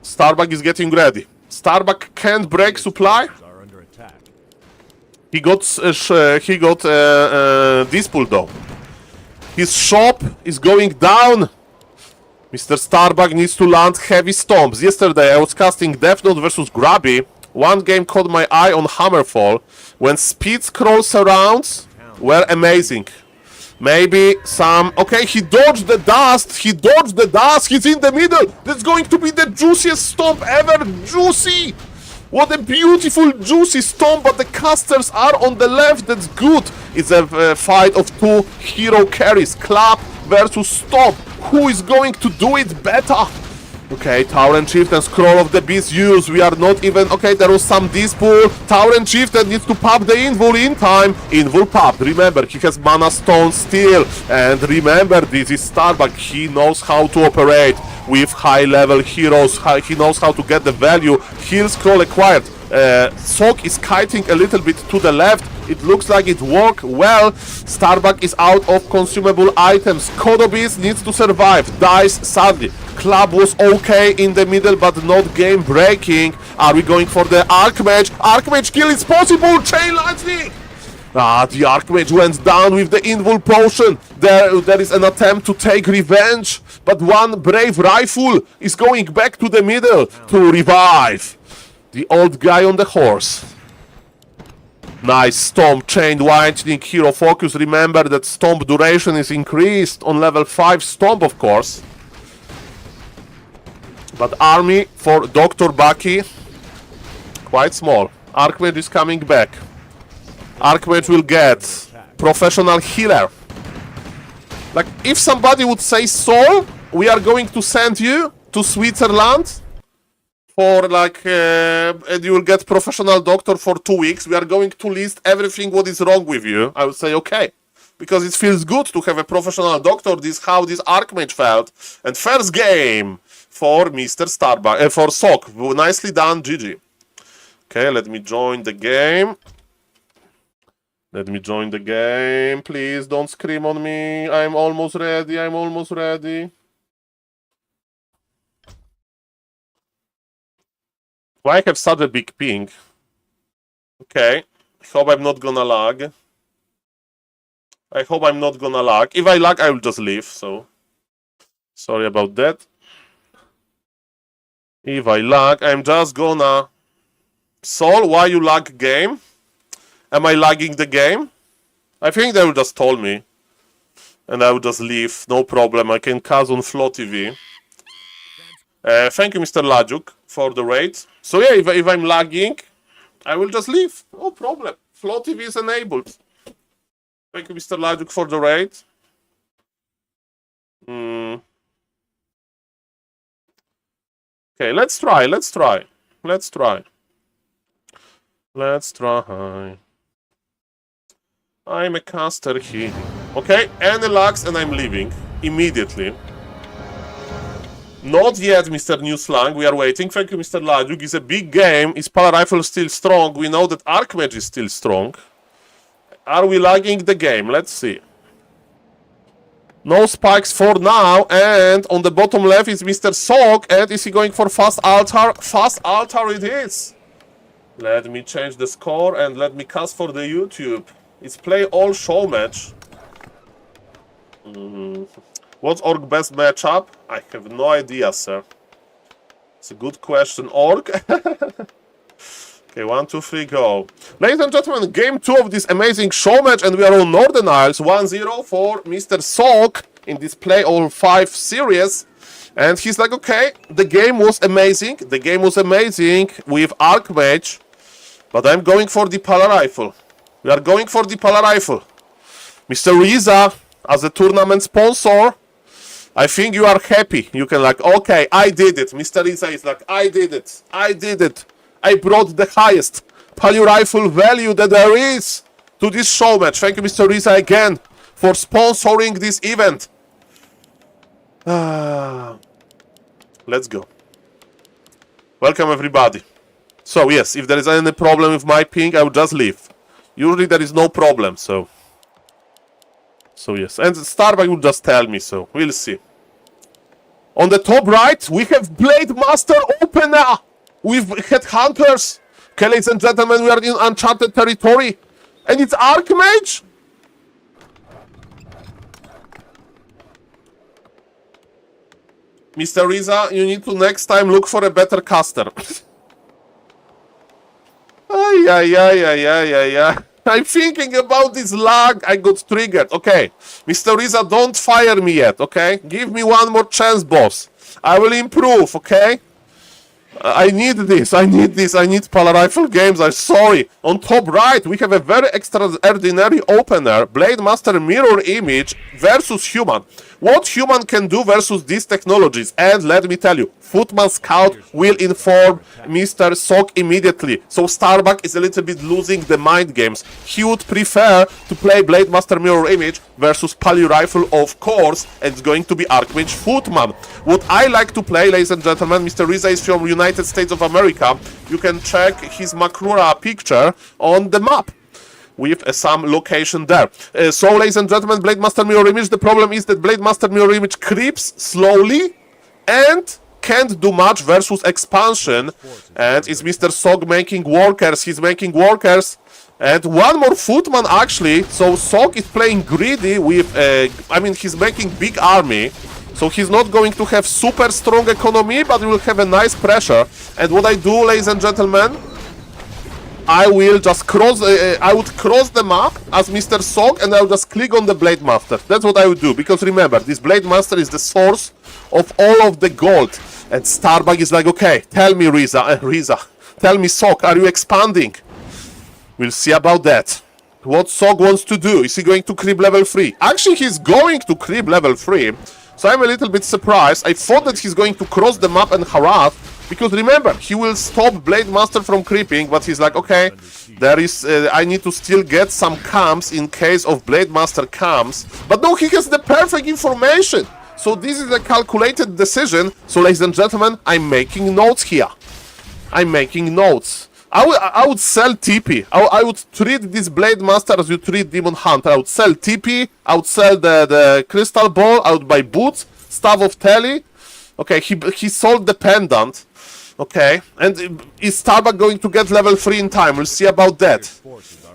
Starbuck is getting ready. Starbuck can't break supply. He got Dispel though. His shop is going down. Mr. Starbuck needs to land heavy stomps. Yesterday I was casting Death Note versus Grubby. One game caught my eye on Hammerfall. When speed scrolls around were amazing. Maybe some... Okay, he dodged the dust. He dodged the dust. He's in the middle. That's going to be the juiciest stomp ever. Juicy. What a beautiful, juicy stomp, but the casters are on the left. That's good. It's a fight of two hero carries. Clap versus Stomp. Who is going to do it better? Okay, Tower and Chieftain, Scroll of the Beast used. We are not even... Okay, there was some Dispool. Tower and Chieftain needs to pop the Invul in time. Invul popped. Remember, he has Mana Stone still. And remember, this is Starbuck. He knows how to operate with high-level heroes. He knows how to get the value. Heal Scroll acquired. Sok is kiting a little bit to the left. It looks like it worked well. Starbuck is out of consumable items. Kodobis needs to survive. Dies sadly. Club was okay in the middle, but not game breaking. Are we going for the Archmage? Archmage kill is possible. Chain Lightning. The Archmage went down with the Invul Potion. There is an attempt to take revenge, but one brave rifle is going back to the middle to revive the old guy on the horse. Nice Stomp, Chain Lightning, Hero Focus. Remember that Stomp duration is increased on level 5 Stomp, of course. But army for Dr. Bucky, quite small. Archmage is coming back. Archmage will get Professional Healer. Like, if somebody would say, Saul, we are going to send you to Switzerland for like, and you will get Professional Doctor for 2 weeks. We are going to list everything what is wrong with you. I would say, okay. Because it feels good to have a Professional Doctor. This is how this Archmage felt. And first game for Mr. Starbuck, for Sok. Nicely done, GG. Okay, let me join the game. Let me join the game. Please don't scream on me. I'm almost ready. I'm almost ready. Why I have such a big ping? Okay. Hope I'm not gonna lag. I hope I'm not gonna lag. If I lag, I will just leave, so... Sorry about that. If I lag, I'm just gonna... Saul, why you lag game? Am I lagging the game? I think they will just tell me. And I will just leave, no problem. I can cast on FLO TV. Thank you, Mr. Lajuk, for the raid. So yeah, if I'm lagging, I will just leave. No problem. FLO TV is enabled. Thank you, Mr. Lajuk, for the raid. Okay, let's try. Let's try. I'm a caster here. Okay, any lags and I'm leaving immediately. Not yet, Mr. New Slang. We are waiting. Thank you, Mr. Lajuk. It's a big game. Is Power Rifle still strong? We know that Archmage is still strong. Are we lagging the game? Let's see. No spikes for now. And on the bottom left is Mr. Sok. And is he going for Fast Altar? Fast Altar it is. Let me change the score and let me cast for the YouTube. It's play all show match. What's Orc best matchup? I have no idea, sir. It's a good question. Orc? Okay, 1, 2, 3, go. Ladies and gentlemen, game 2 of this amazing show match, and we are on Northern Isles. 1-0 for Mr. Sok in this play all 5 series. And he's like, okay, the game was amazing. The game was amazing with Archmage. But I'm going for the Power Rifle. We are going for the Power Rifle. Mr. Riza, as a tournament sponsor, I think you are happy. You can like, okay, I did it. Mr. Riza is like, I did it. I did it. I brought the highest Power Rifle value that there is to this show match. Thank you, Mr. Riza, again for sponsoring this event. Let's go. Welcome, everybody. So, yes, if there is any problem with my ping, I will just leave. Usually there is no problem, so yes. And Starbuck will just tell me, so we'll see. On the top right, we have Blade Master Opener with Headhunters. Okay, ladies and gentlemen, we are in uncharted territory. And it's Archmage? Mr. Riza, you need to next time look for a better caster. Ay, ay, ay, ay, ay, ay, ay. I'm thinking about this lag. I got triggered. Okay, Mr. Riza, don't fire me yet, okay? Give me one more chance, boss. I will improve, okay? I need this, I need Pala Rifle games, I'm sorry. On top right, we have a very extraordinary opener, Blade Master Mirror Image versus Human. What Human can do versus these technologies, and let me tell you, Footman Scout will inform Mr. Sok immediately. So Starbuck is a little bit losing the mind games. He would prefer to play Blade Master Mirror Image versus Pali Rifle, of course, and it's going to be Archmage Footman. What I like to play, ladies and gentlemen, Mr. Riza is from United States of America. You can check his Makrura picture on the map with some location there. So, ladies and gentlemen, Blade Master Mirror Image, the problem is that Blade Master Mirror Image creeps slowly and can't do much versus expansion. And it's Mr. Sok making workers, he's making workers. And one more Footman actually, so Sok is playing greedy with, I mean, he's making big army. So he's not going to have super strong economy, but he will have a nice pressure. And what I do, ladies and gentlemen, I will just cross, I would cross the map as Mr. Sok and I'll just click on the Blade Master. That's what I would do, because remember, this Blade Master is the source of all of the gold. And Starbuck is like, okay, tell me Riza, tell me Sok, are you expanding? We'll see about that. What Sok wants to do, is he going to creep level 3? Actually, he's going to creep level 3. So I'm a little bit surprised. I thought that he's going to cross the map and harass. Because remember, he will stop Blade Master from creeping, but he's like, okay, there is, I need to still get some camps in case of Blade Master camps. But no, he has the perfect information. So this is a calculated decision. So, ladies and gentlemen, I'm making notes here. I'm making notes. I would sell TP. I would treat this Blade Master as you treat Demon Hunter. I would sell TP. I would sell the Crystal Ball. I would buy boots, Staff of Telly. Okay, he sold the pendant. Okay, and is Starbuck going to get level 3 in time? We'll see about that.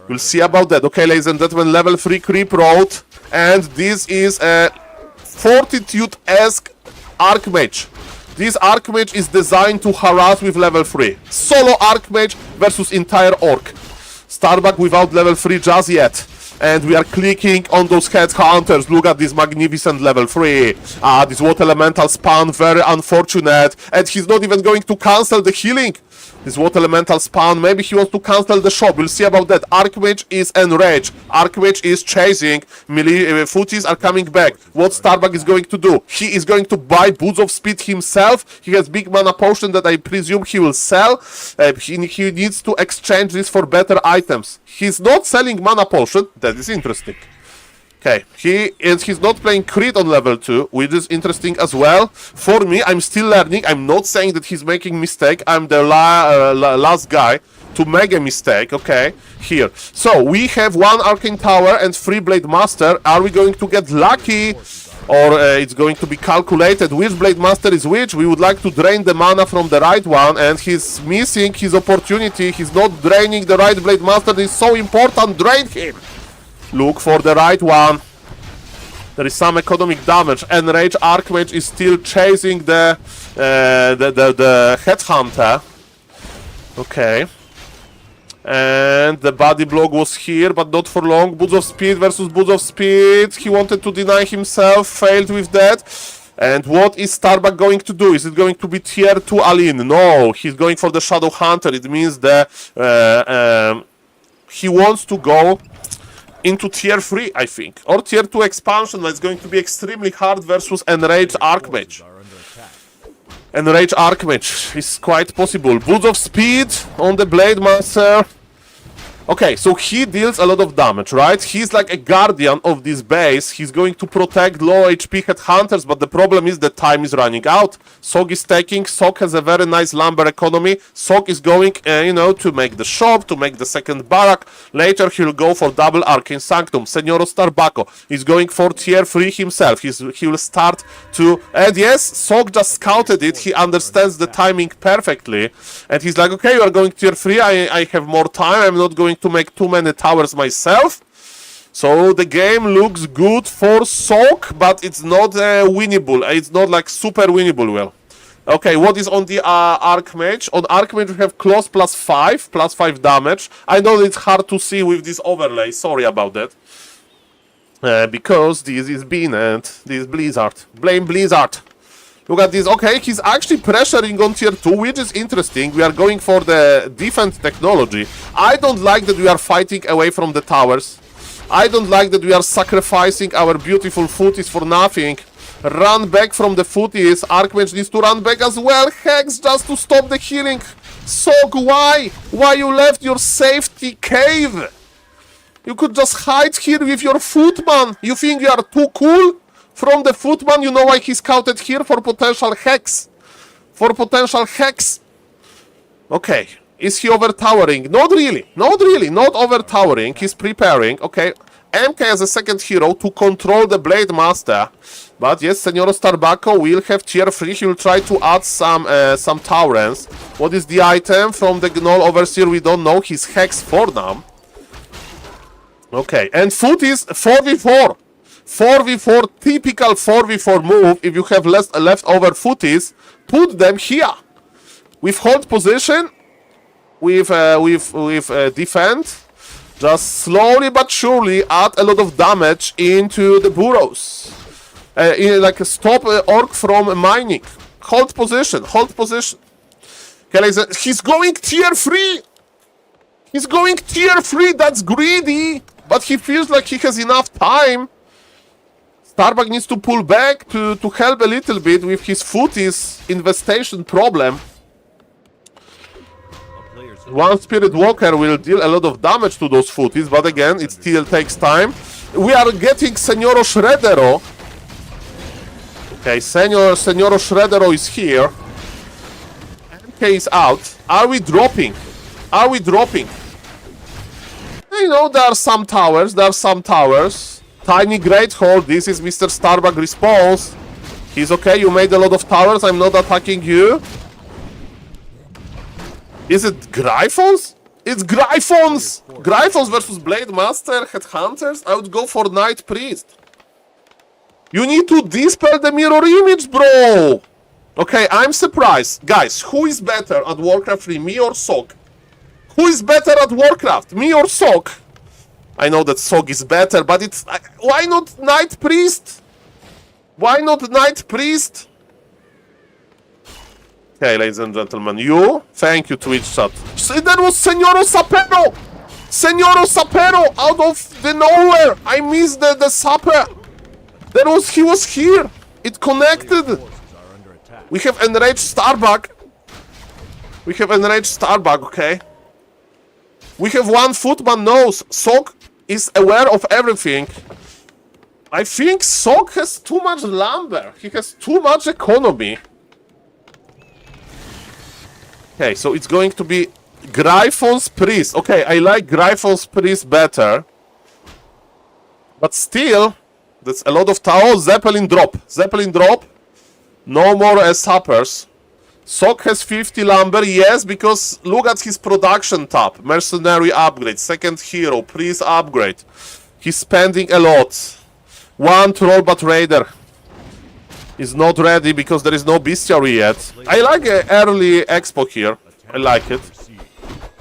We'll see about that. Okay, ladies and gentlemen, level 3 creep road. And this is a Fortitude-esque Archmage. This Archmage is designed to harass with level 3. Solo Archmage versus entire Orc. Starbuck without level 3 just yet. And we are clicking on those headhunters. Look at this magnificent level 3. This water elemental spawn, very unfortunate. And he's not even going to cancel the healing. This water elemental spawn, maybe he wants to cancel the shop. We'll see about that. Archmage is enraged. Archmage is chasing. Melee footies are coming back. What Starbuck is going to do? He is going to buy Boots of Speed himself. He has big mana potion that I presume he will sell. He needs to exchange this for better items. He's not selling mana potion. That is interesting. Okay, he's not playing crit on level 2, which is interesting as well. For me, I'm still learning. I'm not saying that he's making mistake. I'm the last guy to make a mistake, okay, here. So, we have 1 Arcane Tower and 3 Blade Master. Are we going to get lucky? Or it's going to be calculated which Blade Master is which? We would like to drain the mana from the right one, and he's missing his opportunity. He's not draining the right Blade Master. This is so important. Drain him! Look for the right one. There is some economic damage. Enraged Archmage is still chasing the Headhunter. Okay. And the body block was here, but not for long. Boots of Speed versus Boots of Speed. He wanted to deny himself, failed with that. And what is Starbuck going to do? Is it going to be tier 2 Aline? No, he's going for the Shadow Hunter. It means that he wants to go into tier 3, I think. Or tier 2 expansion, that's going to be extremely hard versus Enraged Archmage. Enraged Archmage is quite possible. Boots of Speed on the Blade Master. Okay, so he deals a lot of damage, right? He's like a guardian of this base. He's going to protect low HP headhunters, but the problem is that time is running out. Sok is taking. Sok has a very nice lumber economy. Sok is going, you know, to make the shop, to make the second barrack. Later, he'll go for double Arcane Sanctum. Senoro Starbucco is going for tier 3 himself. He will start to... And yes, Sok just scouted it. He understands the timing perfectly. And he's like, okay, you are going tier 3. I have more time. I'm not going going to make too many towers myself. So the game looks good for Sauk, but it's not winnable. It's not like super winnable well. Okay, what is on the Archmage? On Archmage we have close +5 damage. I know it's hard to see with this overlay, sorry about that. Because this is Bean and this is Blizzard. Blame Blizzard. Look at this. Okay, he's actually pressuring on tier 2, which is interesting. We are going for the defense technology. I don't like that we are fighting away from the towers. I don't like that we are sacrificing our beautiful footies for nothing. Run back from the footies. Archmage needs to run back as well. Hex just to stop the healing. Sauk, why? Why you left your safety cave? You could just hide here with your footman. You think you are too cool? From the footman, you know why he scouted here? For potential hex. For potential hex. Okay. Is he overtowering? Not really. Not really. Not overtowering. He's preparing. Okay. MK as a second hero to control the Blade Master. But yes, Senor Starbucco will have tier 3. He will try to add some Taurens. What is the item from the Gnoll Overseer? We don't know. He's Hex for now. Okay. And foot is 4v4. 4v4, typical 4v4 move. If you have leftover footies, put them here. With hold position, with defend, just slowly but surely add a lot of damage into the burrows. Like stop orc from mining. Hold position, hold position. Okay, he's going tier 3. He's going tier 3, that's greedy. But he feels like he has enough time. Starbuck needs to pull back to help a little bit with his footies infestation problem. One Spirit Walker will deal a lot of damage to those footies, but again, it still takes time. We are getting Senoro Shreddero. Okay, Senoro Shreddero is here. MK is out. Are we dropping? Are we dropping? You know, there are some towers, Tiny Great Hole, this is Mr. Starbuck response. He's okay, you made a lot of towers, I'm not attacking you. Is it Gryphons? It's Gryphons! Gryphons versus Blade Master, Headhunters? I would go for Night Priest. You need to dispel the mirror image, bro! Okay, I'm surprised. Guys, who is better at Warcraft 3, me or Sauk? Who is better at Warcraft, me or Sauk? I know that Sauk is better, but it's... why not Night Priest? Why not Night Priest? Okay, ladies and gentlemen, you... Thank you, Twitch chat. That was Senoro Sapero! Senoro Sapero! Out of the nowhere! I missed the Sapper! He was here! It connected! We have enraged Starbuck. We have enraged Starbuck, okay? We have one footman knows. Sauk is aware of everything. I think Sauk has too much lumber. He has too much economy. Okay, so it's going to be Gryphon's Priest. Okay, I like Gryphon's Priest better. But still, that's a lot of Tao. Zeppelin drop. Zeppelin drop. No more sappers. Sauk has 50 lumber, yes, because look at his production tab. Mercenary upgrade, second hero, priest upgrade. He's spending a lot. One troll but raider is not ready because there is no bestiary yet. I like an early expo here. I like it.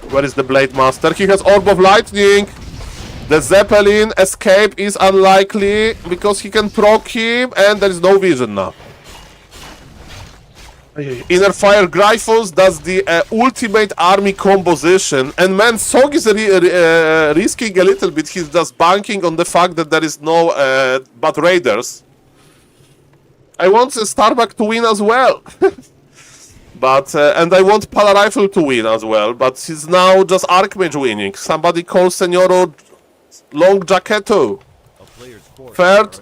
Where is the Blade Master? He has Orb of Lightning. The Zeppelin escape is unlikely because he can proc him and there is no vision now. Inner Fire Gryphons does the ultimate army composition, and man, Sauk is risking a little bit. He's just banking on the fact that there is no but raiders. I want Starbuck to win as well, but and I want Pala Rifle to win as well. But he's now just Archmage winning. Somebody call Senoro Long Jacketto. Third,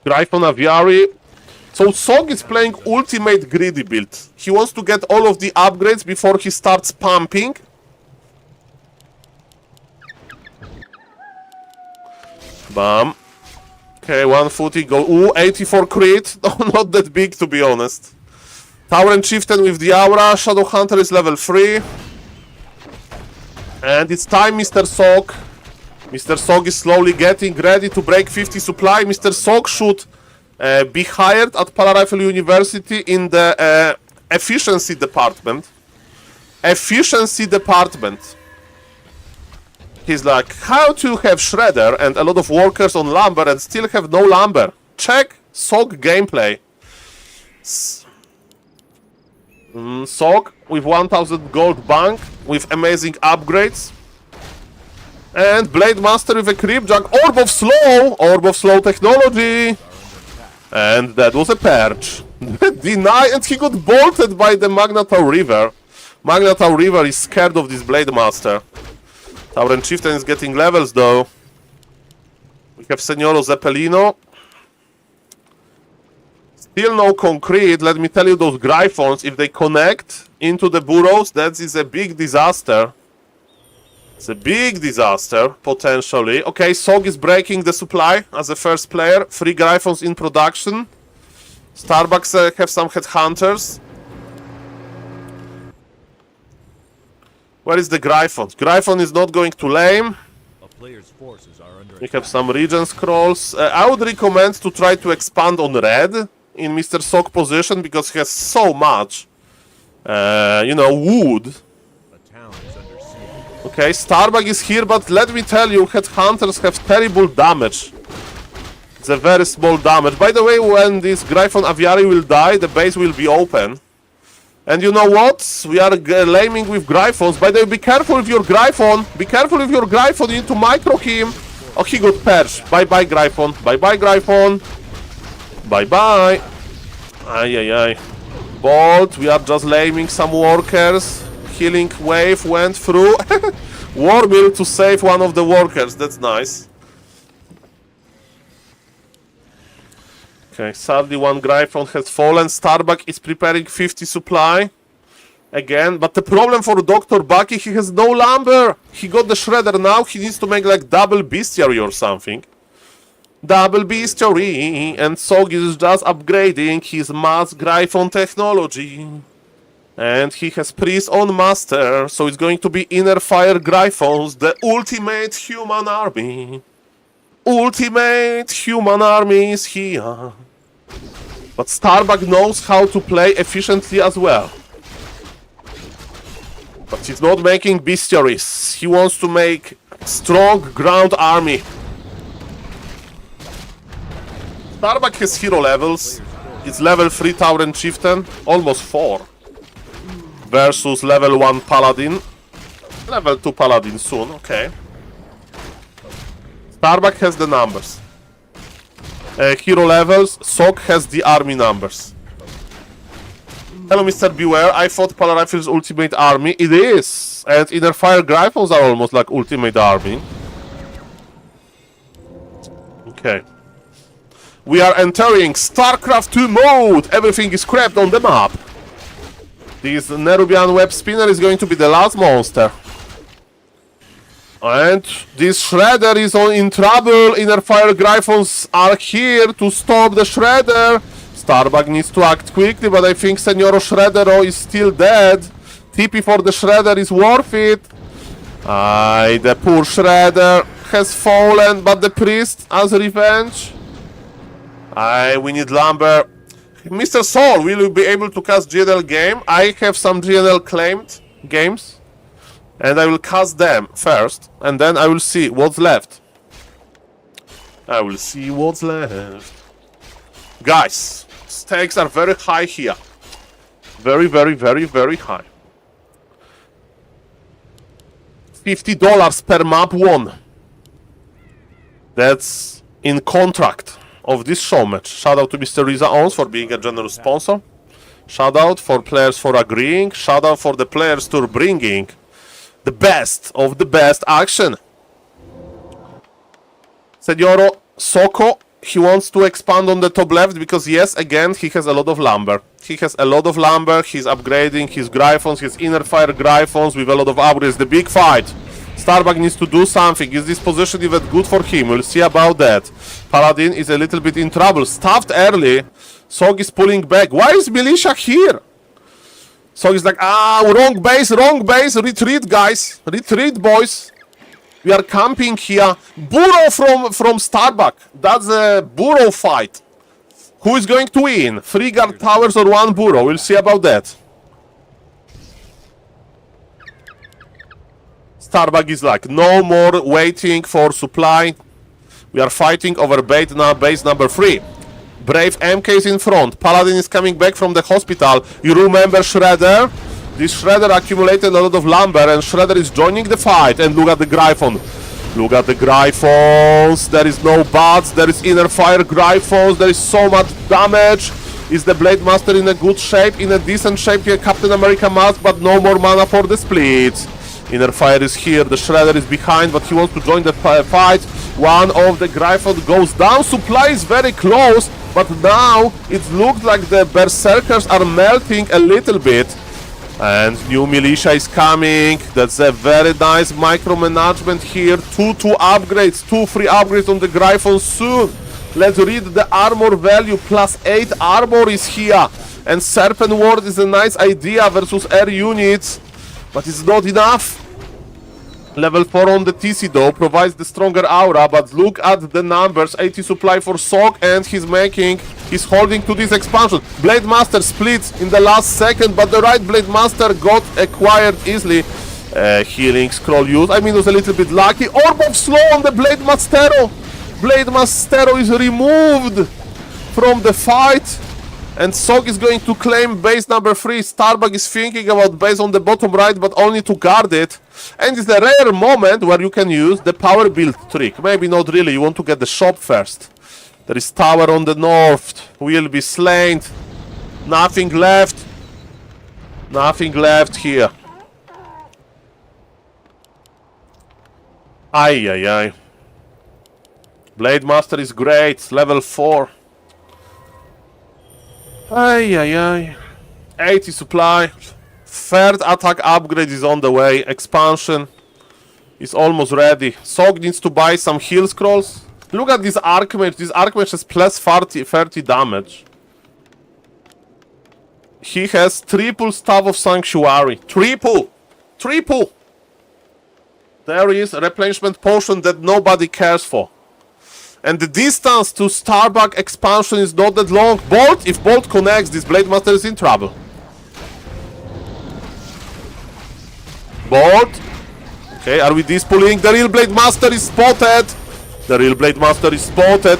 Gryphon Aviary. So Sauk is playing ultimate greedy build. He wants to get all of the upgrades before he starts pumping. Bam. Okay, 140 go. Ooh, 84 crit. No, not that big to be honest. Tower and Chieftain with the Aura. Shadow Hunter is level 3. And it's time, Mr. Sauk. Mr. Sauk is slowly getting ready to break 50 supply. Mr. Sauk should be hired at Rifle University in the efficiency department. Efficiency department. He's like, how to have shredder and a lot of workers on lumber and still have no lumber? Check Sauk gameplay. Sauk with 1000 gold bank, with amazing upgrades. And Blade Master with a creep jug. Orb of slow technology. And that was a perch. Deny, and he got bolted by the Magnetar River. Magnetar River is scared of this Blade Master. Tauren Chieftain is getting levels though. We have Senoro Zeppelino. Still no concrete. Let me tell you, those Gryphons, if they connect into the burrows, that is a big disaster. It's a big disaster, potentially. Okay, Sauk is breaking the supply as a first player. 3 Gryphons in production. Starbucks have some headhunters. Where is the Gryphon? Gryphon is not going to lame. A player's forces are under We have some region scrolls. I would recommend to try to expand on red in Mr. Sauk position because he has so much, you know, wood. A town is under siege. Okay, Starbuck is here, but let me tell you, headhunters have terrible damage. It's a very small damage. By the way, when this Gryphon Aviary will die, the base will be open. And you know what? We are laming with Gryphons. By the way, be careful with your Gryphon. Be careful with your Gryphon. You need to micro him. Oh, he got perched. Bye-bye, Gryphon. Bye-bye, Gryphon. Bye-bye. Ay. Bolt. We are just laming some workers. Healing wave went through. War mill to save one of the workers. That's nice. Okay, sadly one Gryphon has fallen. Starbuck is preparing 50 supply. Again, but the problem for Dr. Bucky, he has no lumber. He got the shredder now. He needs to make like double bestiary or something. Double bestiary. And Sauk is just upgrading his mass Gryphon technology. And he has priest on master. So it's going to be inner fire Gryphons. The ultimate human army. Ultimate human army is here. But Starbuck knows how to play efficiently as well. But he's not making bestiaries. He wants to make strong ground army. Starbuck has hero levels. It's level 3 Tauren Chieftain. Almost 4. Versus level 1 Paladin. Level 2 Paladin soon, okay. Starbuck has the numbers. Hero levels. Sauk has the army numbers. Hello, Mr. Beware. I thought Palarifle's ultimate army. It is. And inner fire Gryphons are almost like ultimate army. Okay. We are entering StarCraft 2 mode. Everything is crapped on the map. This Nerubian web spinner is going to be the last monster. And this shredder is in trouble. Inner fire Gryphons are here to stop the shredder. Starbuck needs to act quickly, but I think Senoro Shreddero is still dead. TP for the shredder is worth it. Aye, the poor shredder has fallen, but the priest as revenge. Aye, we need lumber. Mr. Saul, will you be able to cast GNL game? I have some GNL claimed games. And I will cast them first, and then I will see what's left. I will see what's left. Guys, stakes are very high here. Very high. $50 per map won. That's in contract of this show match. Shout out to Mr. Riza Owns for being a generous sponsor. Shout out for players for agreeing. Shout out for the players to bringing the best of the best action. Senoro Soko, he wants to expand on the top left because, yes, again, he has a lot of lumber. He has a lot of lumber. He's upgrading his Gryphons, his inner fire Gryphons with a lot of upgrades. The big fight. Starbuck needs to do something. Is this position even good for him? We'll see about that. Paladin is a little bit in trouble. Stuffed early. Sauk is pulling back. Why is Militia here? So he's like, wrong base, retreat, guys. Retreat, boys. We are camping here. Burrow from Starbuck. That's a Burrow fight. Who is going to win? 3 guard towers or 1 Burrow? We'll see about that. Starbuck is like, no more waiting for supply. We are fighting over base number 3. Brave MK is in front. Paladin is coming back from the hospital. You remember Shredder? This Shredder accumulated a lot of lumber and Shredder is joining the fight. And look at the Gryphon. Look at the Gryphons. There is no bats. There is inner fire Gryphons. There is so much damage. Is the Blade Master in a good shape? In a decent shape here. Captain America mask, but no more mana for the splits. Inner fire is here. The Shredder is behind, but he wants to join the fight. One of the Gryphons goes down. Supply is very close. But now it looks like the Berserkers are melting a little bit. And new militia is coming. That's a very nice micromanagement here. 2 upgrades, 2 free upgrades on the Gryphon soon. Let's read the armor value. +8 armor is here. And Serpent Ward is a nice idea versus air units. But it's not enough. Level 4 on the TC though provides the stronger aura, but look at the numbers. 80 supply for Sok, and he's holding to this expansion. Blade Master splits in the last second, but the right Blade Master got acquired easily. Healing scroll use. I mean, it was a little bit lucky. Orb of Slow on the Blade Mastero. Blade Mastero is removed from the fight. And Sok is going to claim base number 3. Starbuck is thinking about base on the bottom right, but only to guard it. And it's a rare moment where you can use the power build trick. Maybe not really, you want to get the shop first. There is tower on the north. Will be slain. Nothing left. Nothing left here. Ay. Blade Master is great. Level 4. Ay. 80 supply. 3rd attack upgrade is on the way. Expansion is almost ready. Sok needs to buy some heal scrolls. Look at this Archmage. This Archmage has plus 30 damage. He has triple Staff of Sanctuary. Triple! There is a replenishment potion that nobody cares for. And the distance to Starbuck expansion is not that long. Bolt, if Bolt connects, this Blade Master is in trouble. Bolt. Okay, are we dispulling? The real Blade Master is spotted.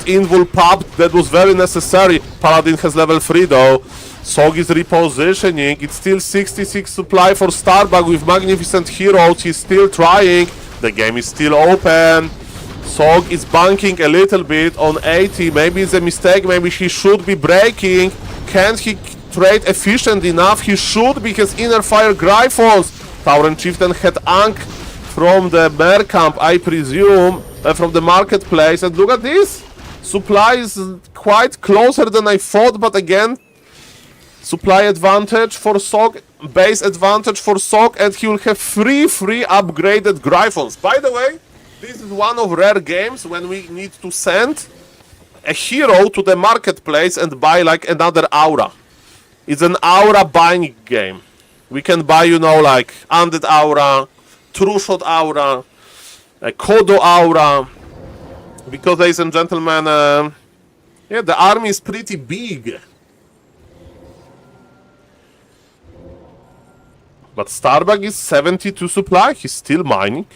Invul pub, that was very necessary. Paladin has level 3 though. Sok is repositioning. It's still 66 supply for Starbuck with Magnificent Heroes. He's still trying. The game is still open. Sok is banking a little bit on 80. Maybe it's a mistake. Maybe he should be breaking. Can't he trade efficient enough? He should, because Inner Fire Gryphons. Tauren Chieftain had Ankh from the Mer Camp, I presume, from the marketplace. And look at this. Supply is quite closer than I thought, but again, supply advantage for Sok, base advantage for Sok, and he will have free upgraded Gryphons. By the way, this is one of rare games when we need to send a hero to the marketplace and buy like another aura. It's an aura buying game. We can buy, you know, like Undead Aura, True Shot Aura, a Kodo Aura. Because, ladies and gentlemen, yeah, the army is pretty big. But Starbuck is 72 supply. He's still mining.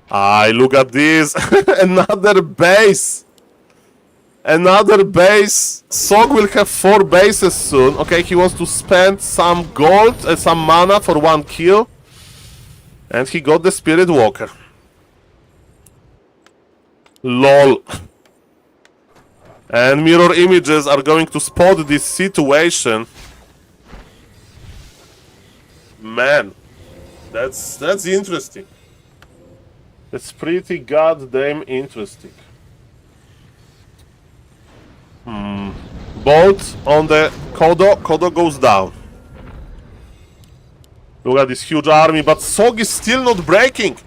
Look at this. Another base. Sok will have 4 bases soon. Okay, he wants to spend some gold, some mana for 1 kill. And he got the Spirit Walker. LOL. And mirror images are going to spot this situation. Man, that's interesting. That's pretty goddamn interesting. Bolt on the Kodo. Kodo goes down. Look at this huge army, but Sok is still not breaking.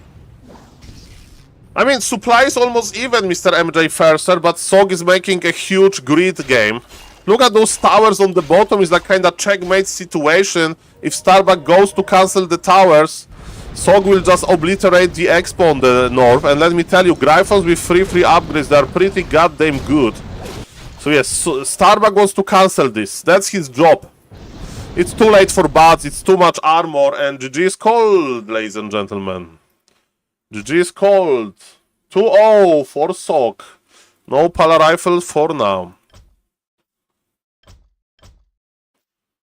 I mean, supply is almost even, Mr. MJ Ferser, but Sok is making a huge greed game. Look at those towers on the bottom. It's like kind of checkmate situation. If Starbuck goes to cancel the towers, Sog will just obliterate the expo on the north. And let me tell you, Gryphons with free upgrades, they are pretty goddamn good. So yes, Starbuck wants to cancel this. That's his job. It's too late for bats, it's too much armor, and GG is cold, ladies and gentlemen. GG is cold. 2-0 for Sog. No Pala Rifle for now.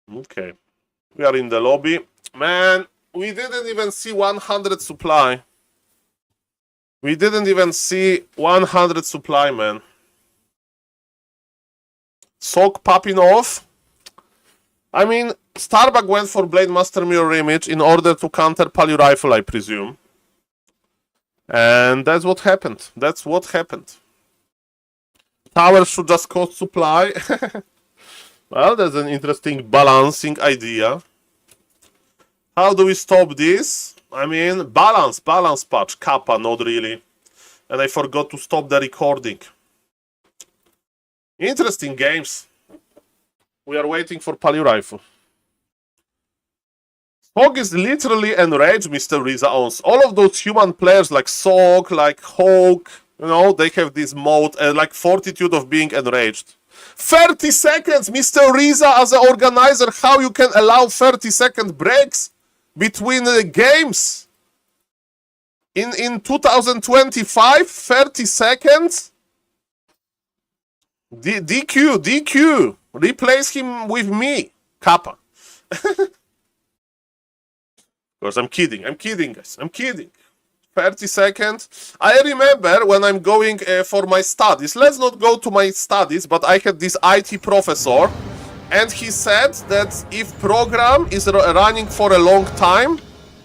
Okay. We are in the lobby. Man, we didn't even see 100 supply. We didn't even see 100 supply, man. Sog popping off. I mean, Starbuck went for Blade Master Mirror Image in order to counter Pali Rifle, I presume. And that's what happened. That's what happened. Towers should just cost supply. Well, that's an interesting balancing idea. How do we stop this? I mean, balance patch, Kappa, not really. And I forgot to stop the recording. Interesting games. We are waiting for Pali Rifle. Sog is literally enraged, Mr. Riza owns. All of those human players like Sog, like Hawk, you know, they have this mode, like fortitude of being enraged. 30 seconds, Mr. Riza, as an organizer, how you can allow 30-second breaks between games? In 2025, 30 seconds? DQ. Replace him with me, Kappa. Of course, I'm kidding, guys. I'm kidding. 30 seconds. I remember when I'm going for my studies. Let's not go to my studies, but I had this IT professor, and he said that if program is running for a long time,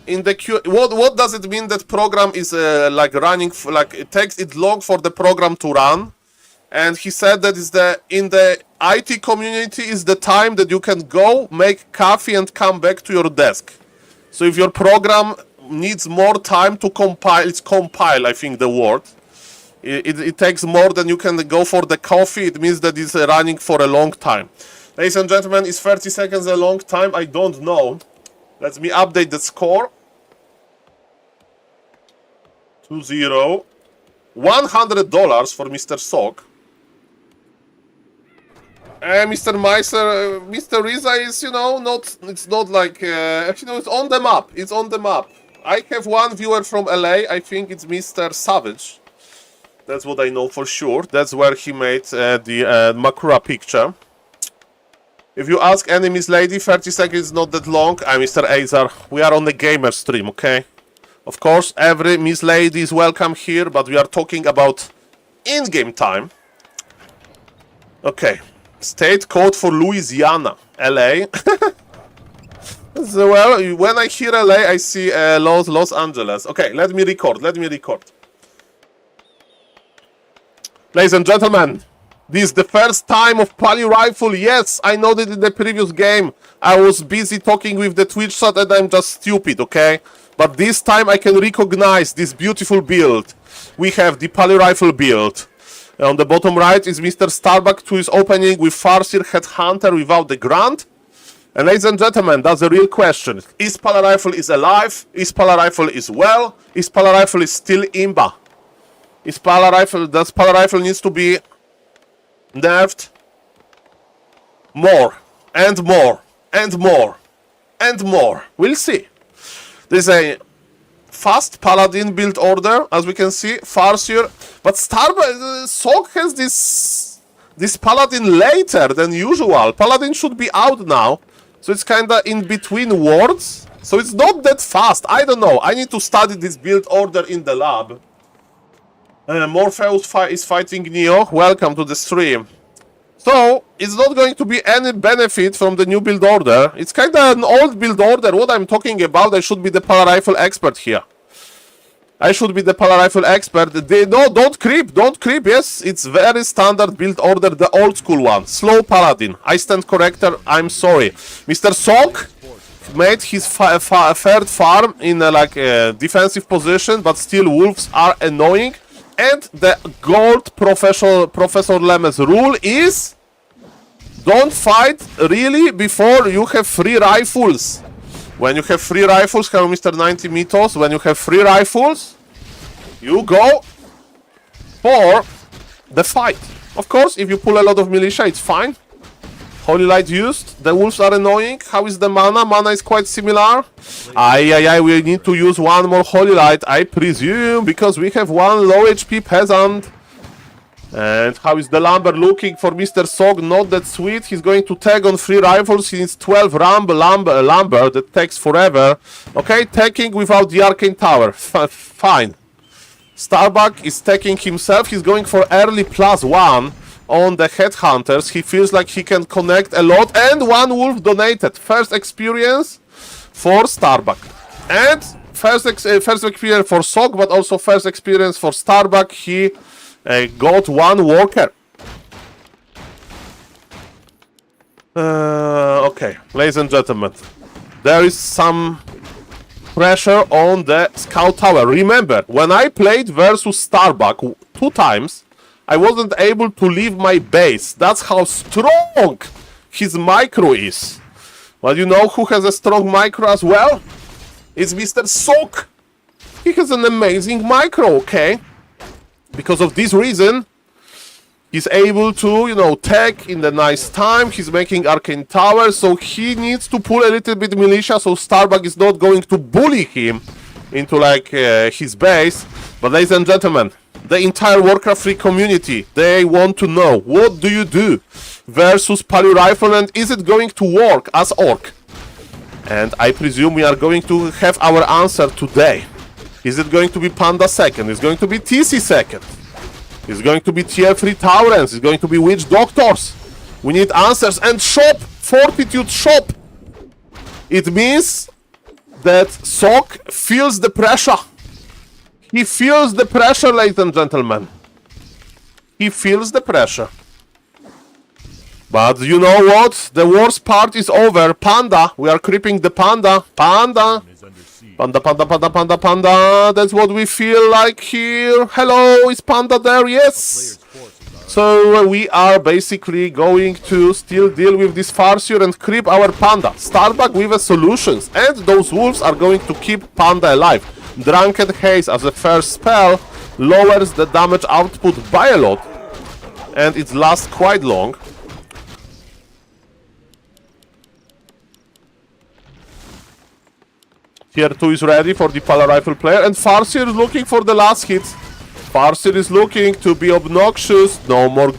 in the queue, what does it mean that program is like running, like it takes it long for the program to run? And he said that is in the IT community is the time that you can go, make coffee, and come back to your desk. So if your program needs more time to compile, it's compile, I think the word. It takes more than you can go for the coffee. It means that it's running for a long time. Ladies and gentlemen, is 30 seconds a long time? I don't know. Let me update the score. 2-0. $100 for Mr. Sog. Mr. Meiser, Mr. Riza is, you know, it's not like, you know, it's on the map. It's on the map. I have one viewer from LA. I think it's Mr. Savage. That's what I know for sure. That's where he made the Makura picture. If you ask any Miss Lady, 30 seconds is not that long. I'm Mr. Azar. We are on the gamer stream, okay? Of course, every Miss Lady is welcome here, but we are talking about in-game time. Okay. State code for Louisiana, LA. So, well, when I hear LA, I see Los Angeles. Okay, let me record. Ladies and gentlemen, this is the first time of Pali Rifle. Yes, I know that in the previous game I was busy talking with the Twitch chat and I'm just stupid, okay? But this time I can recognize this beautiful build. We have the Pali Rifle build. On the bottom right is Mr. Starbuck, who is opening with Farseer Headhunter without the Grant. And ladies and gentlemen, that's a real question. Is Pala Rifle is alive? Is Pala Rifle is well? Is Pala Rifle is still imba? Is Pala Rifle, does Pala Rifle needs to be nerfed? More, and more, and more, and more. We'll see. There's a fast Paladin build order, as we can see, Farseer. But Sog has this Paladin later than usual. Paladin should be out now. So it's kinda in between words. So it's not that fast. I don't know. I need to study this build order in the lab. Morpheus is fighting Neo. Welcome to the stream. So, it's not going to be any benefit from the new build order. It's kinda an old build order. What I'm talking about, I should be the Pala Rifle expert here. I should be the Pala Rifle expert. No, don't creep, yes. It's very standard build order, the old school one. Slow Paladin. I stand corrector, I'm sorry. Mr. Sog made his third farm in a defensive position, but still wolves are annoying. And the gold Professor Lem's rule is Don't fight really before you have 3 rifles. When you have 3 rifles, hello Mr. 90 Mythos, when you have 3 rifles, you go for the fight. Of course, if you pull a lot of militia, it's fine. Holy Light used. The wolves are annoying. How is the mana? Mana is quite similar. We need to use 1 more Holy Light, I presume, because we have 1 low HP peasant. And how is the lumber looking for Mr. Sog? Not that sweet. He's going to tag on 3 rifles. He needs 12 lumber. That takes forever. Okay, tagging without the arcane tower. Fine. Starbuck is tagging himself. He's going for early +1 on the headhunters. He feels like he can connect a lot. And 1 wolf donated. First experience for Starbuck. And first experience for Sog, but also first experience for Starbuck. He got 1 worker. Okay, ladies and gentlemen, there is some pressure on the scout tower. Remember, when I played versus Starbuck 2 times, I wasn't able to leave my base. That's how strong his micro is. But you know who has a strong micro as well? It's Mr. Sok. He has an amazing micro, okay? Because of this reason, he's able to, you know, tag in the nice time. He's making arcane tower, so he needs to pull a little bit militia, so Starbuck is not going to bully him into like his base. But ladies and gentlemen, the entire Warcraft 3 community, they want to know, what do you do versus Palio Rifle, and is it going to work as Orc? And I presume we are going to have our answer today. Is it going to be Panda second? Is it going to be TC second? Is it going to be tier 3 Taurens? Is it going to be Witch Doctors? We need answers. And shop! Fortitude shop! It means that Sok feels the pressure. He feels the pressure, ladies and gentlemen. He feels the pressure. But you know what? The worst part is over. Panda! We are creeping the Panda. Panda! Panda. That's what we feel like here. Hello, is Panda there? Yes. So we are basically going to still deal with this Farseer and creep our Panda. Starbuck with the solutions. And those wolves are going to keep Panda alive. Drunken Haze as a first spell lowers the damage output by a lot. And it lasts quite long. Tier 2 is ready for the Pala Rifle player, and Farseer is looking for the last hit. Farseer is looking to be obnoxious. No more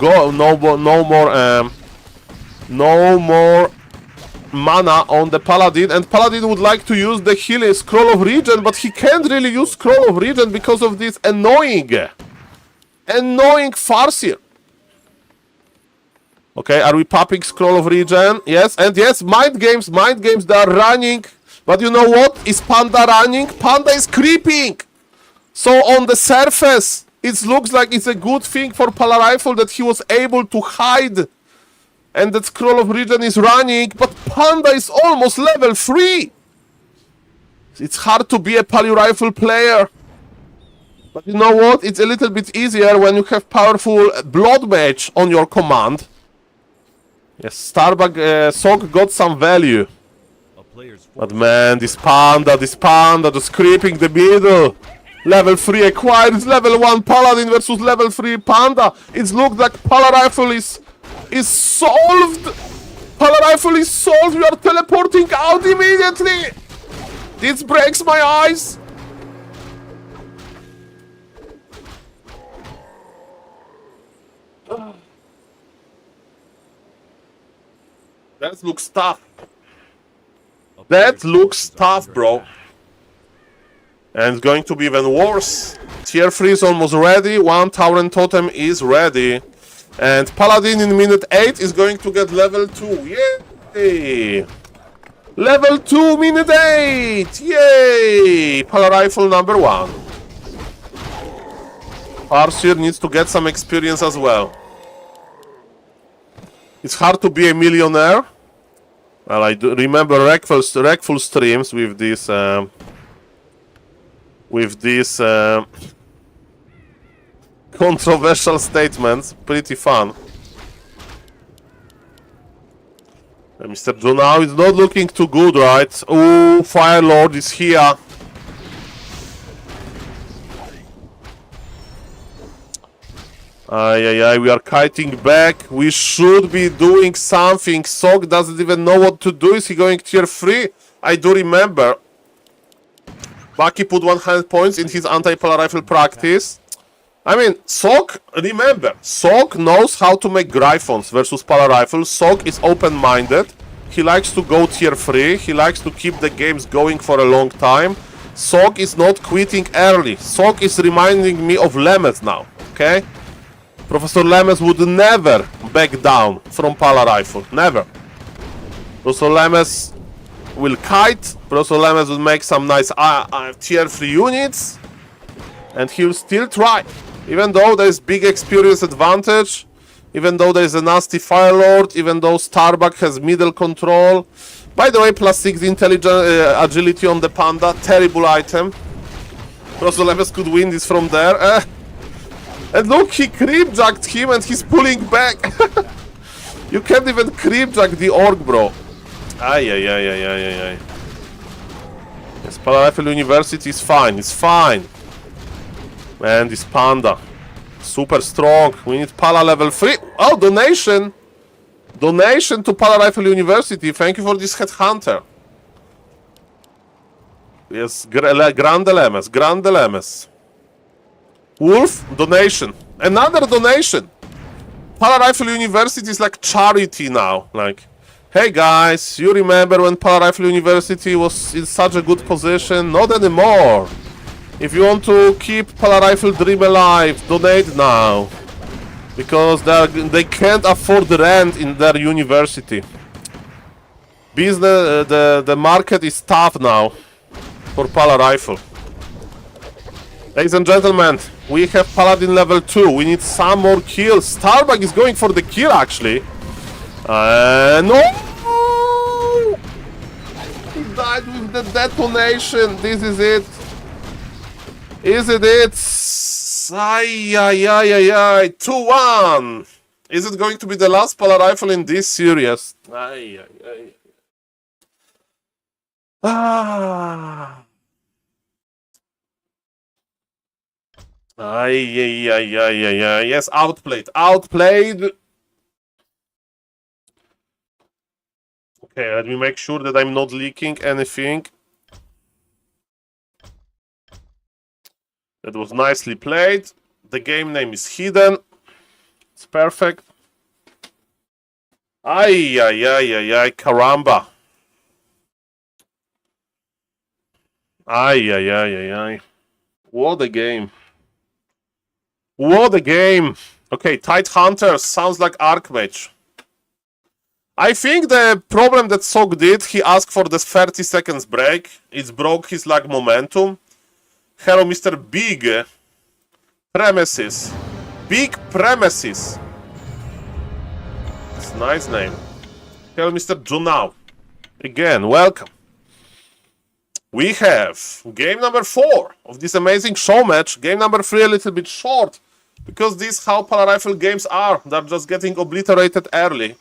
mana on the Paladin, and Paladin would like to use the healing Scroll of Regen, but he can't really use Scroll of Regen because of this annoying Farseer. Okay, are we popping Scroll of Regen? Yes, and yes, mind games, they are running. But you know what? Is Panda running? Panda is creeping! So on the surface, it looks like it's a good thing for Pala Rifle that he was able to hide. And that Scroll of Regen is running, but Panda is almost level 3! It's hard to be a Palio Rifle player. But you know what? It's a little bit easier when you have powerful Blood Mage on your command. Yes, Starbuck Sok got some value. But man, this panda just creeping the middle. Level 3 acquired, it's level 1 Paladin versus level 3 Panda. It looks like Pala Rifle is solved. Pala Rifle is solved, we are teleporting out immediately. This breaks my eyes. That looks tough. That looks tough, bro. And it's going to be even worse. Tier 3 is almost ready. 1 Tauren Totem is ready. And Paladin in minute 8 is going to get level 2. Yay! Level 2, minute 8! Yay! Pala Rifle number 1. Farseer needs to get some experience as well. It's hard to be a millionaire. Well, I do remember wreckful streams with this controversial statements. Pretty fun. Mr. Junao is not looking too good, right? Oh, Fire Lord is here. We are kiting back. We should be doing something. Sok doesn't even know what to do. Is he going tier 3? I do remember. Baki put 100 points in his anti-polar rifle practice. I mean, Sok, remember, Sok knows how to make Gryphons versus polar rifles. Sok is open-minded. He likes to go tier 3. He likes to keep the games going for a long time. Sok is not quitting early. Sok is reminding me of Lemes now, okay? Professor Lemes would never back down from polar rifle. Never. Professor Lemes will kite. Professor Lemes will make some nice tier 3 units. And he'll still try. Even though there's big experience advantage. Even though there's a nasty Fire Lord. Even though Starbuck has middle control. By the way, +6 intelligence agility on the Panda. Terrible item. Professor Lemes could win this from there. And look, he creepjacked him and he's pulling back. You can't even creepjack the orc, bro. Ay. Yes, Polar Rifle University is fine. It's fine. Man, this Panda. Super strong. We need Pala level 3. Oh, donation. Donation to Polar Rifle University. Thank you for this headhunter. Yes, Grande Lemes. Grande Lemes. Wolf, donation. Another donation. Polar Rifle University is like charity now. Like, hey guys, you remember when Polar Rifle University was in such a good position? Not anymore. If you want to keep Polar Rifle dream alive, donate now. Because they can't afford the rent in their university. Business, the market is tough now for Polar Rifle. Ladies and gentlemen, we have Paladin level 2. We need some more kills. Starbuck is going for the kill, actually. No! He died with the detonation. This is it. Is it it? 2-1. Is it going to be the last Polar Rifle in this series? Yes, outplayed. Outplayed. Okay, let me make sure that I'm not leaking anything. That was nicely played. The game name is hidden. It's perfect. Caramba. What a game. What a game. Okay, Tide Hunter sounds like Archmage. I think the problem that Sok did, he asked for this 30 seconds break. It broke his lag momentum. Hello, Mr. Big Premises. Big Premises. It's a nice name. Hello, Mr. Junao. Again, welcome. We have game number 4 of this amazing show match. Game number 3 a little bit short. Because this is how Polar Rifle games are. They're just getting obliterated early.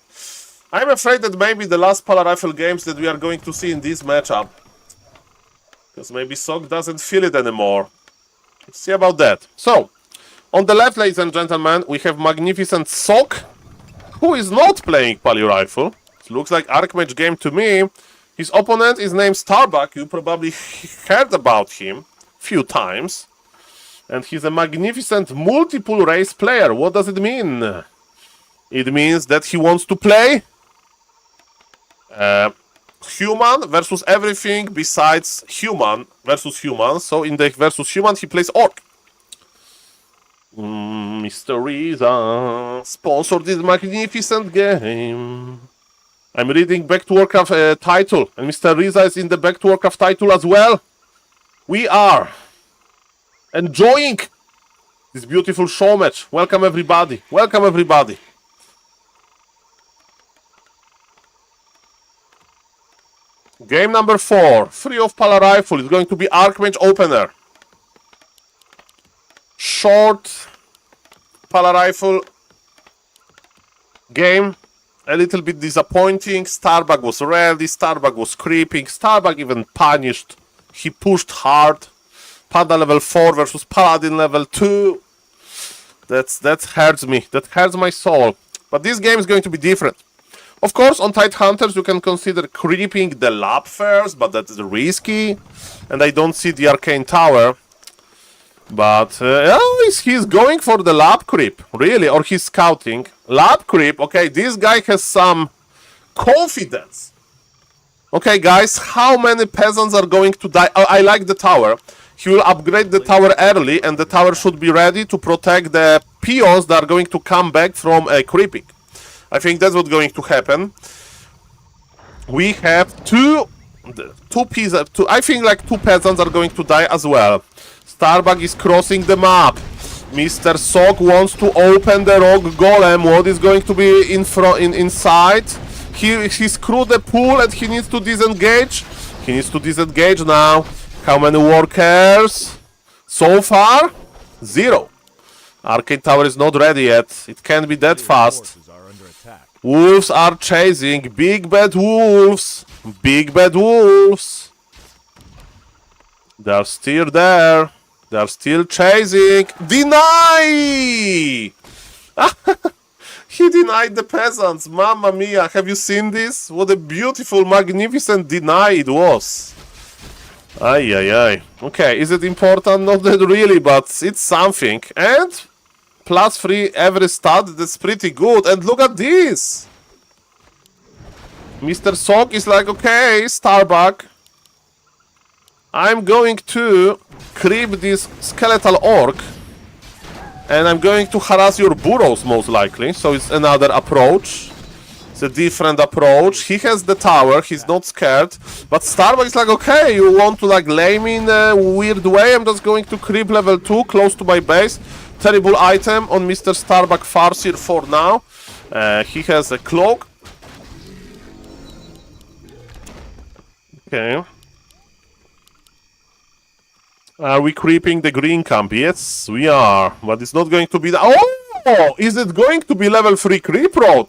I'm afraid that maybe the last Polar Rifle games that we are going to see in this matchup. Because maybe Sok doesn't feel it anymore. Let's see about that. So, on the left, ladies and gentlemen, we have magnificent Sok, who is not playing Poly Rifle. It looks like Archmage game to me. His opponent is named Starbuck. You probably heard about him a few times. And he's a magnificent multiple race player. What does it mean? It means that he wants to play human versus everything besides human versus human. So in the versus human, he plays orc. Mr. Riza sponsored this magnificent game. I'm reading Back to Warcraft title, and Mr. Riza is in the Back to Warcraft title as well. We are enjoying this beautiful show match. Welcome everybody. Welcome everybody. Game number 4. Free of Polar Rifle is going to be Archmage opener. Short Polar Rifle game. a little bit disappointing. Starbuck was ready, Starbuck was creeping, Starbuck even punished. He pushed hard. Panda level 4 versus Paladin level 2. That hurts me. That hurts my soul. But this game is going to be different. Of course, on Tidehunters you can consider creeping the lab first, but that is risky. And I don't see the Arcane Tower. But he's going for the lab creep, really, or he's scouting. Lab creep, okay, this guy has some confidence. Okay, guys, how many peasants are going to die? Oh, I like the tower. He will upgrade the tower early, and the tower should be ready to protect the peons that are going to come back from creeping. I think that's what's going to happen. We have two peasants. I think like 2 peasants are going to die as well. Starbuck is crossing the map. Mr. Sock wants to open the rock golem. What is going to be inside? He screwed the pool and he needs to disengage. He needs to disengage now. How many workers? So far, 0. Arcade Tower is not ready yet. It can't be that fast. Forces are under attack. Wolves are chasing. Big bad wolves. Big bad wolves. They're still there. They're still chasing. Deny! He denied the peasants. Mamma mia, have you seen this? What a beautiful, magnificent deny it was. Ay, ay, ay. Okay, is it important? Not that really, but it's something. And +3 every stat, that's pretty good. And look at this. Mr. Sock is like, okay, Starbuck, I'm going to creep this skeletal orc. And I'm going to harass your burrows, most likely. So it's another approach. It's a different approach. He has the tower. He's not scared. But Starbuck is like, okay, you want to like lay me in a weird way? I'm just going to creep level 2, close to my base. Terrible item on Mr. Starbuck Farseer for now. He has a cloak. Okay. Are we creeping the green camp? Yes, we are. But it's not going to be... Oh! Is it going to be level 3 creep road?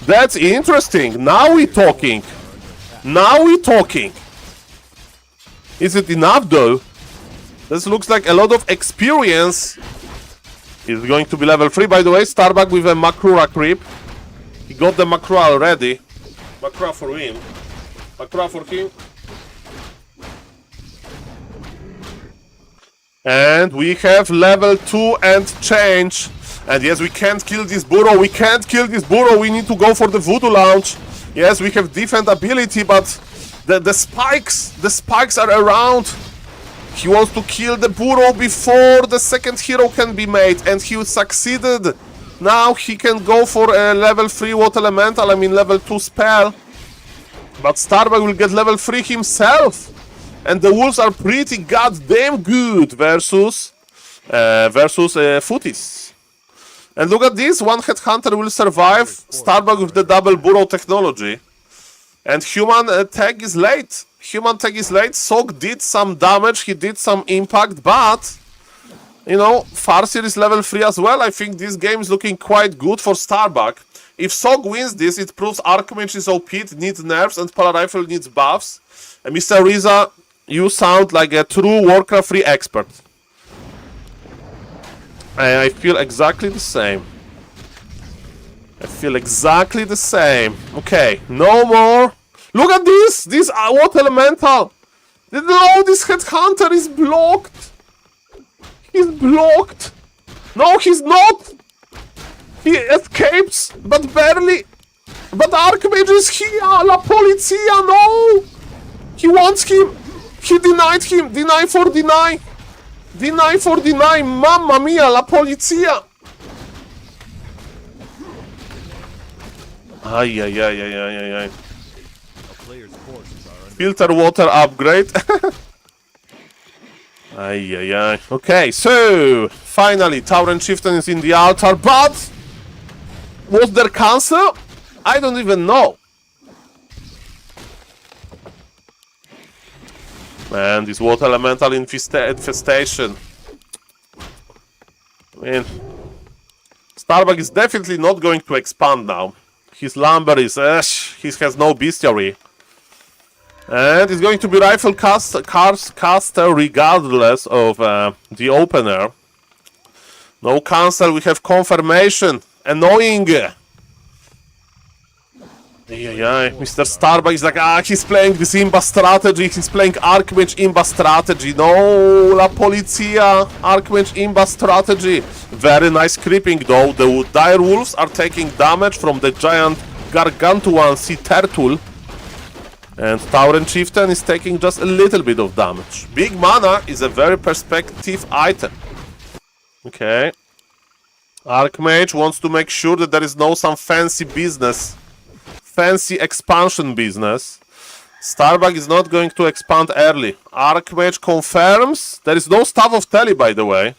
That's interesting. Now we're talking. Now we're talking. Is it enough, though? This looks like a lot of experience. It's going to be level 3. By the way, Starbuck with a Makrura creep. He got the Makrura already. Makrura for him. Makrura for him. And we have level 2 and change. And yes, we can't kill this burrow. We can't kill this burrow. We need to go for the voodoo launch. Yes, we have defend ability, but the spikes are around. He wants to kill the burrow before the second hero can be made. And he succeeded. Now he can go for a level 3 water elemental. I mean level 2 spell. But Starbuck will get level 3 himself. And the wolves are pretty goddamn good versus Footies. And look at this, one headhunter will survive. Starbuck with the double burrow technology. And human tag is late. Human tag is late. Sock did some damage, he did some impact, but you know, Farseer is level 3 as well. I think this game is looking quite good for Starbuck. If Sock wins this, it proves Archmage is OP, it needs nerfs, and Polar Rifle needs buffs. And Mr. Riza, you sound like a true Warcraft 3 expert. I feel exactly the same. I feel exactly the same. Okay, no more. Look at this! This what elemental? No, this headhunter is blocked. He's blocked. No, he's not. He escapes, but barely. But Archmage is here. La Polizia, no. He wants him. He denied him. Deny for deny. Deny for deny. Mamma mia, la Polizia. Ay, ay, ay, ay, ay, ay, ay. Filter water upgrade. Ay, ay, ay. Okay, so finally, Tauren Chieftain is in the altar, but was there cancer? I don't even know. Man, this water elemental infestation. I mean, Starbuck is definitely not going to expand now. His lumber is... he has no bestiary. And it's going to be rifle caster regardless of the opener. No cancel, we have confirmation. Annoying. Yeah, Mr. Starbuck is like, he's playing this Imba strategy, he's playing Archmage Imba strategy. No, La Polizia, Archmage Imba strategy. Very nice creeping though. The dire wolves are taking damage from the giant gargantuan sea turtle. And Tauren Chieftain is taking just a little bit of damage. Big mana is a very perspective item. Okay. Archmage wants to make sure that there is no some fancy business. Fancy expansion business. Starbuck is not going to expand early. Archmage confirms. There is no Staff of Tele, by the way.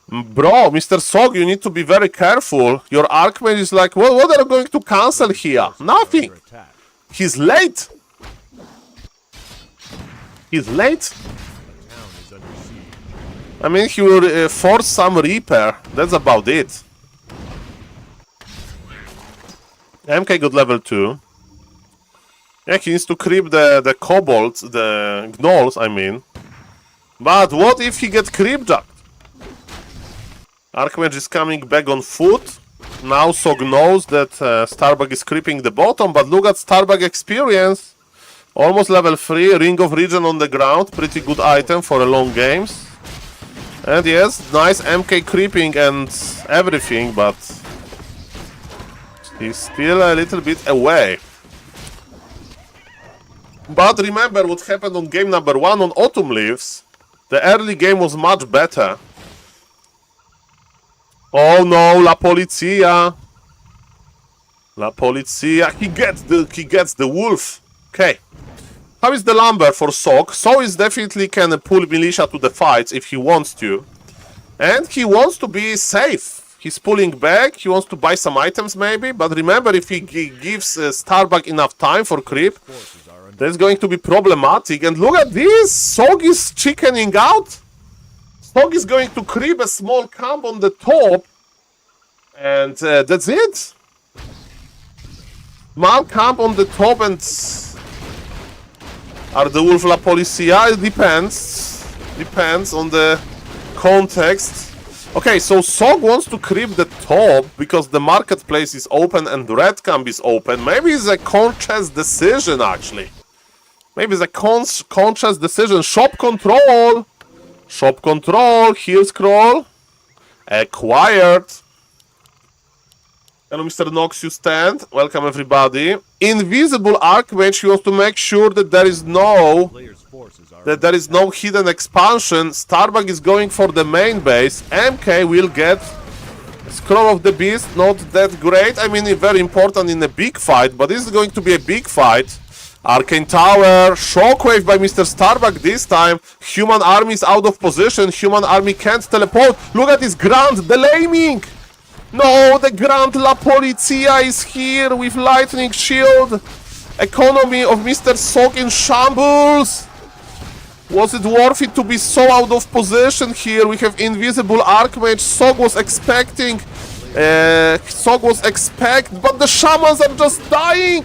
Bro, Mr. Sog, you need to be very careful. Your Archmage is like, well, what are you going to cancel here? Nothing. He's late. He's late. I mean, he will force some repair. That's about it. MK got level 2. Yeah, he needs to creep the kobolds, the gnolls, I mean. But what if he gets creepjacked? Archmage is coming back on foot. Now Sog knows that Starbuck is creeping the bottom, but look at Starbuck experience. Almost level 3, Ring of Regen on the ground. Pretty good item for a long games. And yes, nice MK creeping and everything, but... he's still a little bit away. But remember what happened on game number 1 on Autumn Leaves. The early game was much better. Oh no, La Polizia. La Polizia. He gets the wolf. Okay. How is the lumber for Sok? So is definitely can pull militia to the fights if he wants to. And he wants to be safe. He's pulling back, he wants to buy some items maybe, but remember if he gives Starbuck enough time for creep, that's going to be problematic. And look at this, Sog is chickening out. Sog is going to creep a small camp on the top, and that's it. Small camp on the top, and are the Wolf La Policia? It depends on the context. Okay, so Sog wants to creep the top because the marketplace is open and the red camp is open. Maybe it's a conscious decision, actually. Maybe it's a conscious decision. Shop control. Shop control. Heal scroll. Acquired. Hello, Mr. Nox, you stand. Welcome, everybody. Invisible Archmage, he wants to make sure that there is no... there is no hidden expansion. Starbuck is going for the main base. MK will get Scroll of the Beast, not that great. I mean, very important in a big fight, but this is going to be a big fight. Arcane Tower, Shockwave by Mr. Starbuck this time. Human army is out of position. Human army can't teleport. Look at this Grand, the Laming! No, the Grand La Polizia is here with Lightning Shield. Economy of Mr. Sok in shambles. Was it worth it to be so out of position here? We have Invisible Archmage. Sog was expecting. But the Shamans are just dying.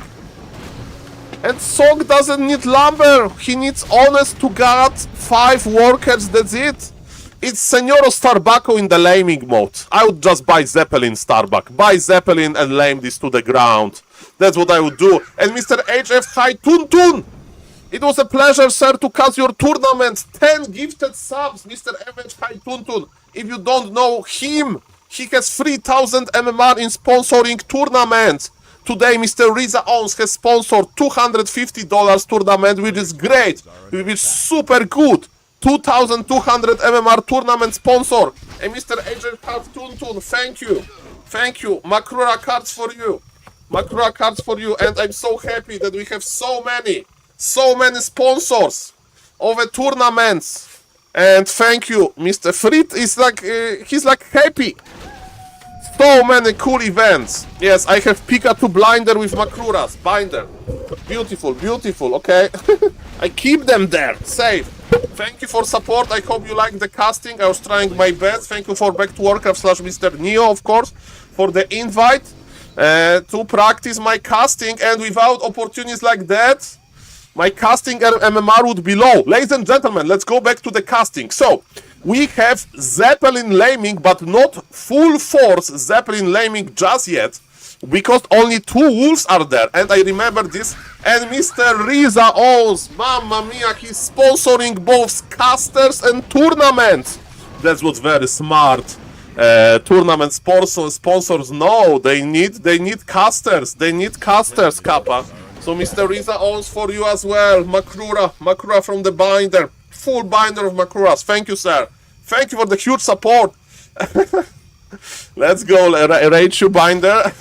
And Sog doesn't need lumber. He needs honest to God 5 workers. That's it. It's Senoro Starbucko in the laming mode. I would just buy Zeppelin, Starbuck. Buy Zeppelin and lame this to the ground. That's what I would do. And Mr. HF High Tuntun. It was a pleasure, sir, to cast your tournament. 10 gifted subs, Mr. MH High Tuntun. If you don't know him, he has 3,000 MMR in sponsoring tournaments. Today, Mr. Riza Ons has sponsored $250 tournament, which is great, which is super good. 2,200 MMR tournament sponsor. And Mr. HF High Tuntun, thank you. Thank you. Makrura cards for you. Makrura cards for you. And I'm so happy that we have so many sponsors of the tournaments, and thank you, Mr. Frit is like he's like happy. So many cool events. Yes, I have Pikachu blinder with Makruras binder. Beautiful, beautiful. Okay, I keep them there safe. Thank you for support. I hope you like the casting. I was trying my best. Thank you for back to Warcraft / Mr. Neo, of course, for the invite. to practice my casting, and without opportunities like that, my casting MMR would be low. Ladies and gentlemen, let's go back to the casting. So, we have Zeppelin laming, but not full force Zeppelin laming just yet, because only 2 wolves are there. And I remember this. And Mr. Riza Oz, mamma mia, he's sponsoring both casters and tournaments. That's what's very smart. Tournament sponsors, no, they need casters. They need casters, Kappa. So Mr. Riza Oz for you as well. Makrura from the binder. Full binder of Makruras. Thank you, sir. Thank you for the huge support. Let's go, Raichu binder.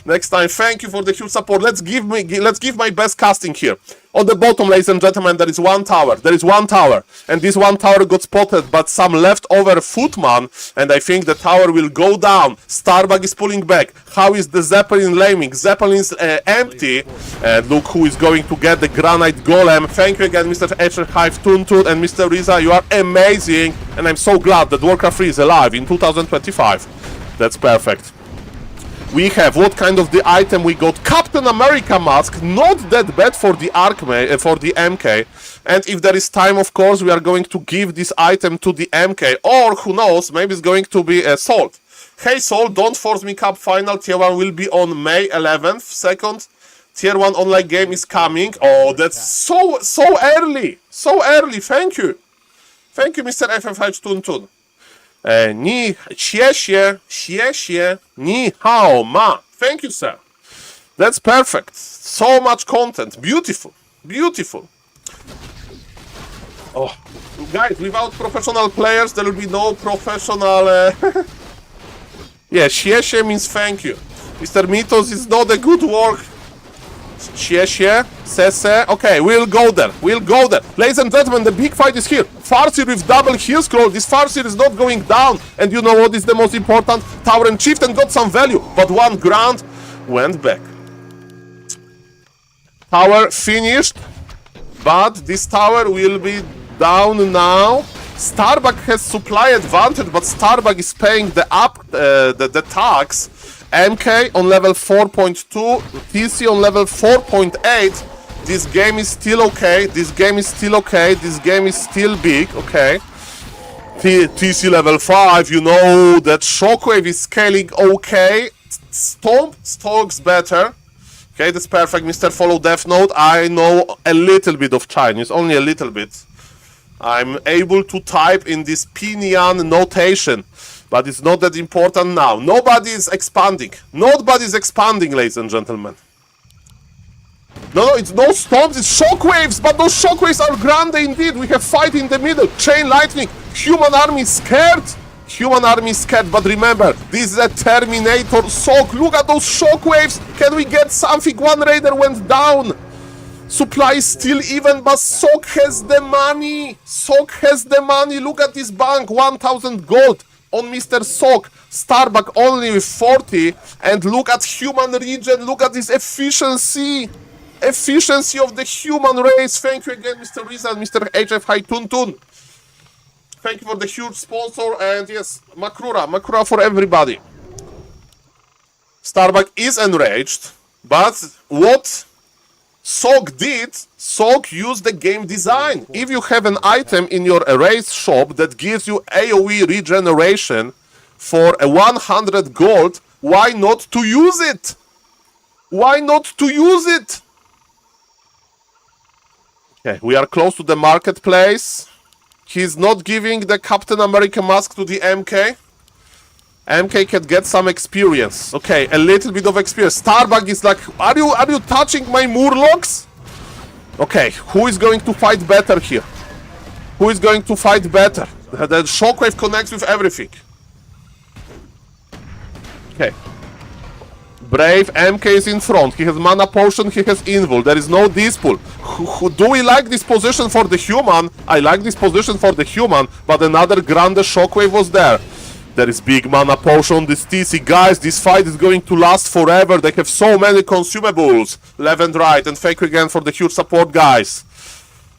Next time, thank you for the huge support. Let's give my best casting here. On the bottom, ladies and gentlemen, there is one tower. There is one tower. And this one tower got spotted, but some leftover footman. And I think the tower will go down. Starbug is pulling back. How is the Zeppelin laming? Zeppelin is empty. And look who is going to get the Granite Golem. Thank you again, Mr. Hive Tuntun and Mr. Riza. You are amazing. And I'm so glad that Warcraft 3 is alive in 2025. That's perfect. We have what kind of the item we got? Captain America mask, not that bad for the for the MK. And if there is time, of course, we are going to give this item to the MK, or who knows, maybe it's going to be a Salt. Hey Saul, don't force me cup final. Tier 1 will be on May 11th. Second, Tier 1 online game is coming. Oh, that's so early, so early. Thank you, Mr. FFH Tuntun. Ni hao ma. Thank you, sir. That's perfect. So much content. Beautiful. Beautiful. Oh, guys, without professional players, there will be no professional... Yeah, xie means thank you. Mr. Mitos is not a good work. Xie, sese. Okay, we'll go there. We'll go there. Ladies and gentlemen, the big fight is here. Farseer with double heal scroll. This Farseer is not going down. And you know what is the most important? Tower and Chieftain got some value. But 1 grand went back. Tower finished. But this tower will be down now. Starbug has supply advantage, but Starbug is paying the tax. MK on level 4.2, TC on level 4.8. This game is still okay. This game is still okay. This game is still big. Okay. TC level 5. You know that Shockwave is scaling okay. Stalks better. Okay, that's perfect. Mr. Follow Death Note. I know a little bit of Chinese, only a little bit. I'm able to type in this Pinyin notation. But it's not that important now. Nobody is expanding. Nobody is expanding, ladies and gentlemen. No, it's no storms, it's shockwaves, but those shockwaves are grande indeed. We have fight in the middle. Chain lightning. Human army scared. Human army scared, but remember, this is a Terminator sock. Look at those shockwaves. Can we get something? One raider went down. Supply is still even, but Sock has the money. Sock has the money. Look at this bank. 1,000 gold. On Mr. Sock, Starbug only with 40, and look at human region, look at this efficiency of the human race. Thank you again, Mr. Riza and Mr. HF High Tuntun. Thank you for the huge sponsor, and yes, Makrura for everybody. Starbug is enraged, but what Sock did, Sock used the game design. If you have an item in your race shop that gives you AoE regeneration for a 100 gold, why not to use it? Why not to use it? Okay, we are close to the marketplace. He's not giving the Captain America mask to the MK. MK can get some experience. Okay, a little bit of experience. Starbug is like, are you touching my Murlocs? Okay, who is going to fight better here? Who is going to fight better? The Shockwave connects with everything. Okay. Brave, MK is in front. He has mana potion, he has invul. There is no Dispool. Do we like this position for the human? I like this position for the human, but another Grande Shockwave was there. There is big mana potion, this TC. Guys, this fight is going to last forever. They have so many consumables. Left and right. And thank you again for the huge support, guys.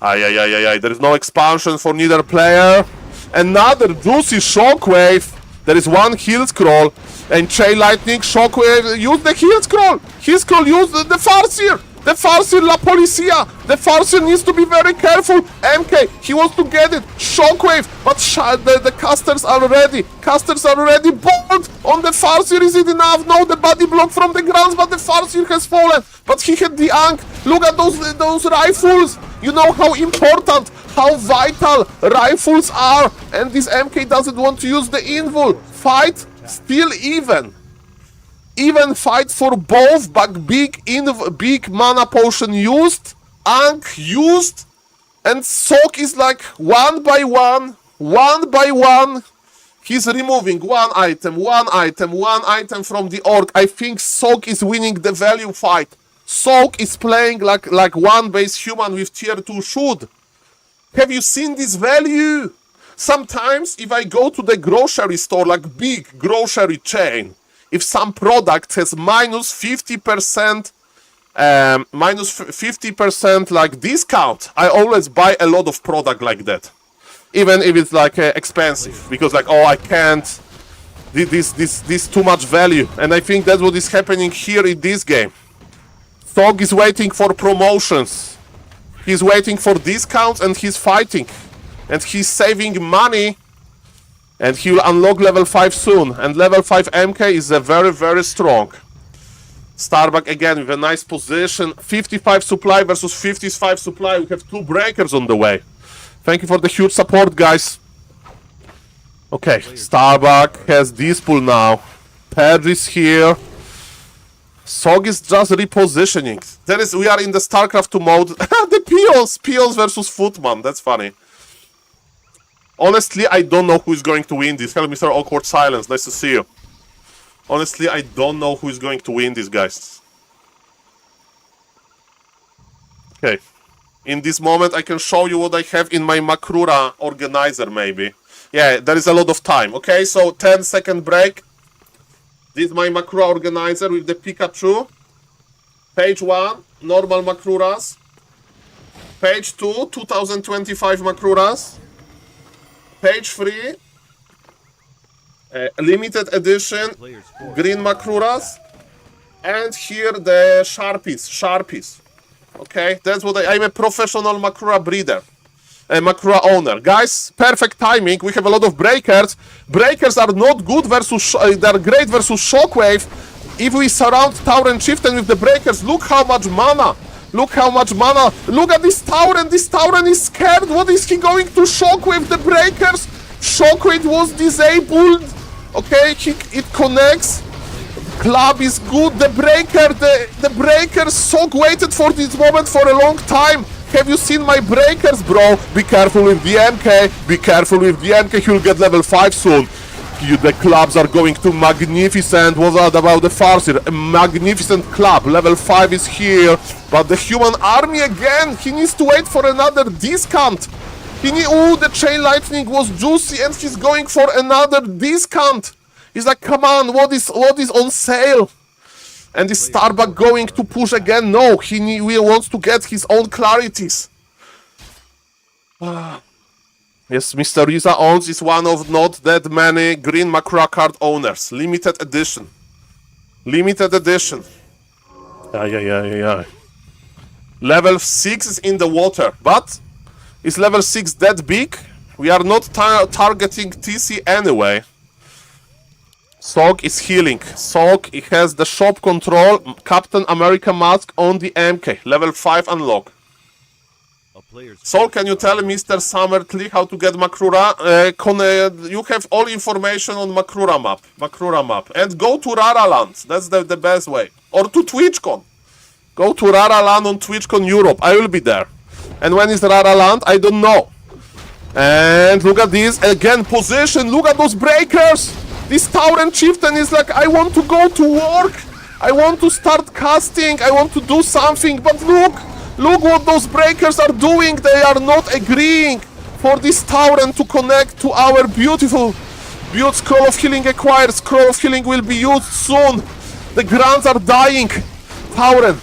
There is no expansion for neither player. Another juicy Shockwave. There is one heal scroll. And Chain Lightning, Shockwave, use the heal scroll! Heal scroll, use the Farseer! The Farseer, La Policia! The Farseer needs to be very careful! MK, he wants to get it! Shockwave! But the casters are ready! Casters are ready! Bolt! On the Farseer, is it enough? No, the body block from the grounds, but the Farseer has fallen! But he had the Ankh! Look at those rifles! You know how important, how vital rifles are! And this MK doesn't want to use the invul! Fight still even! Even fight for both, but big mana potion used, Ankh used, and Sock is like one by one. He's removing one item from the orc. I think Sock is winning the value fight. Sock is playing like one base human with tier 2 should. Have you seen this value? Sometimes if I go to the grocery store, like big grocery chain, if some product has minus 50% like discount, I always buy a lot of product like that, even if it's like expensive, because like, oh, I can't, this too much value. And I think that's what is happening here in this game. Thog is waiting for promotions, he's waiting for discounts, and he's fighting, and he's saving money. And he will unlock level 5 soon. And level 5 MK is a very strong. Starbuck again with a nice position. 55 supply versus 55 supply. We have 2 breakers on the way. Thank you for the huge support, guys. Okay, Starbuck has this pool now. Purge is here. Sog is just repositioning. We are in the StarCraft 2 mode. The Peons versus Footman. That's funny. Honestly, I don't know who is going to win this. Hello, Mr. Awkward Silence. Nice to see you. Honestly, I don't know who is going to win this, guys. Okay. In this moment, I can show you what I have in my Makrura organizer, maybe. Yeah, there is a lot of time. Okay, so 10-second break. This is my Makrura organizer with the Pikachu. Page 1, normal Makruras. Page 2, 2025 Makruras. Page 3, limited edition, green Makruras, and here the Sharpies, okay, that's what I'm a professional Makrura breeder, a Makrura owner. Guys, perfect timing, we have a lot of breakers. Breakers are not good versus, they're great versus Shockwave. If we surround Tauren Chieftain with the breakers, look how much mana. Look how much mana. Look at this Tauren. This Tauren is scared. What is he going to Shockwave? The breakers. Shockwave was disabled. Okay, it connects. Club is good. The breaker. Sock waited for this moment for a long time. Have you seen my breakers, bro? Be careful with the MK. Be careful with the MK. He'll get level 5 soon. The clubs are going to magnificent. What's that about the Farseer? A magnificent club. Level 5 is here. But the human army again. He needs to wait for another discount. Ooh, the Chain Lightning was juicy and he's going for another discount. He's like, come on, what is on sale? And is Starbuck going to push again? No, he wants to get his own clarities. Yes, Mr. Riza owns is one of not that many green Makrura card owners. Limited edition. Limited edition. Yeah. Level 6 is in the water, but is level 6 that big? We are not targeting TC anyway. Sog is healing. Sog has the shop control, Captain America mask on the MK. Level 5 unlock. Saul, can you tell Mr. Summertly how to get Makrura? You have all information on Makrura map. And go to Raraland. That's the best way. Or to TwitchCon. Go to Raraland on TwitchCon Europe. I will be there. And when is Raraland? I don't know. And look at this. Again, position. Look at those breakers. This Tauren Chieftain is like, I want to go to work. I want to start casting. I want to do something. But look what those breakers are doing. They are not agreeing for this Tauren to connect to our beautiful Scroll of Healing acquired. Scroll of Healing will be used soon. The grunts are dying. Tauren,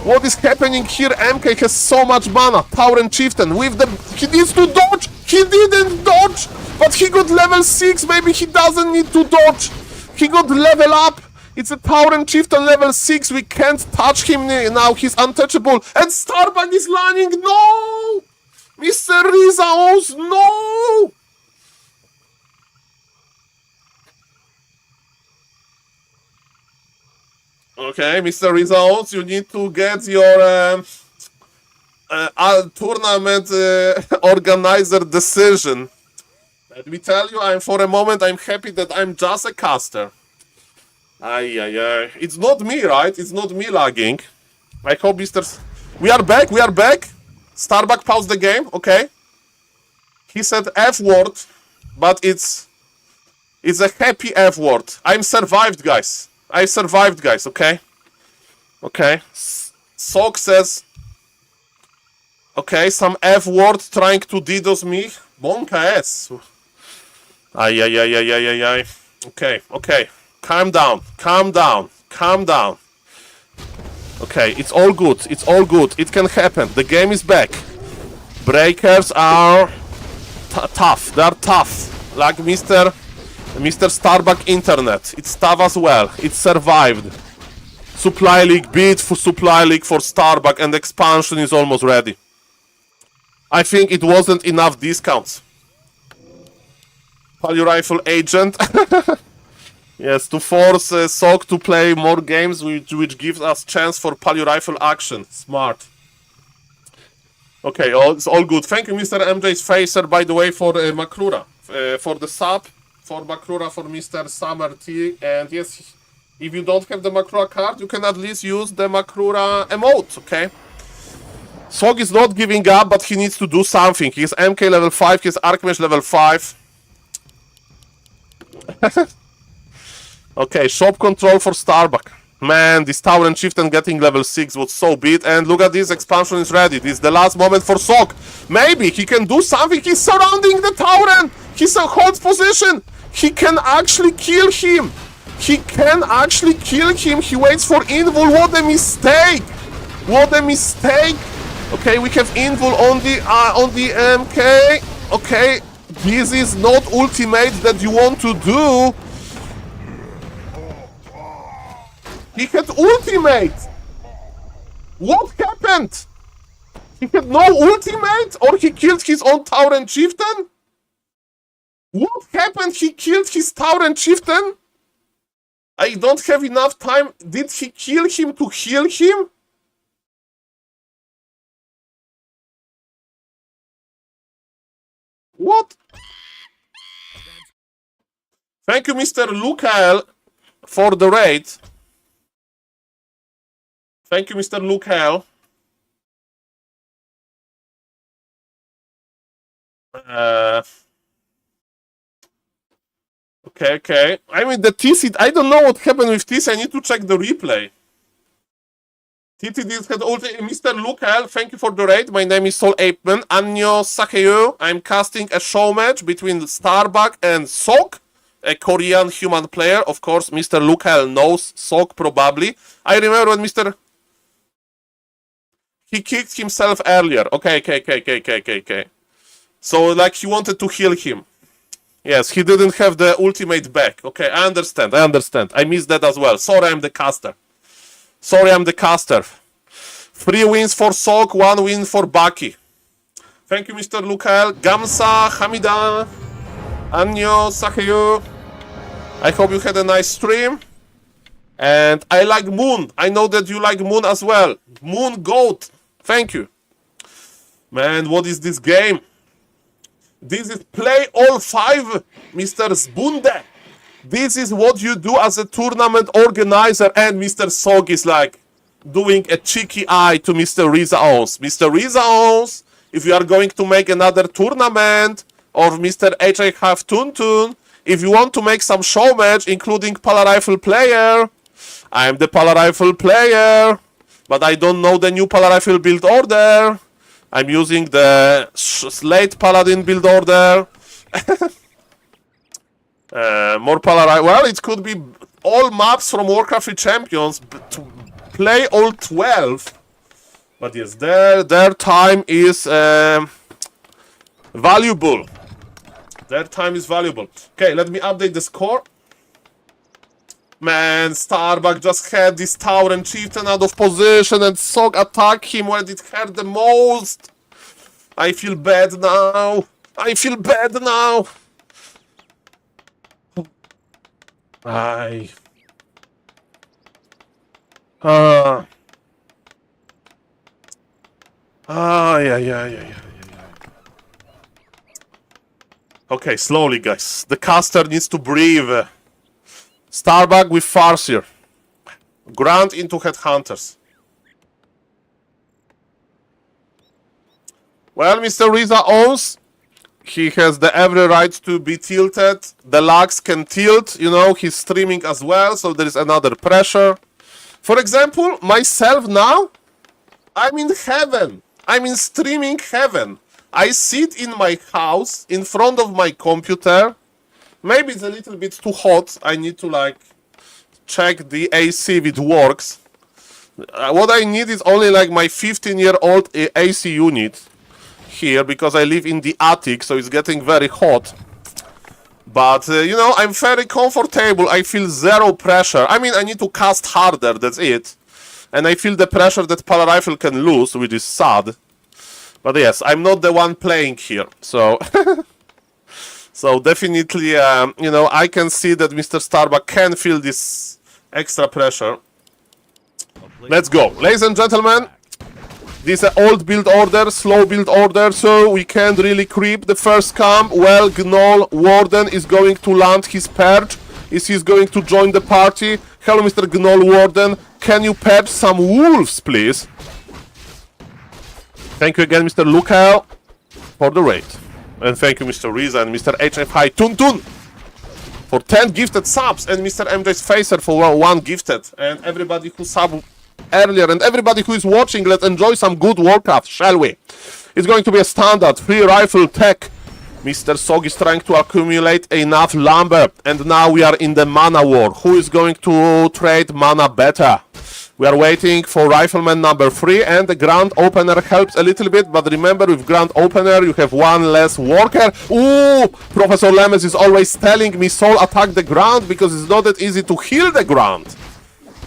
what is happening here? MK has so much mana. Tauren Chieftain with the... He needs to dodge. He didn't dodge, but he got level 6. Maybe he doesn't need to dodge. He got level up. It's a Tauren Chieftain level 6. We can't touch him now. He's untouchable. And Starbuck is landing. No! Mr. Rizaos, no! Okay, Mr. Rizaos, you need to get your tournament organizer decision. Let me tell you, for a moment, I'm happy that I'm just a caster. Ay. It's not me, right? It's not me lagging. I hope Mr. We are back. Starbuck paused the game, okay. He said F word, but it's a happy F word. I survived, guys, okay? Okay. Sok says, okay, some F word trying to DDoS me. Bonka S. Ay. Okay. Calm down. Okay, it's all good. It can happen. The game is back. Breakers are tough. They are tough. Like Mr. Starbuck Internet. It's tough as well. It survived. Supply league, bid for supply league for Starbuck, and expansion is almost ready. I think it wasn't enough discounts. Poly Rifle Agent. Yes, to force Sok to play more games, which gives us chance for Poly Rifle action. Smart. Okay, it's all good. Thank you, Mr. MJ's Facer, by the way, for Makrura. For the sub, for Makrura, for Mr. Summer T. And yes, if you don't have the Makrura card, you can at least use the Makrura emote, okay? Sok is not giving up, but he needs to do something. He's MK level 5, he's Archmage level 5. Okay, shop control for Starbuck. Man, this Tauren Chieftain getting level 6 was so beat. And look at this, expansion is ready. This is the last moment for Sok. Maybe he can do something. He's surrounding the Tauren. He's a holds position. He can actually kill him. He waits for Invul. What a mistake. Okay, we have Invul on the MK. Okay, this is not ultimate that you want to do. He had ultimate! What happened? He had no ultimate? Or he killed his own Tauren Chieftain? What happened? He killed his Tauren Chieftain? I don't have enough time. Did he kill him to heal him? What? Thank you, Mr. Lukael, for the raid. Thank you, Mr. Lukael. Okay. I mean, the TC, I don't know what happened with TC. I need to check the replay. TTD had ulti. Mr. Lukael, thank you for the raid. My name is SaulApeMan. Annyeong Sakeyo. I'm casting a show match between Starbuck and Sok, a Korean human player. Of course, Mr. Lukael knows Sok probably. I remember when Mr. He kicked himself earlier. Okay. So, like, he wanted to heal him. Yes, he didn't have the ultimate back. Okay, I understand. I missed that as well. Sorry, I'm the caster. 3 wins for Sok, 1 win for Baki. Thank you, Mr. Lukael. Gamsa, Hamida, Annyeong, Sakeyo. I hope you had a nice stream. And I like Moon. I know that you like Moon as well. Moon Goat. Thank you. Man, what is this game? This is play all 5, Mr. Zbunde. This is what you do as a tournament organizer. And Mr. Sok is like doing a cheeky eye to Mr. Rizaos. Mr. Rizaos, if you are going to make another tournament, or Mr. HF Tuntun, if you want to make some show match, including Polar Rifle player, I'm the Polar Rifle player, but I don't know the new Polar Rifle build order. I'm using the Slate Paladin build order. More Polar Rifle. Well, it could be all maps from Warcraft 3 Champions to play all 12. But yes, their time is valuable. Their time is valuable. Okay, let me update the score. Man, Starbuck just had this tower and chieftain out of position and Sog attacked him when it hurt the most. I feel bad now. I feel bad now. Yeah. Okay, slowly, guys. The caster needs to breathe. Starbuck with Farseer. Grant into Headhunters. Well, Mr. Riza owns. He has the every right to be tilted. The lags can tilt, you know, he's streaming as well, so there is another pressure. For example, myself now, I'm in heaven. I'm in streaming heaven. I sit in my house, in front of my computer. Maybe it's a little bit too hot. I need to, like, check the AC if it works. What I need is only, like, my 15-year-old AC unit here, because I live in the attic, so it's getting very hot. But, you know, I'm very comfortable. I feel zero pressure. I mean, I need to cast harder, that's it. And I feel the pressure that Polar Rifle can lose, which is sad. But yes, I'm not the one playing here, so... So definitely, you know, I can see that Mr. Starbuck can feel this extra pressure. Let's go. Ladies and gentlemen, this is an old build order, slow build order, so we can't really creep the first camp. Well, Gnoll Warden is going to land his purge. Is he going to join the party? Hello, Mr. Gnoll Warden. Can you purge some wolves, please? Thank you again, Mr. Lukao, for the raid. And thank you, Mr. Riza and Mr. HFI Tuntun for 10 gifted subs, and Mr. MJ's Facer for 1 gifted. And everybody who subbed earlier, and everybody who is watching, let's enjoy some good Warcraft, shall we? It's going to be a standard, free rifle tech. Mr. Sog is trying to accumulate enough lumber, and now we are in the mana war. Who is going to trade mana better? We are waiting for Rifleman number 3, and the Grand Opener helps a little bit, but remember, with Grand Opener you have 1 less worker. Ooh! Professor Lemes is always telling me, Soul, attack the ground, because it's not that easy to heal the ground.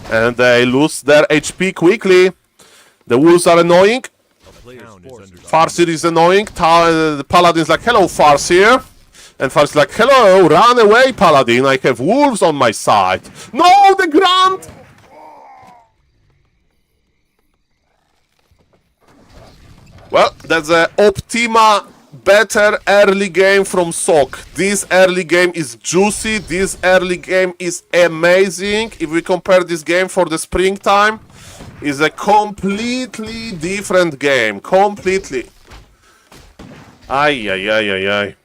And they lose their HP quickly. The wolves are annoying. Farseer is annoying. The Paladin is like, hello, Farseer. And Farseer is like, hello, run away, Paladin. I have wolves on my side. No, the Grand! Well, that's a Optima better early game from Sok. This early game is juicy. This early game is amazing. If we compare this game for the springtime, it's a completely different game. Completely. Ay.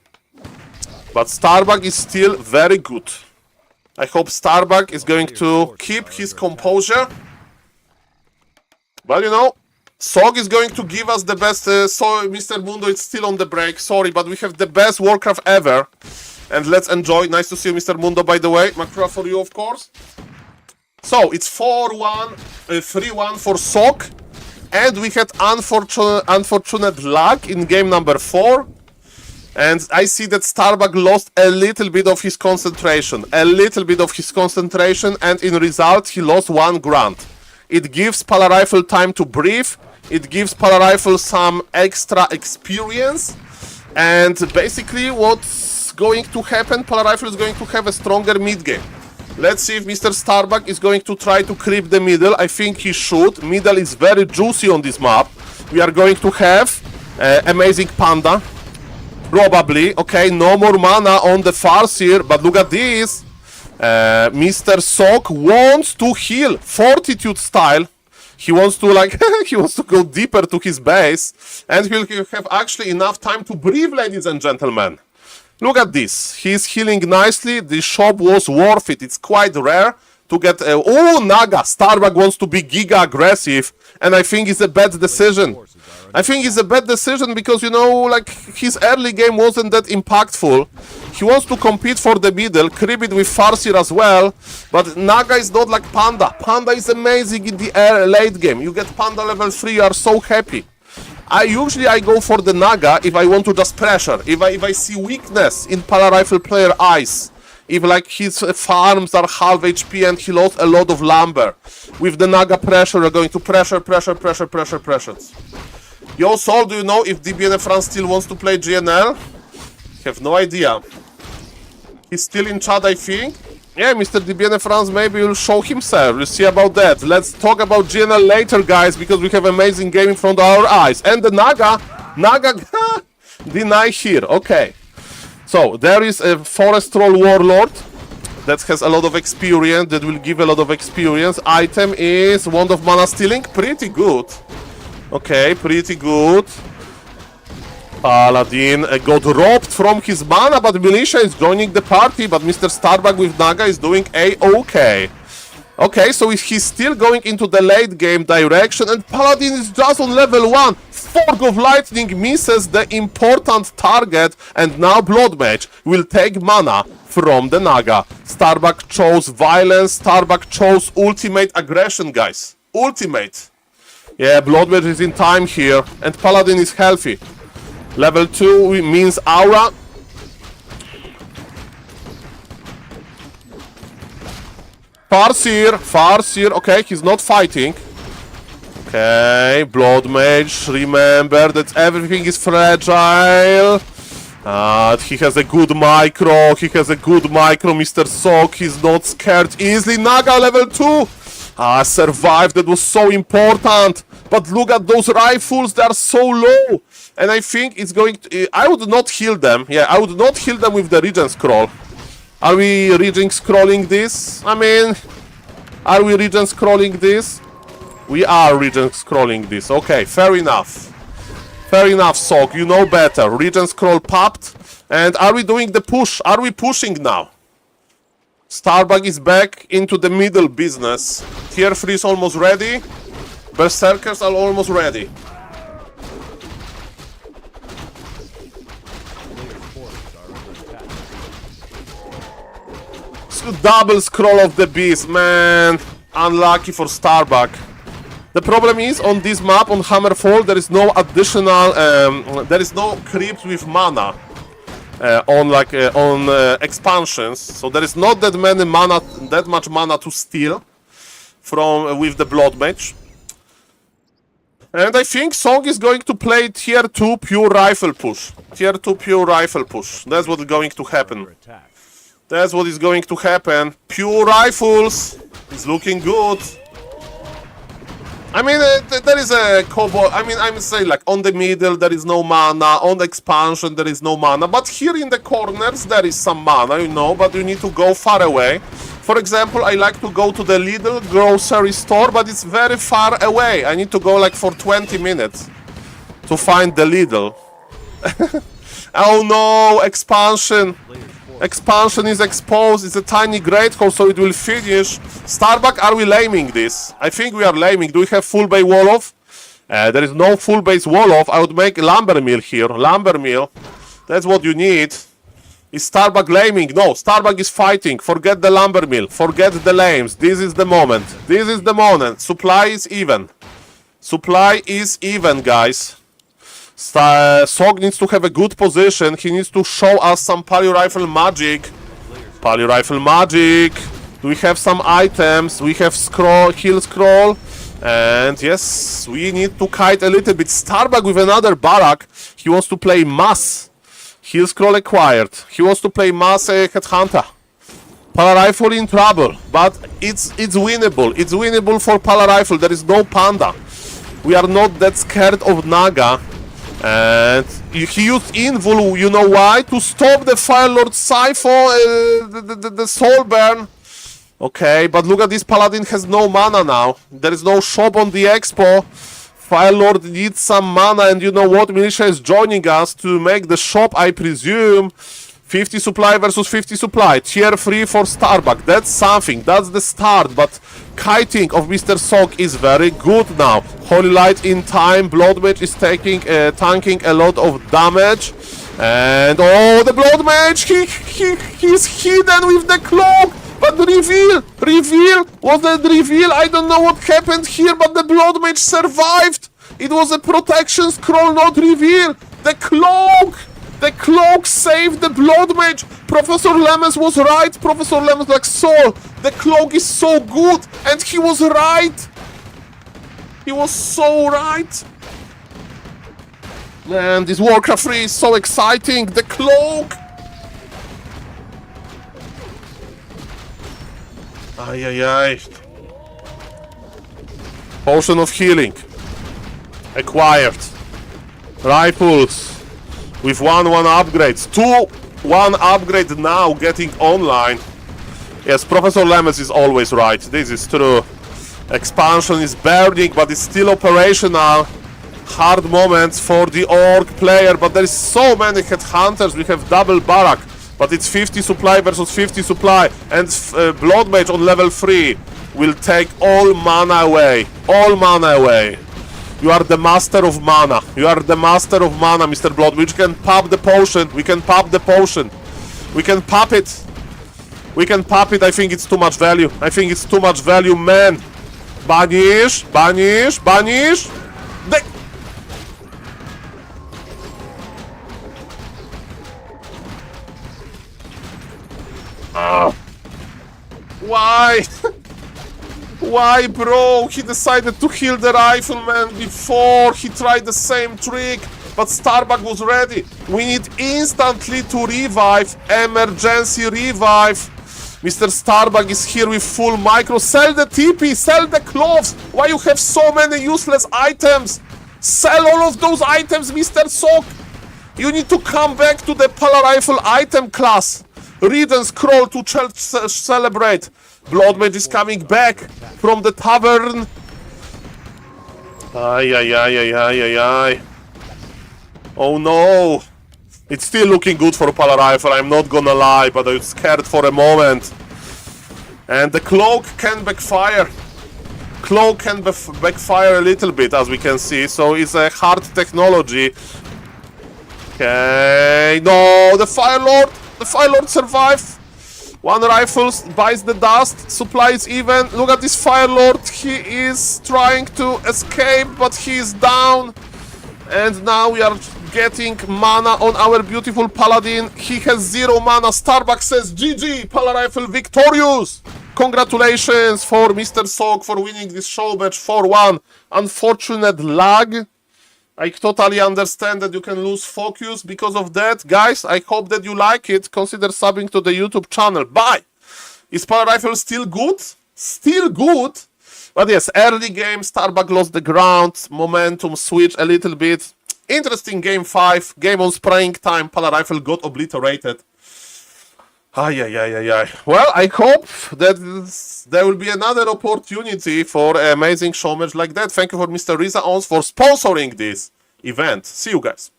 But Starbuck is still very good. I hope Starbuck is going to keep his composure. But you know, Sog is going to give us the best, so Mr. Mundo is still on the break, sorry, but we have the best Warcraft ever. And let's enjoy. Nice to see you, Mr. Mundo, by the way. Macro for you, of course. So, it's 4-1, 3-1 for Sog. And we had unfortunate luck in game number 4. And I see that Starbuck lost a little bit of his concentration. And in result, he lost 1 grant. It gives Polar Rifle time to breathe. It gives Polar Rifle some extra experience. And basically what's going to happen, Polar Rifle is going to have a stronger mid game. Let's see if Mr. Starbuck is going to try to creep the middle. I think he should. Middle is very juicy on this map. We are going to have amazing Panda. Probably. Okay, no more mana on the Farseer, but look at this. Mr. Sok wants to heal Fortitude style. He wants to he wants to go deeper to his base, and he'll have actually enough time to breathe, ladies and gentlemen. Look at this. He's healing nicely. The shop was worth it. It's quite rare to get... oh, Naga! Starbuck wants to be giga aggressive, and I think it's a bad decision. I think it's a bad decision because, you know, like, his early game wasn't that impactful. He wants to compete for the middle, creep it with Farseer as well, but Naga is not like Panda. Panda is amazing in the late game. You get Panda level 3, you are so happy. I go for the Naga if I want to just pressure. If I see weakness in Pala Rifle player eyes. If like his farms are half HP and he lost a lot of lumber. With the Naga pressure, we're going to pressure. Yo, Saul, do you know if DBN France still wants to play GNL? Have no idea. He's still in chat, I think. Yeah, Mr. DBN France maybe will show himself. We'll see about that. Let's talk about GNL later, guys, because we have amazing game in front of our eyes. And the Naga deny here. Okay. So, there is a Forest Troll Warlord that has a lot of experience, that will give a lot of experience. Item is Wand of Mana Stealing. Pretty good. Okay, pretty good. Paladin got robbed from his mana, but Militia is joining the party, but Mr. Starbuck with Naga is doing A-okay. Okay, so he's still going into the late game direction, and Paladin is just on level 1. Fork of Lightning misses the important target, and now Blood Mage will take mana from the Naga. Starbuck chose Violence, Starbuck chose Ultimate Aggression, guys. Ultimate. Yeah, Blood Mage is in time here, and Paladin is healthy. Level 2 means Aura. Farseer, okay, he's not fighting. Okay, Blood Mage, remember that everything is fragile. He has a good micro, Mr. Sock, he's not scared easily. Naga level 2! Survived, that was so important. But look at those rifles, they are so low. And I think it's going to... I would not heal them. Yeah, I would not heal them with the regen scroll. Are we regen scrolling this? I mean... Are we regen scrolling this? We are regen scrolling this. Okay, fair enough. Fair enough, Sock. You know better. Regen scroll popped. And are we doing the push? Are we pushing now? Starbuck is back into the middle business. Tier 3 is almost ready. Berserkers are almost ready. Double scroll of the beast, man. Unlucky for Starbuck. The problem is on this map on Hammerfall there is no additional, there is no creeps with mana on expansions. So there is not that many mana, that much mana to steal from with the Blood Mage. And I think Song is going to play tier 2 pure rifle push. Tier 2 pure rifle push. That's what's going to happen. That's what is going to happen. Pure rifles. It's looking good. I mean, there is a combo. I mean, I'm saying like on the middle there is no mana. On the expansion there is no mana. But here in the corners there is some mana, you know. But you need to go far away. For example, I like to go to the Lidl grocery store, but it's very far away. I need to go like for 20 minutes to find the Lidl. Oh no, expansion. Expansion is exposed, it's a tiny great hole, so it will finish. Starbuck, are we laming this? I think we are laming. Do we have full bay wall off? There is no full base wall off. I would make a lumber mill here. Lumber mill. That's what you need. Is Starbuck laming? No, Starbuck is fighting. Forget the lumber mill. Forget the lames. This is the moment. This is the moment. Supply is even. Supply is even, guys. Sog needs to have a good position. He needs to show us some Pali Rifle magic. Pali Rifle magic. Do we have some items? We have scroll, heal scroll. And yes, we need to kite a little bit. Starbuck with another barrack. He wants to play mass. Heal scroll acquired. He wants to play mass headhunter. Pala Rifle in trouble. But it's winnable. It's winnable for Pala Rifle. There is no panda. We are not that scared of Naga. And he used Invul, you know why? To stop the Fire Lord Siphon, the Soul Burn. Okay, but look at this, Paladin has no mana now. There is no shop on the expo. Fire Lord needs some mana, and you know what? Militia is joining us to make the shop, I presume. 50 supply versus 50 supply. Tier 3 for Starbuck. That's something. That's the start. But kiting of Mr. Sock is very good now. Holy Light in time. Blood Mage is tanking a lot of damage. And oh, the Blood Mage! He's hidden with the cloak! But reveal! Reveal! Was that reveal? I don't know what happened here, but the Blood Mage survived! It was a protection scroll, not reveal. The cloak! The cloak saved the blood mage. Professor Lemons was right. Professor Lemons like Saul. The cloak is so good, and he was right. He was so right. Man, this Warcraft 3 is so exciting. The cloak. Ay, ay, ay. Potion of healing. Acquired. Rifles. With 1-1 upgrades. 2-1 upgrade now getting online. Yes, Professor Lemons is always right. This is true. Expansion is burning, but it's still operational. Hard moments for the orc player, but there is so many headhunters. We have double barrack, but it's 50 supply versus 50 supply, and Blood Mage on level 3 will take all mana away. All mana away. You are the master of mana. You are the master of mana, Mr. Blood. We can pop the potion. We can pop the potion. We can pop it. We can pop it. I think it's too much value. I think it's too much value, man. Banish, banish, banish. Why? Why, bro? He decided to heal the rifleman before he tried the same trick, but Starbuck was ready. We need instantly to revive. Emergency revive. Mr. Starbuck is here with full micro. Sell the TP, sell the clothes. Why you have so many useless items? Sell all of those items, Mr. Sock. You need to come back to the Polar Rifle item class. Read and scroll to celebrate. Blood Mage is coming back from the tavern. Ay, ay, ay, ay, ay, ay, ay. Oh no. It's still looking good for Polar Rifle, I'm not gonna lie, but I was scared for a moment. And the cloak can backfire. Cloak can backfire a little bit, as we can see, so it's a hard technology. Okay, no, the Fire Lord! The Fire Lord survived! One rifle buys the dust, supply is even. Look at this Fire Lord, he is trying to escape, but he is down. And now we are getting mana on our beautiful Paladin. He has 0 mana. Starbucks says GG, Polar Rifle victorious! Congratulations for Mr. Sock for winning this show match 4-1. Unfortunate lag. I totally understand that you can lose focus because of that. Guys, I hope that you like it. Consider subbing to the YouTube channel. Bye! Is Power Rifle still good? Still good? But yes, early game, Starbuck lost the ground. Momentum switch a little bit. Interesting game 5. Game on spraying time. Power Rifle got obliterated. Ay, ay, ay, ay, ay. Well, I hope that there will be another opportunity for an amazing show match like that. Thank you for Mr. Riza Ons for sponsoring this event. See you guys.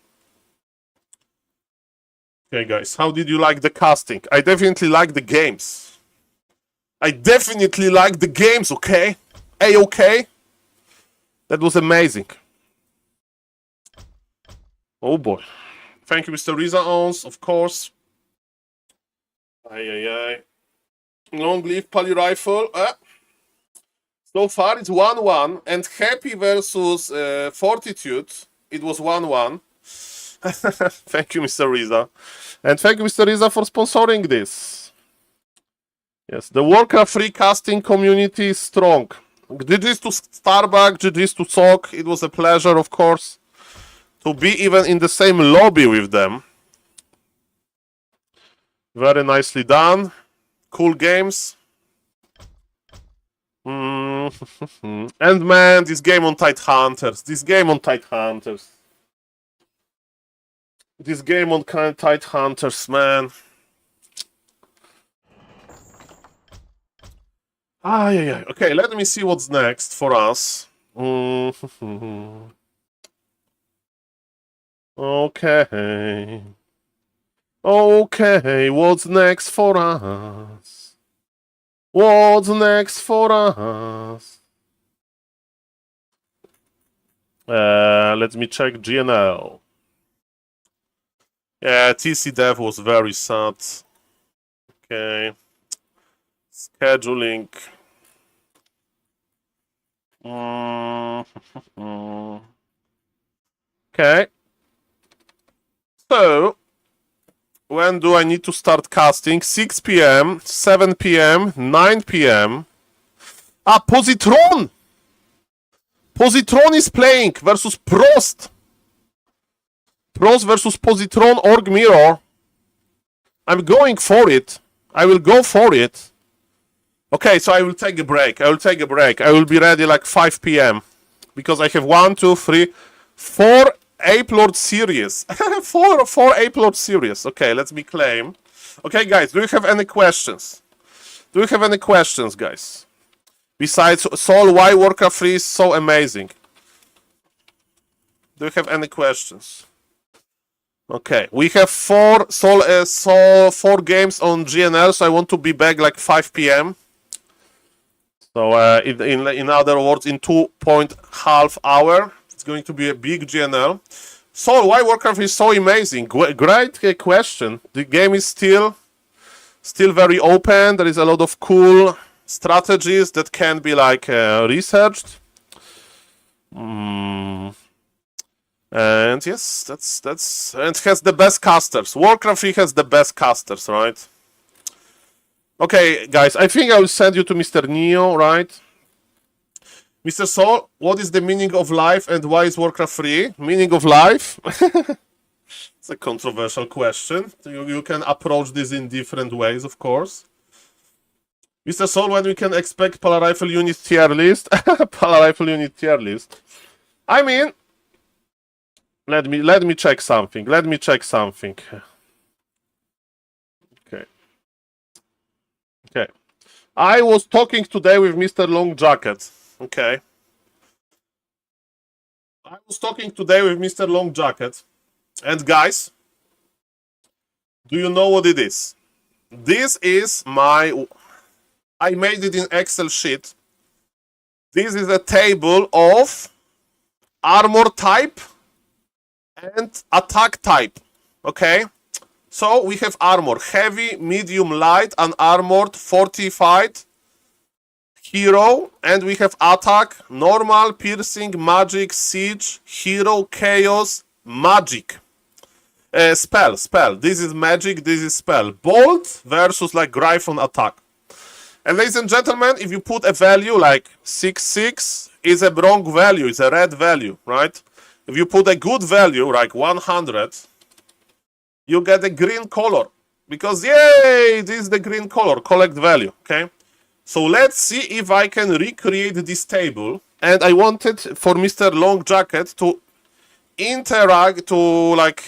Okay, guys, how did you like the casting? I definitely like the games. I definitely like the games, okay? A-okay? That was amazing. Oh boy. Thank you, Mr. Riza Ons, of course. Ay, ay, ay. Long live Poly Rifle. So far it's 1-1. And Happy versus Fortitude. It was 1-1. Thank you, Mr. Riza. And thank you, Mr. Riza, for sponsoring this. Yes, the Warcraft 3 casting community is strong. GG's to Starbuck, GG's to Sock. It was a pleasure, of course, to be even in the same lobby with them. Very nicely done. Cool games. And man, this game on Tidehunters. This game on Tidehunters. This game on Tidehunters, man. Ah, yeah, yeah. Okay, let me see what's next for us. Okay. Okay, what's next for us? What's next for us? Let me check GNL. Yeah, TC Dev was very sad. Okay. Scheduling. Okay. So, when do I need to start casting? 6 p.m., 7 p.m., 9 p.m. Ah, Positron! Positron is playing versus Prost. Prost versus Positron Org Mirror. I'm going for it. I will go for it. Okay, so I will take a break. I will be ready like 5 p.m. Because I have 1, 2, 3, 4 Ape Lords series. four Ape Lords series. Okay, let me claim. Okay, guys, do you have any questions? Guys? Besides, Saul, why Warcraft 3 is so amazing? Do you have any questions? Okay, we have 4 games on GNL, so I want to be back like 5 p.m. So, in other words, in 2.5 hours, it's going to be a big GNL. So, why Warcraft is so amazing? Great question. The game is still very open. There is a lot of cool strategies that can be like researched. And yes, that's and it has the best casters. Warcraft 3 has the best casters, right? Okay, guys, I think I will send you to Mr. Neo, right? Mr. Saul, what is the meaning of life and why is Warcraft 3? Meaning of life? It's a controversial question. You can approach this in different ways, of course. Mr. Saul, when we can expect Polar Rifle Unit tier list? Polar Rifle Unit tier list. I mean, let me check something. Okay. I was talking today with Mr. Long Jacket. Okay. And guys, do you know what it is? This is I made it in Excel sheet. This is a table of armor type and attack type. Okay? So we have armor, heavy, medium, light, unarmored, fortified, hero, and we have attack, normal, piercing, magic, siege, hero, chaos, magic. Spell. This is magic, this is spell. Bolt versus like Gryphon attack. And ladies and gentlemen, if you put a value like 6, is a wrong value, it's a red value, right? If you put a good value like 100, you get a green color. Because, yay, this is the green color, collect value, okay? So let's see if I can recreate this table. And I wanted for Mr. Long Jacket to interact, to like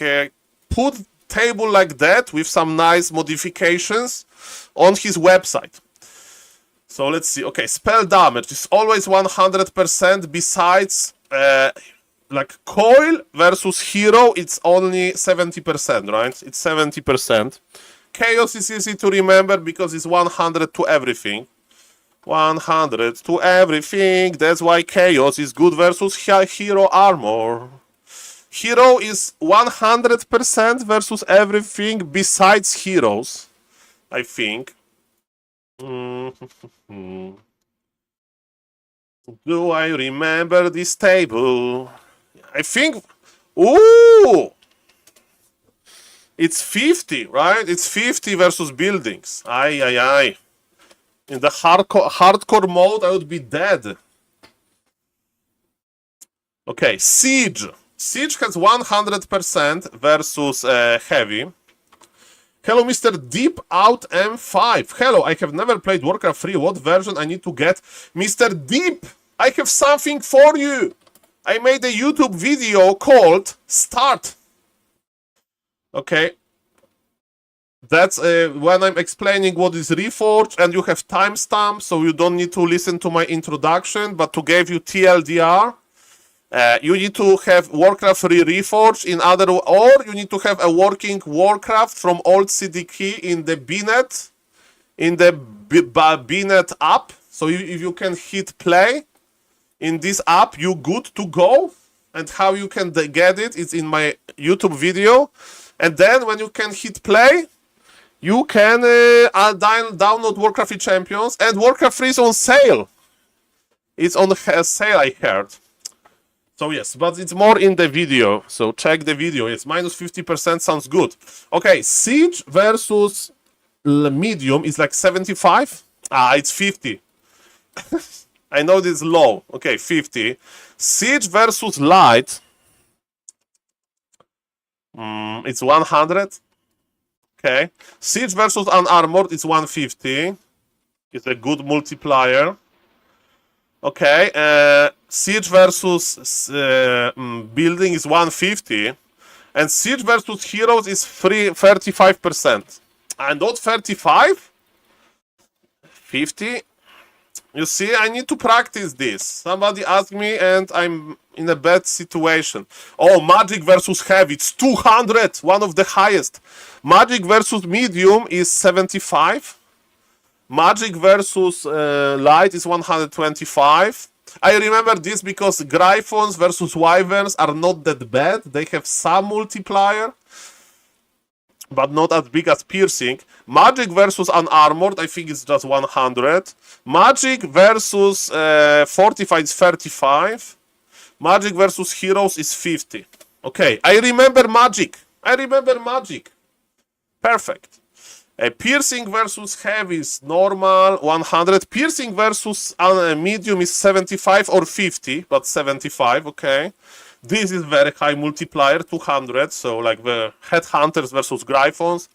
put table like that with some nice modifications on his website. So let's see. Okay, spell damage is always 100% besides like coil versus hero, it's only 70%, right? It's 70%. Chaos is easy to remember because it's 100 to everything. 100 to everything. That's why chaos is good versus hero armor. Hero is 100% versus everything besides heroes, I think. Do I remember this table? I think, ooh, it's 50, right? It's 50 versus buildings. Aye. In the hardcore mode, I would be dead. Okay, siege. Siege has 100% versus heavy. Hello, Mr. Deep Out M5. Hello, I have never played Warcraft 3. What version I need to get? Mr. Deep, I have something for you. I made a YouTube video called Start. Okay. That's when I'm explaining what is Reforged, and you have timestamp, so you don't need to listen to my introduction, but to give you TLDR, you need to have Warcraft 3 Reforged or you need to have a working Warcraft from old CDK in the BNet, BNet app. So if you can hit play in this app, you good to go. And how you can get it is in my YouTube video. And then when you can hit play, you can download Warcraft 3 Champions, and Warcraft 3 is on sale. It's on sale, I heard. So yes, but it's more in the video. So check the video. Yes, minus 50% sounds good. Okay, Siege versus medium is like 75. Ah, it's 50. I know this is low. Okay, 50. Siege versus light. It's 100. Okay. Siege versus unarmored is 150. It's a good multiplier. Okay. Siege versus building is 150. And Siege versus heroes is 35%. And not 35? 50? You see, I need to practice this. Somebody asked me and I'm in a bad situation. Oh, magic versus heavy, it's 200, one of the highest. Magic versus medium is 75. Magic versus light is 125. I remember this because Gryphons versus Wyverns are not that bad. They have some multiplier, but not as big as piercing. Magic versus unarmored, I think it's just 100. Magic versus fortified is 35. Magic versus heroes is 50. Okay, I remember magic. Perfect. Piercing versus heavy is normal, 100. Piercing versus medium is 75 or 50, but 75, okay. This is very high multiplier, 200, so like the Headhunters versus Gryphons.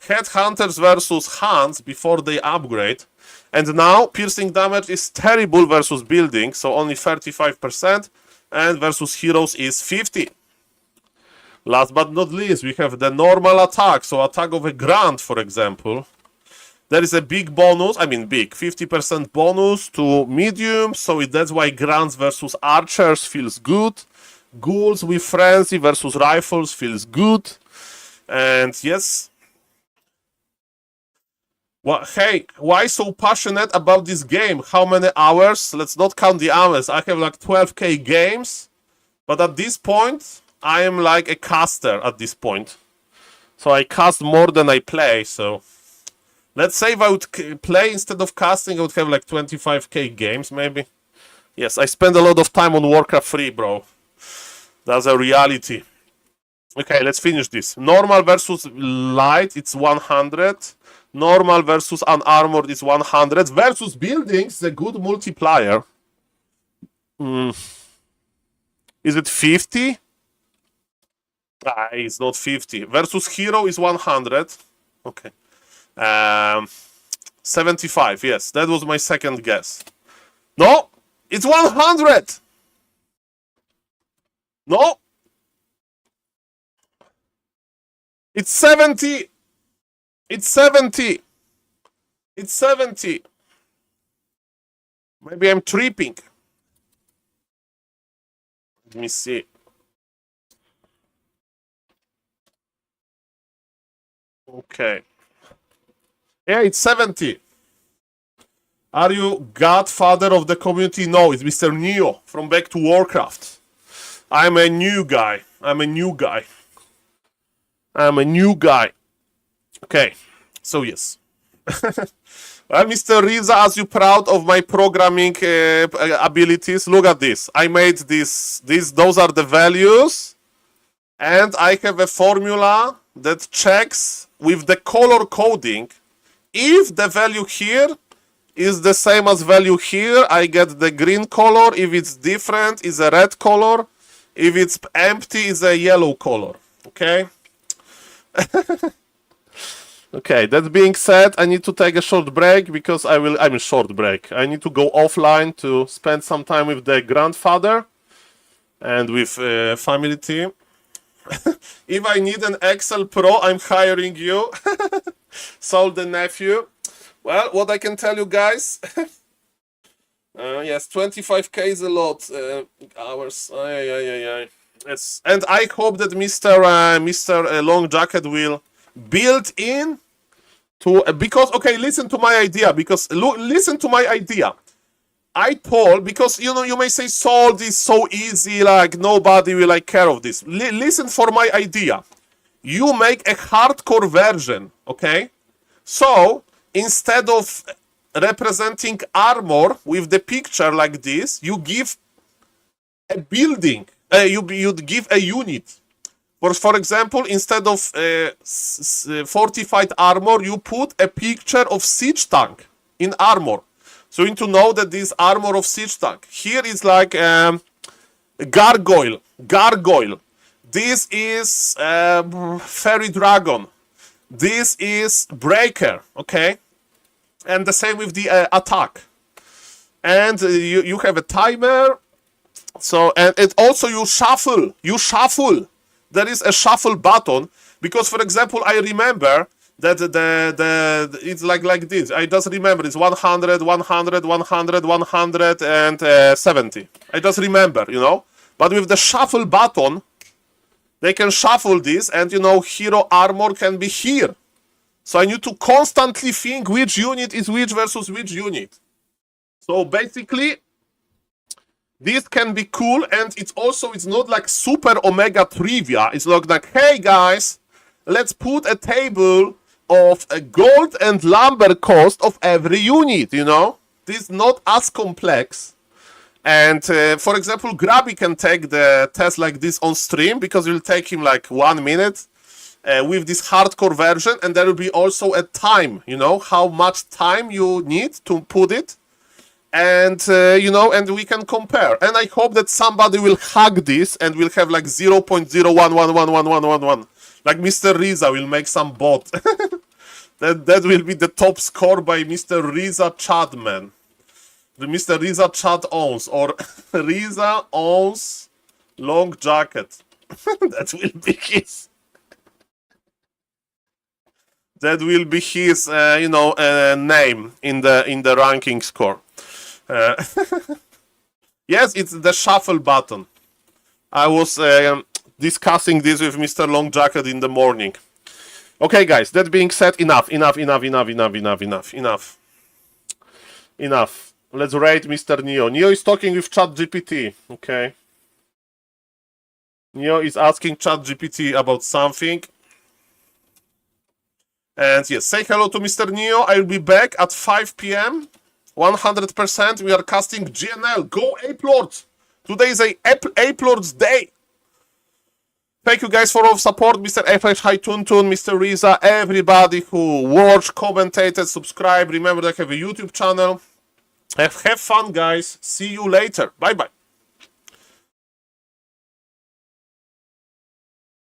Headhunters versus Hunts before they upgrade. And now piercing damage is terrible versus building, so only 35%. And versus heroes is 50. Last but not least, we have the normal attack. So attack of a Grunt, for example. There is a big bonus, 50% bonus to medium. So that's why Grunts versus archers feels good. Ghouls with frenzy versus rifles feels good. And yes. Well, hey, why so passionate about this game? How many hours? Let's not count the hours. I have like 12k games. But at this point, I am like a caster at this point. So I cast more than I play, so... Let's say if I would play instead of casting, I would have like 25k games, maybe. Yes, I spend a lot of time on Warcraft 3, bro. That's a reality. Okay, let's finish this. Normal versus light, it's 100. Normal versus unarmored is 100. Versus buildings, a good multiplier. Is it 50? Ah, it's not 50. Versus hero is 100. Okay. 75, yes. That was my second guess. No! It's 100! No! It's 70! It's 70! It's 70! Maybe I'm tripping. Let me see. Okay. Yeah, it's 70. Are you godfather of the community? No, it's Mr. Neo from Back to Warcraft. I'm a new guy. Okay, so yes. Well, Mr. Riza, are you proud of my programming abilities? Look at this. I made this. Those are the values. And I have a formula that checks with the color coding. If the value here is the same as value here, I get the green color. If it's different, it's a red color. If it's empty, it's a yellow color. Okay? Okay, that being said, I need to take a short break because I need to go offline to spend some time with the grandfather and with family team. If I need an Excel Pro, I'm hiring you. Saul the nephew. Well, what I can tell you guys. Yes, 25k is a lot. Hours. Yes. And I hope that Mr. Long Jacket will build in to because okay, listen to my idea. Listen to my idea. I told, because you may say, Saul, this is so easy, like nobody will like care of this. Listen for my idea. You make a hardcore version, okay? So instead of representing armor with the picture like this, you give a building. You'd give a unit. For example, instead of fortified armor, you put a picture of siege tank in armor. So you need to know that this armor of siege tank. Here is like gargoyle. Gargoyle. This is fairy dragon. This is breaker. Okay, and the same with the attack. And you have a timer. So and it also you shuffle. You shuffle. There is a shuffle button because, for example, I remember that it's like this. I just remember it's 100, 100, 100, 170. I just remember, you know. But with the shuffle button, they can shuffle this, and you know, hero armor can be here. So I need to constantly think which unit is which versus which unit. So basically, this can be cool, and it's not like super omega trivia. It's not like, hey guys, let's put a table of a gold and lumber cost of every unit, you know? This is not as complex. And for example, Grabby can take the test like this on stream because it will take him like 1 minute with this hardcore version, and there will be also a time, you know, how much time you need to put it. And, you know, and we can compare. And I hope that somebody will hack this and will have like 0.01111111. Like Mr. Riza will make some bot. that will be the top score by Mr. Riza Chadman. The Mr. Riza Chad owns. Or Riza owns long jacket. That will be his. That will be his, you know, name in the ranking score. Yes, it's the shuffle button. I was discussing this with Mr. Long Jacket in the morning. Okay, guys, that being said, enough. Let's rate Mr. Neo. Neo is talking with ChatGPT, okay? Neo is asking ChatGPT about something. And yes, say hello to Mr. Neo. I'll be back at 5 p.m. 100%. We are casting GNL. Go Ape Lords. Today is Ape Lords day. Thank you guys for all support. Mr. FH High Tuntun, Mr. Riza, everybody who watched, commentated, subscribe. Remember, I have a YouTube channel. Have fun, guys. See you later. Bye-bye.